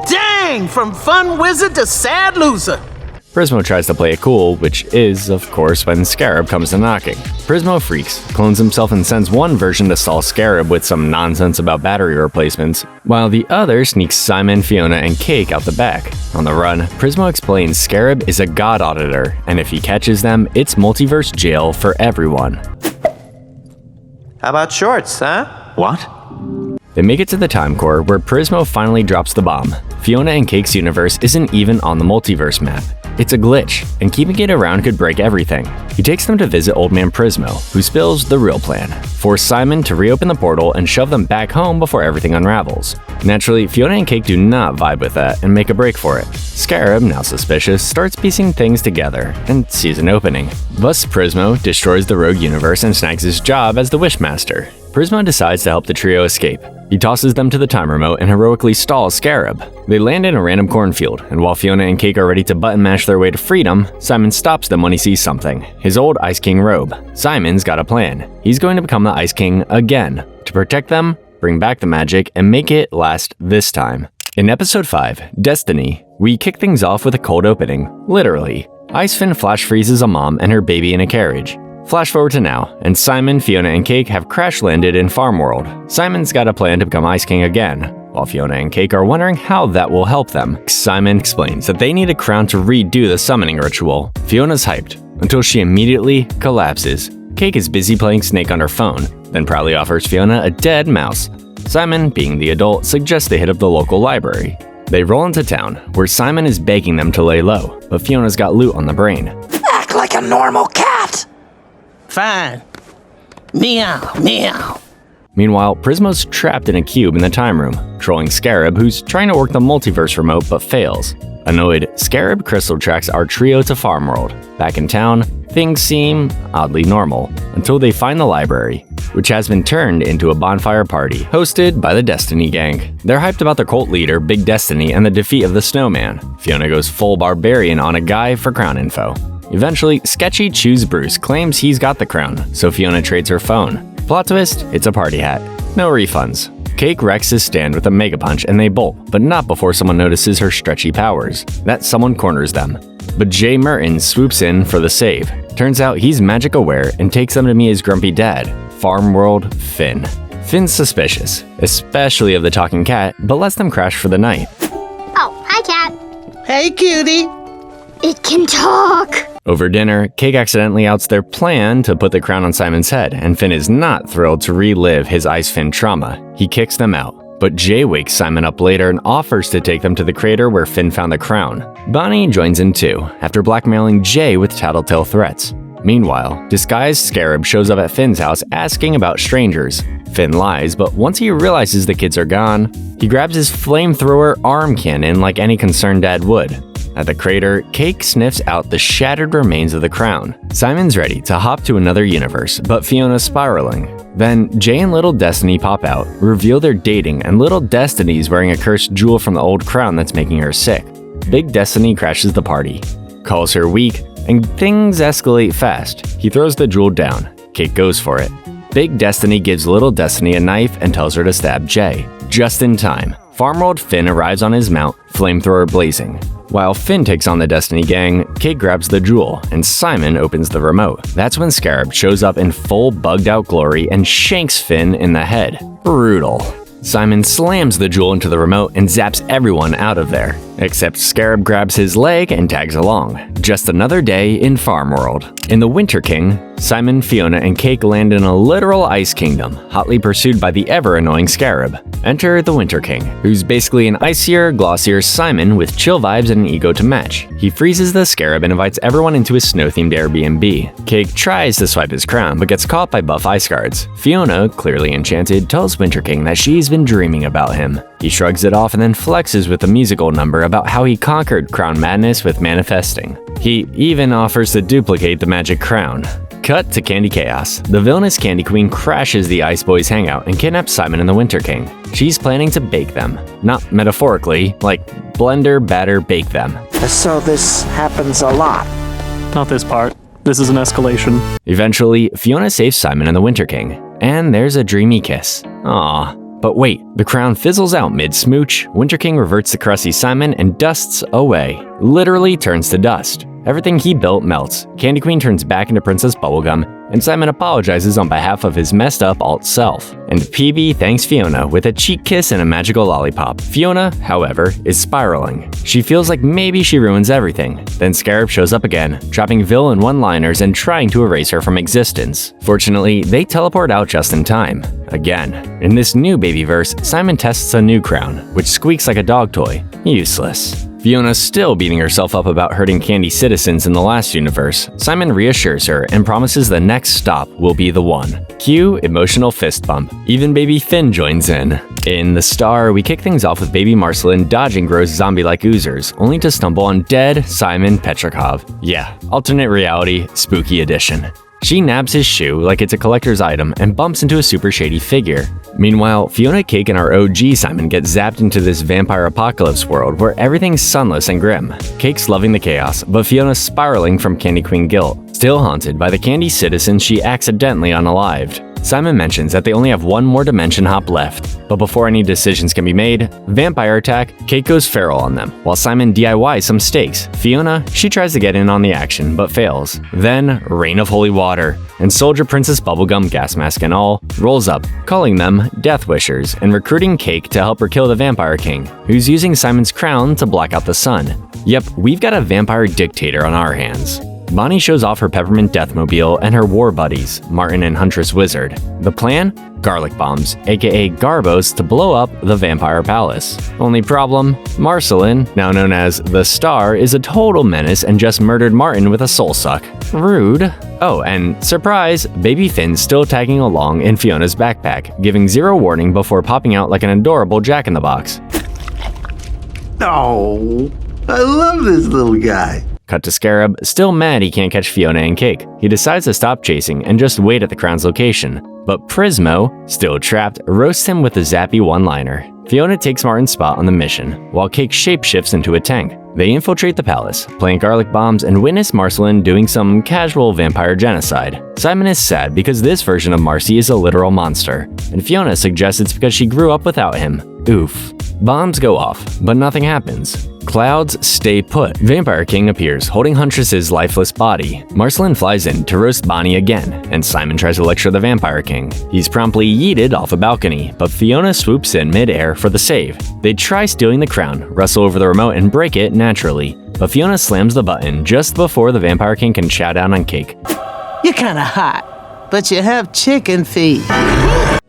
Dang, from fun wizard to sad loser. Prismo tries to play it cool, which is, of course, when Scarab comes to knocking. Prismo freaks, clones himself and sends one version to stall Scarab with some nonsense about battery replacements, while the other sneaks Simon, Fionna, and Cake out the back. On the run, Prismo explains Scarab is a god auditor, and if he catches them, it's multiverse jail for everyone. How about shorts, huh? What? They make it to the time core, where Prismo finally drops the bomb. Fionna and Cake's universe isn't even on the multiverse map. It's a glitch, and keeping it around could break everything. He takes them to visit Old Man Prismo, who spills the real plan. Force Simon to reopen the portal and shove them back home before everything unravels. Naturally, Fionna and Cake do not vibe with that and make a break for it. Scarab, now suspicious, starts piecing things together and sees an opening. Thus, Prismo destroys the rogue universe and snags his job as the Wishmaster. Prismo decides to help the trio escape. He tosses them to the time remote and heroically stalls Scarab. They land in a random cornfield, and while Fionna and Cake are ready to button mash their way to freedom, Simon stops them when he sees something: his old Ice King robe. Simon's got a plan. He's going to become the Ice King again, to protect them, bring back the magic, and make it last this time. In episode 5, Destiny, we kick things off with a cold opening, literally. Icefin flash freezes a mom and her baby in a carriage. Flash forward to now, and Simon, Fionna, and Cake have crash-landed in Farm World. Simon's got a plan to become Ice King again, while Fionna and Cake are wondering how that will help them. Simon explains that they need a crown to redo the summoning ritual. Fiona's hyped, until she immediately collapses. Cake is busy playing Snake on her phone, then proudly offers Fionna a dead mouse. Simon, being the adult, suggests they hit up the local library. They roll into town, where Simon is begging them to lay low, but Fiona's got loot on the brain. Act like a normal cat. Fine. Meow, meow. Meanwhile, Prismo's trapped in a cube in the time room, trolling Scarab, who's trying to work the multiverse remote but fails. Annoyed, Scarab crystal tracks our trio to Farm World. Back in town, things seem oddly normal, until they find the library, which has been turned into a bonfire party, hosted by the Destiny Gang. They're hyped about their cult leader, Big Destiny, and the defeat of the Snowman. Fionna goes full barbarian on a guy for crown info. Eventually, sketchy Choose Bruce claims he's got the crown, so Fionna trades her phone. Plot twist, it's a party hat. No refunds. Cake wrecks his stand with a mega punch and they bolt, but not before someone notices her stretchy powers. That someone corners them. But Jay Merton swoops in for the save. Turns out he's magic aware and takes them to meet his grumpy dad, Farm World Finn. Finn's suspicious, especially of the talking cat, but lets them crash for the night. Oh, hi, cat. Hey, cutie. It can talk. Over dinner, Cake accidentally outs their plan to put the crown on Simon's head, and Finn is not thrilled to relive his Icefin trauma. He kicks them out, but Jay wakes Simon up later and offers to take them to the crater where Finn found the crown. Bonnie joins in too, after blackmailing Jay with tattletale threats. Meanwhile, disguised Scarab shows up at Finn's house asking about strangers. Finn lies, but once he realizes the kids are gone, he grabs his flamethrower arm cannon like any concerned dad would. At the crater, Cake sniffs out the shattered remains of the crown. Simon's ready to hop to another universe, but Fiona's spiraling. Then, Jay and Little Destiny pop out, reveal they're dating, and Little Destiny's wearing a cursed jewel from the old crown that's making her sick. Big Destiny crashes the party, calls her weak, and things escalate fast. He throws the jewel down. Cake goes for it. Big Destiny gives Little Destiny a knife and tells her to stab Jay. Just in time, Farm World Finn arrives on his mount, flamethrower blazing. While Finn takes on the Destiny Gang, Cake grabs the jewel, and Simon opens the remote. That's when Scarab shows up in full bugged-out glory and shanks Finn in the head. Brutal. Simon slams the jewel into the remote and zaps everyone out of there, except Scarab grabs his leg and tags along. Just another day in Farm World. In the Winter King, Simon, Fionna, and Cake land in a literal ice kingdom, hotly pursued by the ever-annoying Scarab. Enter the Winter King, who's basically an icier, glossier Simon with chill vibes and an ego to match. He freezes the Scarab and invites everyone into his snow-themed Airbnb. Cake tries to swipe his crown, but gets caught by buff ice guards. Fionna, clearly enchanted, tells Winter King that she's been dreaming about him. He shrugs it off and then flexes with a musical number about how he conquered crown madness with manifesting. He even offers to duplicate the magic crown. Cut to Candy Chaos. The villainous Candy Queen crashes the Ice Boys hangout and kidnaps Simon and the Winter King. She's planning to bake them. Not metaphorically, like blender, batter, bake them. So this happens a lot. Not this part. This is an escalation. Eventually, Fionna saves Simon and the Winter King, and there's a dreamy kiss. Aw. But wait, the crown fizzles out mid-smooch, Winter King reverts to crusty Simon and dusts away. Literally turns to dust. Everything he built melts. Candy Queen turns back into Princess Bubblegum, and Simon apologizes on behalf of his messed up alt self. And PB thanks Fionna with a cheek kiss and a magical lollipop. Fionna, however, is spiraling. She feels like maybe she ruins everything. Then Scarab shows up again, dropping villain one-liners and trying to erase her from existence. Fortunately, they teleport out just in time. Again. In this new babyverse, Simon tests a new crown, which squeaks like a dog toy. Useless. Fiona's still beating herself up about hurting Candy citizens in the last universe. Simon reassures her and promises the next stop will be the one. Cue emotional fist bump. Even baby Finn joins in. In The Star, we kick things off with baby Marceline dodging gross zombie-like oozers, only to stumble on dead Simon Petrikov. Yeah, alternate reality, spooky edition. She nabs his shoe like it's a collector's item and bumps into a super shady figure. Meanwhile, Fionna Cake and our OG Simon get zapped into this vampire apocalypse world where everything's sunless and grim. Cake's loving the chaos, but Fiona's spiraling from Candy Queen guilt. Still haunted by the Candy citizens she accidentally unalived. Simon mentions that they only have one more dimension hop left, but before any decisions can be made, vampire attack, Cake goes feral on them, while Simon DIYs some stakes. Fionna, she tries to get in on the action, but fails. Then, Rain of Holy Water, and Soldier Princess Bubblegum, gas mask and all, rolls up, calling them Death Wishers, and recruiting Cake to help her kill the Vampire King, who's using Simon's crown to block out the sun. Yep, we've got a vampire dictator on our hands. Bonnie shows off her Peppermint Deathmobile and her war buddies, Martin and Huntress Wizard. The plan? Garlic bombs, aka Garbos, to blow up the Vampire Palace. Only problem? Marceline, now known as The Star, is a total menace and just murdered Martin with a soul suck. Rude. Oh, and surprise, baby Finn's still tagging along in Fiona's backpack, giving zero warning before popping out like an adorable Jack-in-the-Box. Oh, I love this little guy. Cut to Scarab, still mad he can't catch Fionna and Cake. He decides to stop chasing and just wait at the crown's location. But Prismo, still trapped, roasts him with a zappy one-liner. Fionna takes Martin's spot on the mission, while Cake shapeshifts into a tank. They infiltrate the palace, plant garlic bombs, and witness Marceline doing some casual vampire genocide. Simon is sad because this version of Marcy is a literal monster, and Fionna suggests it's because she grew up without him. Oof. Bombs go off, but nothing happens. Clouds stay put. Vampire King appears, holding Huntress's lifeless body. Marceline flies in to roast Bonnie again, and Simon tries to lecture the Vampire King. He's promptly yeeted off a balcony, but Fionna swoops in mid-air for the save. They try stealing the crown, wrestle over the remote, and break it naturally. But Fionna slams the button just before the Vampire King can chow down on Cake. You're kinda hot, but you have chicken feet.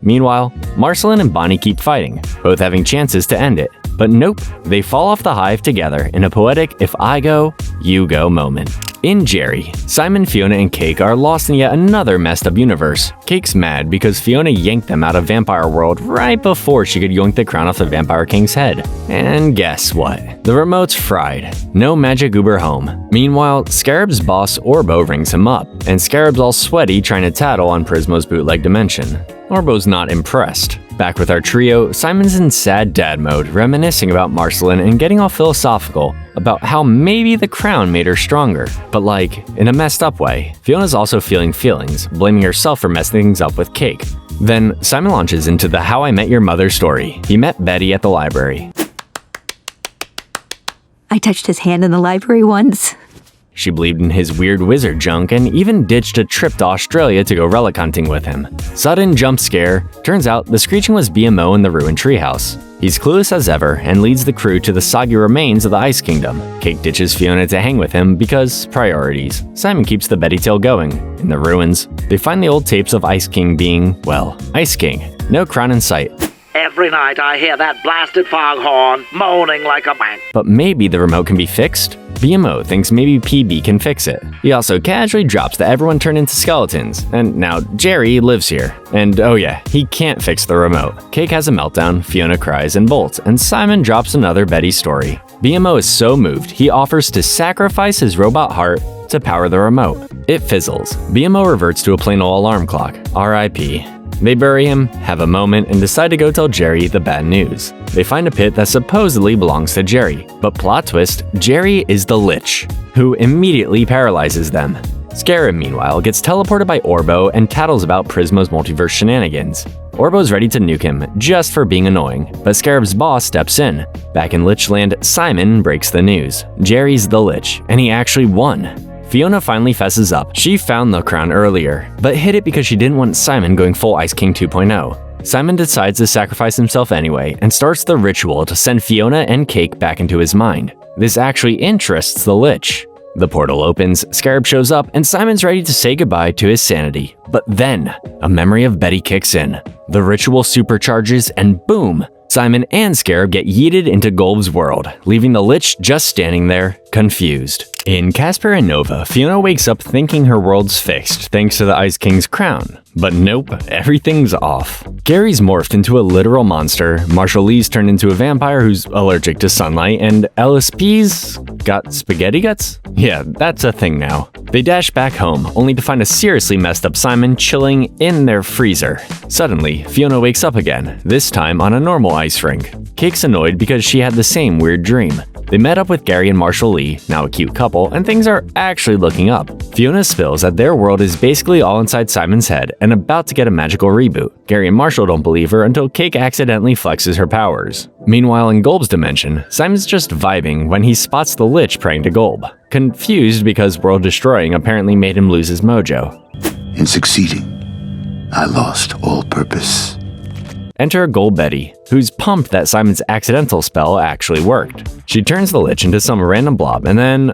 Meanwhile, Marceline and Bonnie keep fighting, both having chances to end it. But nope, they fall off the hive together in a poetic if I go, you go moment. In Jerry, Simon, Fionna, and Cake are lost in yet another messed up universe. Cake's mad because Fionna yanked them out of Vampire World right before she could yoink the crown off the Vampire King's head. And guess what? The remote's fried. No magic goober home. Meanwhile, Scarab's boss Orbo rings him up, and Scarab's all sweaty trying to tattle on Prismo's bootleg dimension. Orbo's not impressed. Back with our trio, Simon's in sad dad mode, reminiscing about Marceline and getting all philosophical about how maybe the crown made her stronger, but like, in a messed up way. Fiona's also feeling feelings, blaming herself for messing things up with Cake. Then, Simon launches into the How I Met Your Mother story. He met Betty at the library. I touched his hand in the library once. She believed in his weird wizard junk and even ditched a trip to Australia to go relic hunting with him. Sudden jump scare. Turns out the screeching was BMO in the ruined treehouse. He's clueless as ever and leads the crew to the soggy remains of the Ice Kingdom. Cake ditches Fionna to hang with him because priorities. Simon keeps the Betty tale going. In the ruins, they find the old tapes of Ice King being, well, Ice King. No crown in sight. Every night I hear that blasted foghorn moaning like a man. But maybe the remote can be fixed? BMO thinks maybe PB can fix it. He also casually drops that everyone turned into skeletons, and now Jerry lives here. And oh yeah, he can't fix the remote. Cake has a meltdown, Fionna cries and bolts, and Simon drops another Betty story. BMO is so moved, he offers to sacrifice his robot heart to power the remote. It fizzles. BMO reverts to a plain old alarm clock. R.I.P. They bury him, have a moment, and decide to go tell Jerry the bad news. They find a pit that supposedly belongs to Jerry, but plot twist, Jerry is the Lich, who immediately paralyzes them. Scarab, meanwhile, gets teleported by Orbo and tattles about Prismo's multiverse shenanigans. Orbo's ready to nuke him just for being annoying, but Scarab's boss steps in. Back in Lichland, Simon breaks the news. Jerry's the Lich, and he actually won. Fionna finally fesses up. She found the crown earlier, but hid it because she didn't want Simon going full Ice King 2.0. Simon decides to sacrifice himself anyway and starts the ritual to send Fionna and Cake back into his mind. This actually interests the Lich. The portal opens, Scarab shows up, and Simon's ready to say goodbye to his sanity. But then, a memory of Betty kicks in. The ritual supercharges, and boom! Simon and Scarab get yeeted into Golb's world, leaving the Lich just standing there, confused. In Casper and Nova, Fionna wakes up thinking her world's fixed thanks to the Ice King's crown. But nope, everything's off. Gary's morphed into a literal monster, Marshall's turned into a vampire who's allergic to sunlight, and LSP's got spaghetti guts? Yeah, that's a thing now. They dash back home, only to find a seriously messed up Simon chilling in their freezer. Suddenly, Fionna wakes up again, this time on a normal ice rink. Cake's annoyed because she had the same weird dream. They met up with Gary and Marshall Lee, now a cute couple, and things are actually looking up. Fionna spills that their world is basically all inside Simon's head and about to get a magical reboot. Gary and Marshall don't believe her until Cake accidentally flexes her powers. Meanwhile, in Golb's dimension, Simon's just vibing when he spots the Lich praying to Golb. Confused because world destroying apparently made him lose his mojo. In succeeding, I lost all purpose. Enter Golb Betty, who's pumped that Simon's accidental spell actually worked. She turns the Lich into some random blob and then,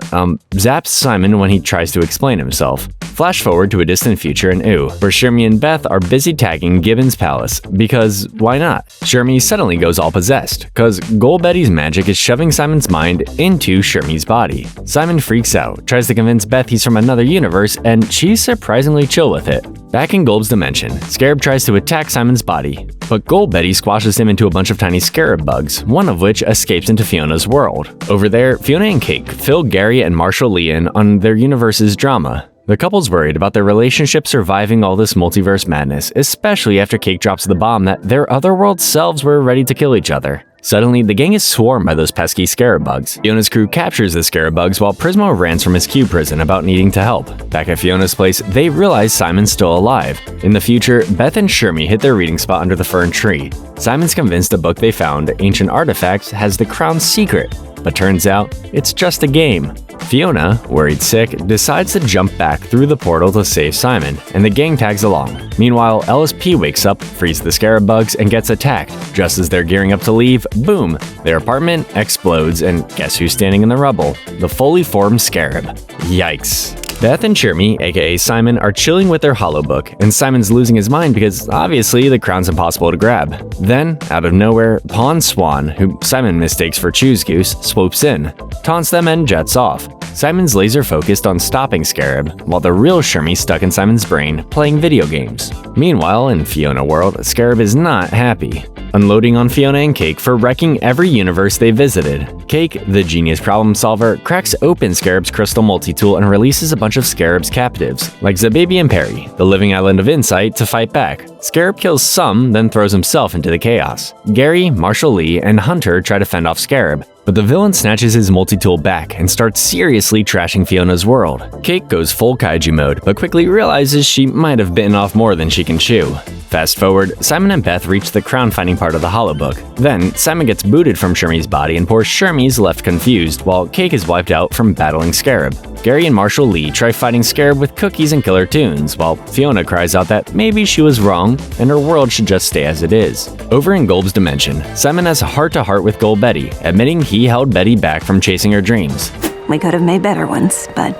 zaps Simon when he tries to explain himself. Flash forward to a distant future in Ooo, where Shermie and Beth are busy tagging Gibbon's palace, because why not? Shermie suddenly goes all possessed, cause Golb Betty's magic is shoving Simon's mind into Shermie's body. Simon freaks out, tries to convince Beth he's from another universe, and she's surprisingly chill with it. Back in Golb's dimension, Scarab tries to attack Simon's body, but Golb Betty squashes him into a bunch of tiny scarab bugs, one of which escapes into Fionna's world. Over there, Fionna and Cake fill Gary and Marshall Lee in on their universe's drama. The couple's worried about their relationship surviving all this multiverse madness, especially after Cake drops the bomb that their otherworld selves were ready to kill each other. Suddenly, the gang is swarmed by those pesky scarab bugs. Fiona's crew captures the scarab bugs while Prismo rants from his Q prison about needing to help. Back at Fiona's place, they realize Simon's still alive. In the future, Beth and Shermie hit their reading spot under the fern tree. Simon's convinced the book they found, Ancient Artifacts, has the crown's secret, but turns out it's just a game. Fionna, worried sick, decides to jump back through the portal to save Simon, and the gang tags along. Meanwhile, LSP wakes up, frees the scarab bugs, and gets attacked. Just as they're gearing up to leave, boom! Their apartment explodes, and guess who's standing in the rubble? The fully formed scarab. Yikes. Beth and Shermie, aka Simon, are chilling with their holobook, and Simon's losing his mind because obviously the crown's impossible to grab. Then, out of nowhere, Pawn Swan, who Simon mistakes for Choose Goose, swoops in, taunts them, and jets off. Simon's laser focused on stopping Scarab, while the real Shermie's stuck in Simon's brain, playing video games. Meanwhile, in Fionna World, Scarab is not happy, unloading on Fionna and Cake for wrecking every universe they visited. Cake, the genius problem solver, cracks open Scarab's crystal multi-tool and releases a bunch of Scarab's captives, like Zababy and Perry, the living island of Insight, to fight back. Scarab kills some, then throws himself into the chaos. Gary, Marshall Lee, and Hunter try to fend off Scarab, but the villain snatches his multi-tool back and starts seriously trashing Fiona's world. Cake goes full kaiju mode, but quickly realizes she might have bitten off more than she can chew. Fast forward, Simon and Beth reach the crown-finding part of the holobook. Then, Simon gets booted from Shermie's body and poor Shermie's left confused, while Cake is wiped out from battling Scarab. Gary and Marshall Lee try fighting Scarab with cookies and killer tunes, while Fionna cries out that maybe she was wrong and her world should just stay as it is. Over in Golb's dimension, Simon has a heart-to-heart with Golb Betty, admitting he held Betty back from chasing her dreams. We could have made better ones, but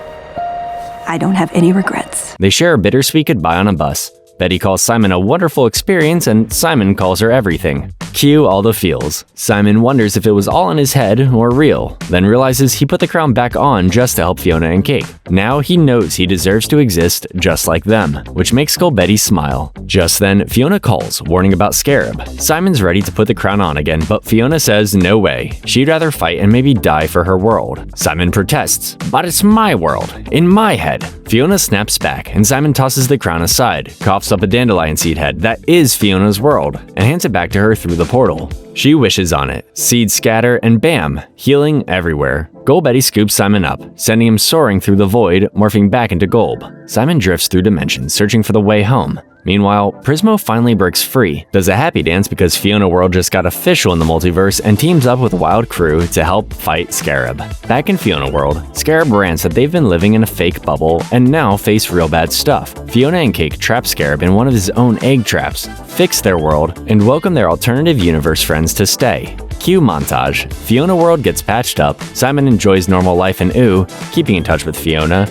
I don't have any regrets. They share a bittersweet goodbye on a bus. Betty calls Simon a wonderful experience, and Simon calls her everything. Cue all the feels. Simon wonders if it was all in his head or real, then realizes he put the crown back on just to help Fionna and Cake. Now he knows he deserves to exist just like them, which makes Golb Betty smile. Just then, Fionna calls, warning about Scarab. Simon's ready to put the crown on again, but Fionna says no way. She'd rather fight and maybe die for her world. Simon protests, but it's my world, in my head. Fionna snaps back, and Simon tosses the crown aside, coughs up a dandelion seed head that is Fiona's world, and hands it back to her through the portal. She wishes on it. Seeds scatter, and bam! Healing everywhere. Golb Betty scoops Simon up, sending him soaring through the void, morphing back into Golb. Simon drifts through dimensions, searching for the way home. Meanwhile, Prismo finally breaks free, does a happy dance because Fionna World just got official in the multiverse, and teams up with Wild Crew to help fight Scarab. Back in Fionna World, Scarab rants that they've been living in a fake bubble and now face real bad stuff. Fionna and Cake trap Scarab in one of his own egg traps, fix their world, and welcome their alternative universe friends to stay. Cue montage. Fionna World gets patched up, Simon enjoys normal life in Ooo, keeping in touch with Fionna.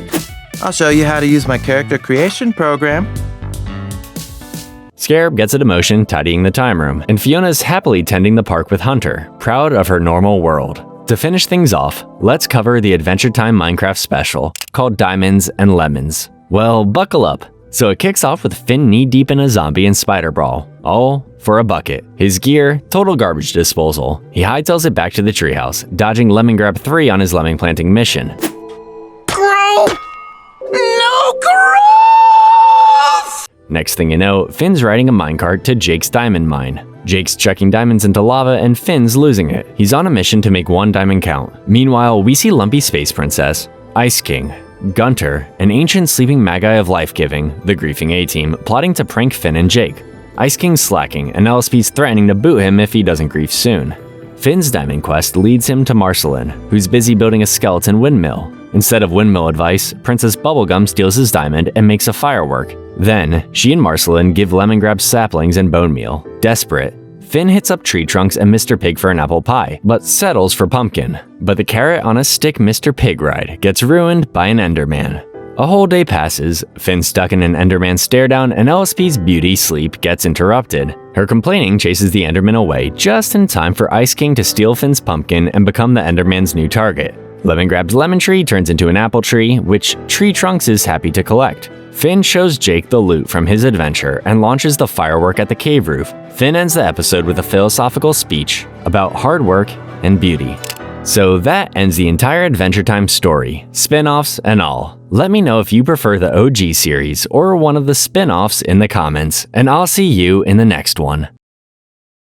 I'll show you how to use my character creation program. Scarab gets a demotion tidying the time room, and Fiona's happily tending the park with Hunter, proud of her normal world. To finish things off, let's cover the Adventure Time Minecraft special, called Diamonds and Lemons. Well, buckle up. So it kicks off with Finn knee-deep in a zombie and spider brawl, all for a bucket. His gear, total garbage disposal. He hightails it back to the treehouse, dodging Lemon Grab 3 on his lemon planting mission. No growth! Next thing you know, Finn's riding a minecart to Jake's diamond mine. Jake's chucking diamonds into lava and Finn's losing it. He's on a mission to make 1 diamond count. Meanwhile, we see Lumpy Space Princess, Ice King, Gunter, an ancient sleeping magi of life-giving, the griefing A-team, plotting to prank Finn and Jake. Ice King's slacking, and LSP's threatening to boot him if he doesn't grief soon. Finn's diamond quest leads him to Marceline, who's busy building a skeleton windmill. Instead of windmill advice, Princess Bubblegum steals his diamond and makes a firework. Then, she and Marceline give Lemon Grab saplings and bone meal. Desperate, Finn hits up Tree Trunks and Mr. Pig for an apple pie, but settles for pumpkin. But the carrot on a stick Mr. Pig ride gets ruined by an Enderman. A whole day passes, Finn stuck in an Enderman stare down, and LSP's beauty sleep gets interrupted. Her complaining chases the Enderman away just in time for Ice King to steal Finn's pumpkin and become the Enderman's new target. Lemon Grab's lemon tree turns into an apple tree, which Tree Trunks is happy to collect. Finn shows Jake the loot from his adventure and launches the firework at the cave roof. Finn ends the episode with a philosophical speech about hard work and beauty. So that ends the entire Adventure Time story, spin-offs and all. Let me know if you prefer the OG series or one of the spin-offs in the comments, and I'll see you in the next one.